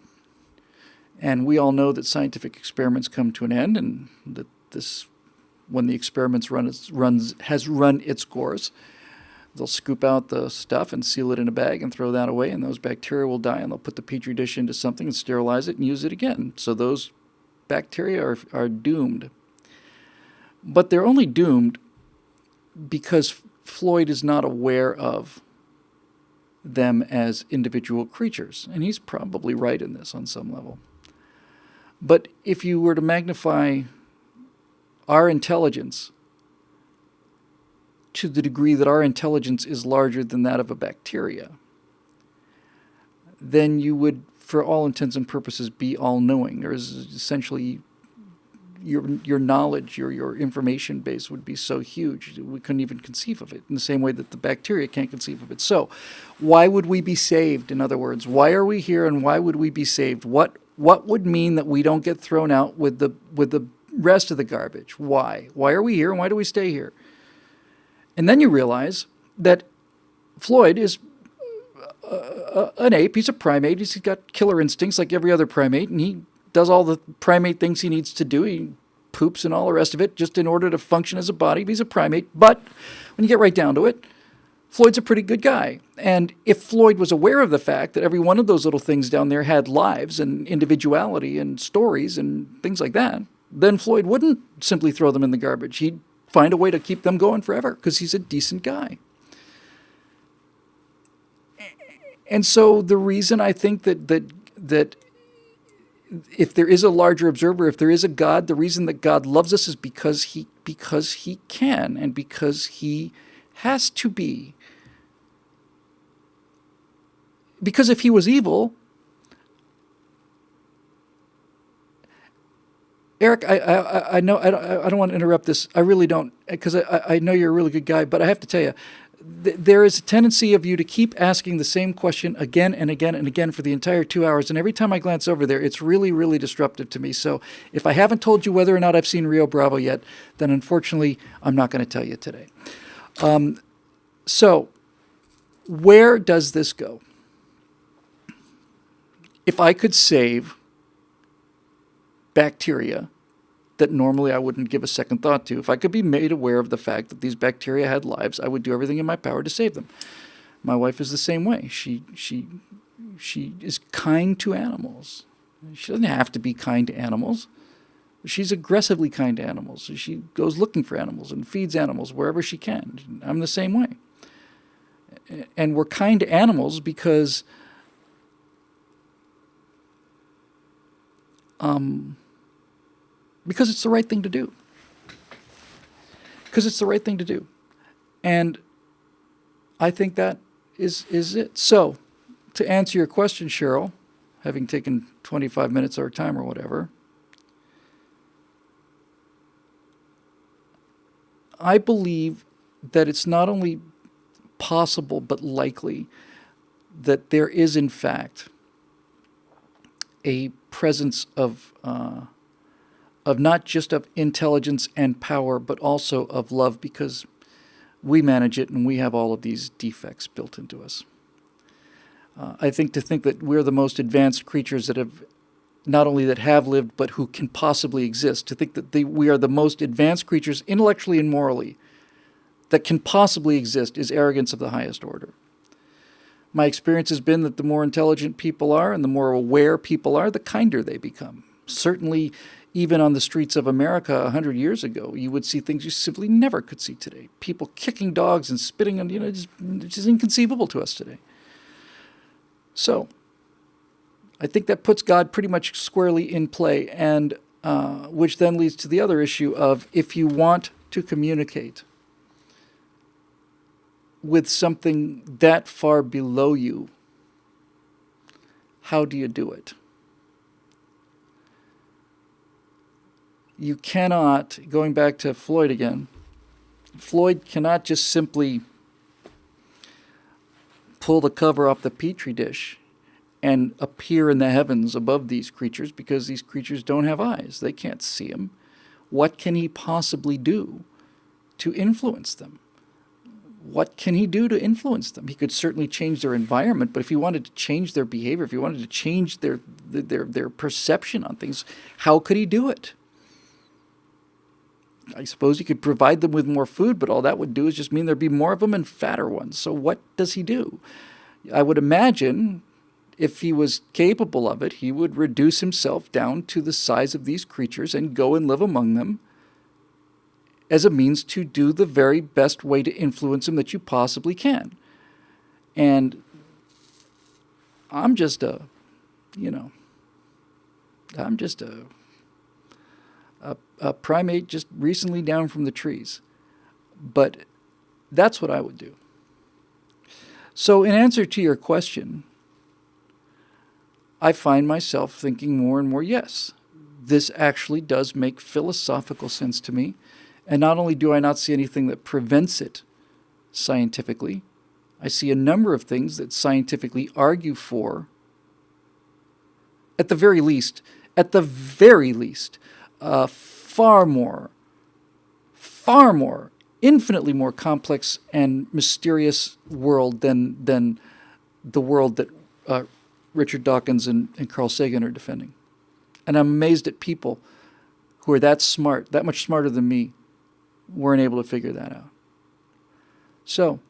And we all know that scientific experiments come to an end, and that when the experiments has run its course, they'll scoop out the stuff and seal it in a bag and throw that away, and those bacteria will die, and they'll put the Petri dish into something and sterilize it and use it again. So those bacteria are doomed. But they're only doomed because Floyd is not aware of them as individual creatures. And he's probably right in this on some level. But if you were to magnify our intelligence to the degree that our intelligence is larger than that of a bacteria, then you would, for all intents and purposes, be all-knowing. There is essentially your knowledge, your information base would be so huge we couldn't even conceive of it, in the same way that the bacteria can't conceive of it. So why would we be saved? In other words, why are we here and why would we be saved? What would mean that we don't get thrown out with the rest of the garbage? Why? Why are we here and why do we stay here? And then you realize that Floyd is an ape. He's a primate. He's got killer instincts like every other primate, and he does all the primate things he needs to do. He poops and all the rest of it just in order to function as a body. He's a primate. But when you get right down to it, Floyd's a pretty good guy. And if Floyd was aware of the fact that every one of those little things down there had lives and individuality and stories and things like that, then Floyd wouldn't simply throw them in the garbage. He'd find a way to keep them going forever because he's a decent guy. And so the reason I think that if there is a larger observer, if there is a God, the reason that God loves us is because he can and because he has to be. Because if he was evil, Eric, I know I don't want to interrupt this. I really don't, because I know you're a really good guy, but I have to tell you, there is a tendency of you to keep asking the same question again and again and again for the entire 2 hours. And every time I glance over there, it's really, really disruptive to me. So if I haven't told you whether or not I've seen Rio Bravo yet, then unfortunately, I'm not going to tell you today. So where does this go? If I could save bacteria that normally I wouldn't give a second thought to, if I could be made aware of the fact that these bacteria had lives, I would do everything in my power to save them. My wife is the same way. She is kind to animals. She doesn't have to be kind to animals. She's aggressively kind to animals. She goes looking for animals and feeds animals wherever she can. I'm the same way. And we're kind to animals because it's the right thing to do. Because it's the right thing to do. And I think that is it. So, to answer your question, Cheryl, having taken 25 minutes of our time or whatever, I believe that it's not only possible but likely that there is in fact a presence of not just of intelligence and power, but also of love, because we manage it and we have all of these defects built into us. I think to think that we're the most advanced creatures that have not only that have lived, but who can possibly exist, to think that we are the most advanced creatures intellectually and morally that can possibly exist is arrogance of the highest order. My experience has been that the more intelligent people are and the more aware people are, the kinder they become. Certainly, even on the streets of America 100 years ago, you would see things you simply never could see today. People kicking dogs and spitting on, it's just inconceivable to us today. So, I think that puts God pretty much squarely in play, and which then leads to the other issue of if you want to communicate with something that far below you, how do you do it? You cannot, going back to Floyd again, Floyd cannot just simply pull the cover off the petri dish and appear in the heavens above these creatures, because these creatures don't have eyes. They can't see him. What can he possibly do to influence them? What can he do to influence them? He could certainly change their environment, but if he wanted to change their behavior, if he wanted to change their perception on things, how could he do it? I suppose he could provide them with more food, but all that would do is just mean there'd be more of them and fatter ones. So what does he do? I would imagine if he was capable of it, he would reduce himself down to the size of these creatures and go and live among them as a means to do the very best way to influence them that you possibly can. And I'm just a primate just recently down from the trees. But that's what I would do. So in answer to your question, I find myself thinking more and more, yes, this actually does make philosophical sense to me. And not only do I not see anything that prevents it scientifically, I see a number of things that scientifically argue for, at the very least, far more, infinitely more complex and mysterious world than the world that Richard Dawkins and Carl Sagan are defending. And I'm amazed at people who are that smart, that much smarter than me, weren't able to figure that out. So,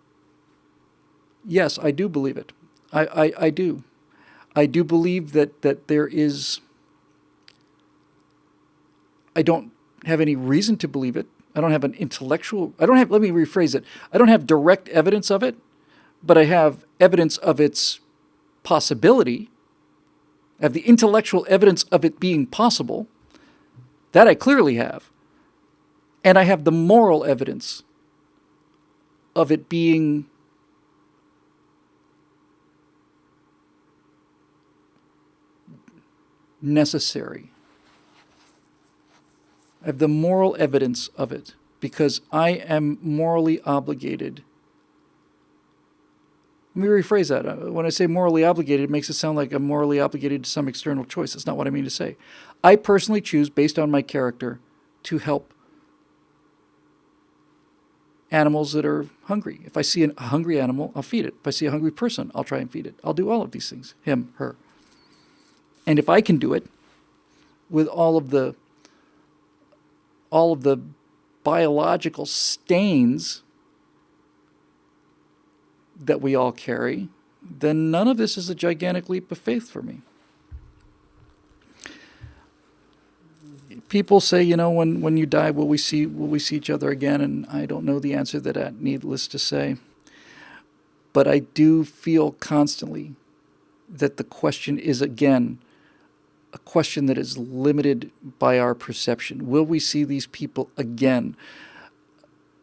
yes, I do believe it. I do. I do believe that there is... I don't have any reason to believe it. I don't have an intellectual... let me rephrase it. I don't have direct evidence of it, but I have evidence of its possibility. I have the intellectual evidence of it being possible. That I clearly have. And I have the moral evidence of it being necessary. I have the moral evidence of it because I am morally obligated. Let me rephrase that. When I say morally obligated, it makes it sound like I'm morally obligated to some external choice. That's not what I mean to say. I personally choose, based on my character, to help animals that are hungry. If I see a hungry animal, I'll feed it. If I see a hungry person, I'll try and feed it. I'll do all of these things. Him, her. And if I can do it with all of the biological stains that we all carry, then none of this is a gigantic leap of faith for me. People say, when you die, will we see each other again? And I don't know the answer to that, needless to say. But I do feel constantly that the question is, again, a question that is limited by our perception. Will we see these people again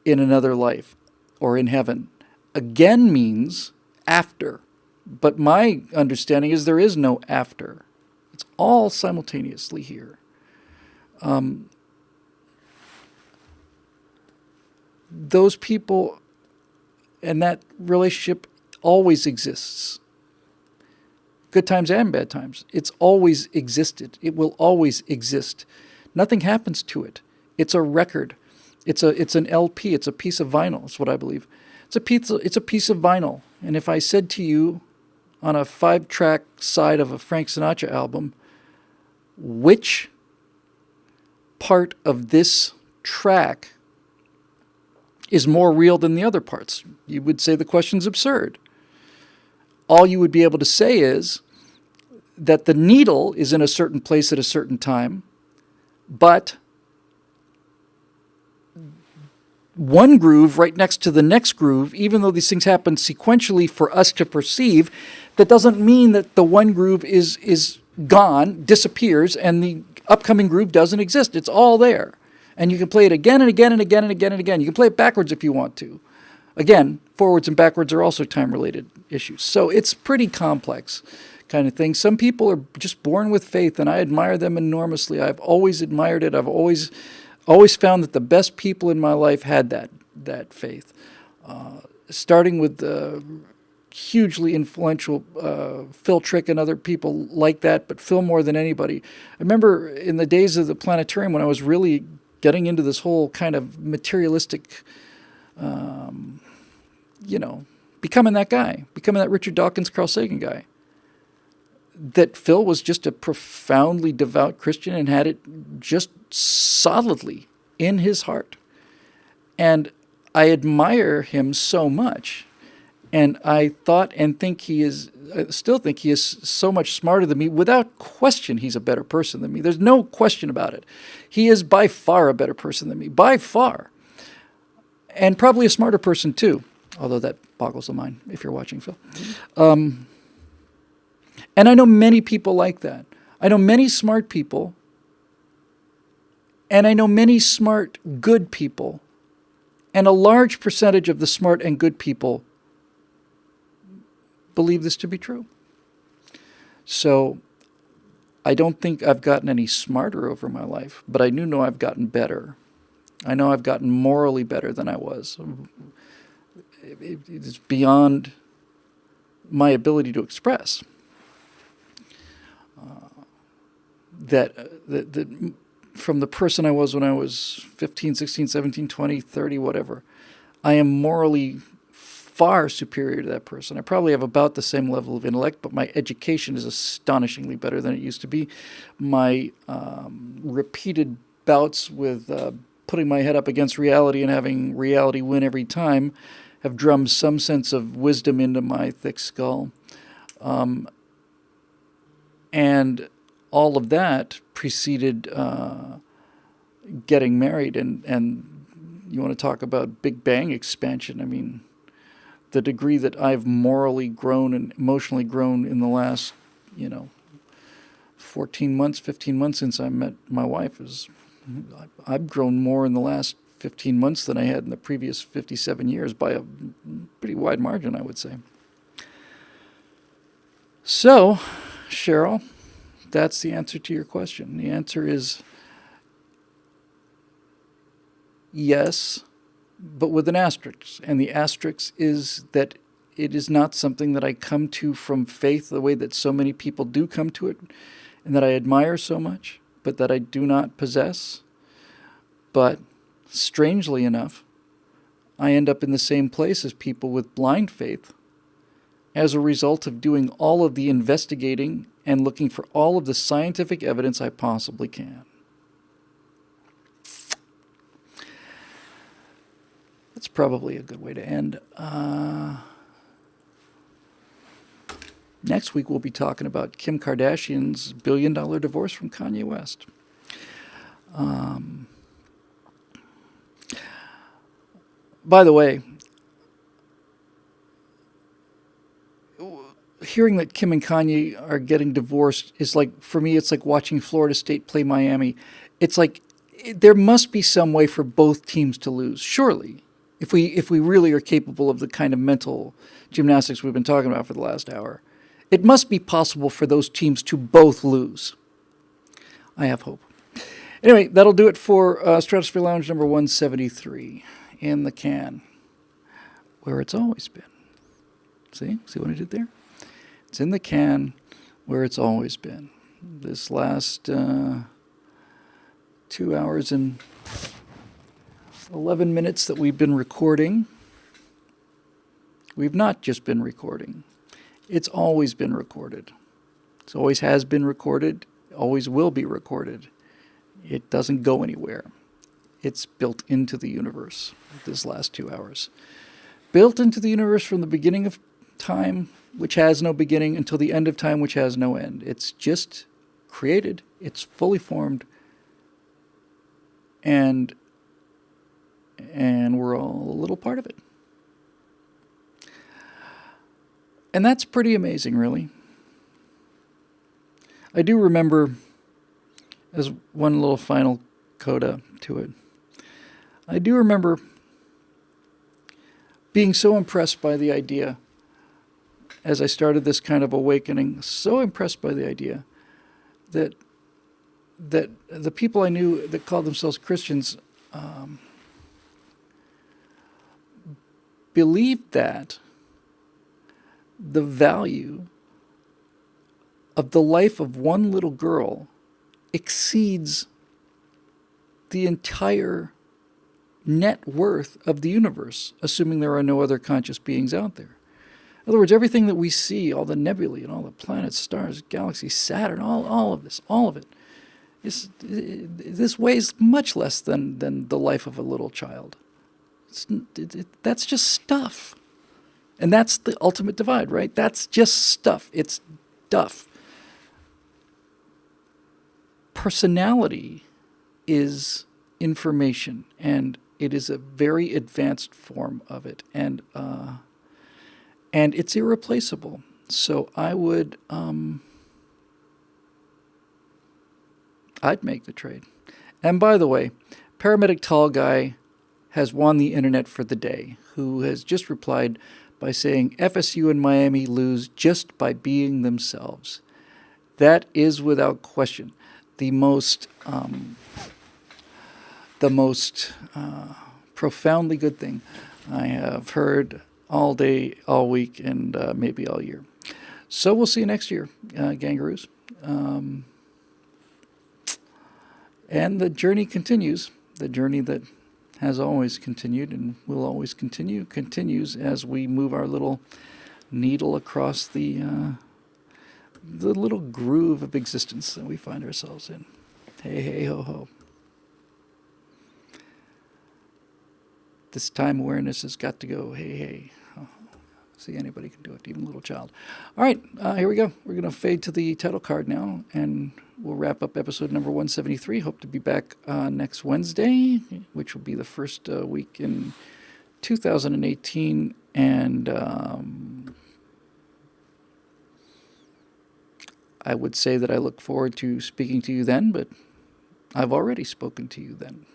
in another life or in heaven? Again means after. But my understanding is there is no after. It's all simultaneously here. Those people and that relationship always exists. Good times and bad times. It's always existed. It will always exist. Nothing happens to it. It's a record. It's an LP. It's a piece of vinyl. That's what I believe. It's a piece of vinyl. And if I said to you on a 5-track side of a Frank Sinatra album, which part of this track is more real than the other parts, you would say the question's absurd. All you would be able to say is that the needle is in a certain place at a certain time, but one groove right next to the next groove, even though these things happen sequentially for us to perceive, that doesn't mean that the one groove is gone, disappears, and the upcoming groove doesn't exist. It's all there. And you can play it again and again and again and again and again. You can play it backwards if you want to. Again, forwards and backwards are also time-related issues. So it's pretty complex kind of thing. Some people are just born with faith, and I admire them enormously. I've always admired it. I've always found that the best people in my life had that faith. Starting with the hugely influential Phil Trick and other people like that, but Phil more than anybody. I remember in the days of the planetarium when I was really getting into this whole kind of materialistic, becoming that guy, becoming that Richard Dawkins, Carl Sagan guy, that Phil was just a profoundly devout Christian and had it just solidly in his heart. And I admire him so much. And I thought and still think he is so much smarter than me. Without question, he's a better person than me. There's no question about it. He is by far a better person than me, by far. And probably a smarter person too, although that boggles the mind if you're watching, Phil. And I know many people like that. I know many smart people, and I know many smart, good people, and a large percentage of the smart and good people believe this to be true. So I don't think I've gotten any smarter over my life, but I do know I've gotten better. I know I've gotten morally better than I was. It's beyond my ability to express. That from the person I was when I was 15, 16, 17, 20, 30, whatever, I am morally far superior to that person. I probably have about the same level of intellect, but my education is astonishingly better than it used to be. My repeated bouts with putting my head up against reality and having reality win every time have drummed some sense of wisdom into my thick skull. And all of that preceded getting married. And you want to talk about Big Bang expansion. I mean, the degree that I've morally grown and emotionally grown in the last, 14 months, 15 months since I met my wife is, I've grown more in the last 15 months than I had in the previous 57 years by a pretty wide margin, I would say. So, Cheryl, that's the answer to your question. The answer is yes, but with an asterisk. And the asterisk is that it is not something that I come to from faith the way that so many people do come to it, and that I admire so much, but that I do not possess. But strangely enough, I end up in the same place as people with blind faith as a result of doing all of the investigating and looking for all of the scientific evidence I possibly can. That's probably a good way to end. Next week, we'll be talking about Kim Kardashian's billion-dollar divorce from Kanye West. By the way, hearing that Kim and Kanye are getting divorced is like, for me, it's like watching Florida State play Miami. It's like there must be some way for both teams to lose, surely, if we really are capable of the kind of mental gymnastics we've been talking about for the last hour. It must be possible for those teams to both lose. I have hope. Anyway, that'll do it for Stratosphere Lounge number 173 in the can, where it's always been. See what I did there? It's in the can where it's always been. This last 2 hours and 11 minutes that we've been recording, we've not just been recording. It's always been recorded. It always has been recorded, always will be recorded. It doesn't go anywhere. It's built into the universe, this last 2 hours. Built into the universe from the beginning of time, which has no beginning, until the end of time, which has no end. It's just created. It's fully formed. And we're all a little part of it. And that's pretty amazing, really. I do remember, as one little final coda to it, I do remember being so impressed by the idea, as I started this kind of awakening, so impressed by the idea that the people I knew that called themselves Christians believed that the value of the life of one little girl exceeds the entire net worth of the universe, assuming there are no other conscious beings out there. In other words, everything that we see, all the nebulae and all the planets, stars, galaxies, Saturn, all of it, this weighs much less than the life of a little child. That's just stuff. And that's the ultimate divide, right? That's just stuff. It's duff. Personality is information, and it is a very advanced form of it, and it's irreplaceable. So I would, I'd make the trade. And by the way, Paramedic Tall Guy has won the internet for the day, who has just replied by saying FSU and Miami lose just by being themselves. That is without question the most profoundly good thing I have heard all day, all week, and maybe all year. So we'll see you next year, Gangaroos. And the journey continues. The journey that has always continued and will always continue, continues as we move our little needle across the little groove of existence that we find ourselves in. Hey, hey, ho, ho. this time awareness has got to go. Hey, hey. See, anybody can do it, even a little child. All right, here we go. We're going to fade to the title card now, and we'll wrap up episode number 173. Hope to be back next Wednesday, which will be the first week in 2018. And I would say that I look forward to speaking to you then, but I've already spoken to you then.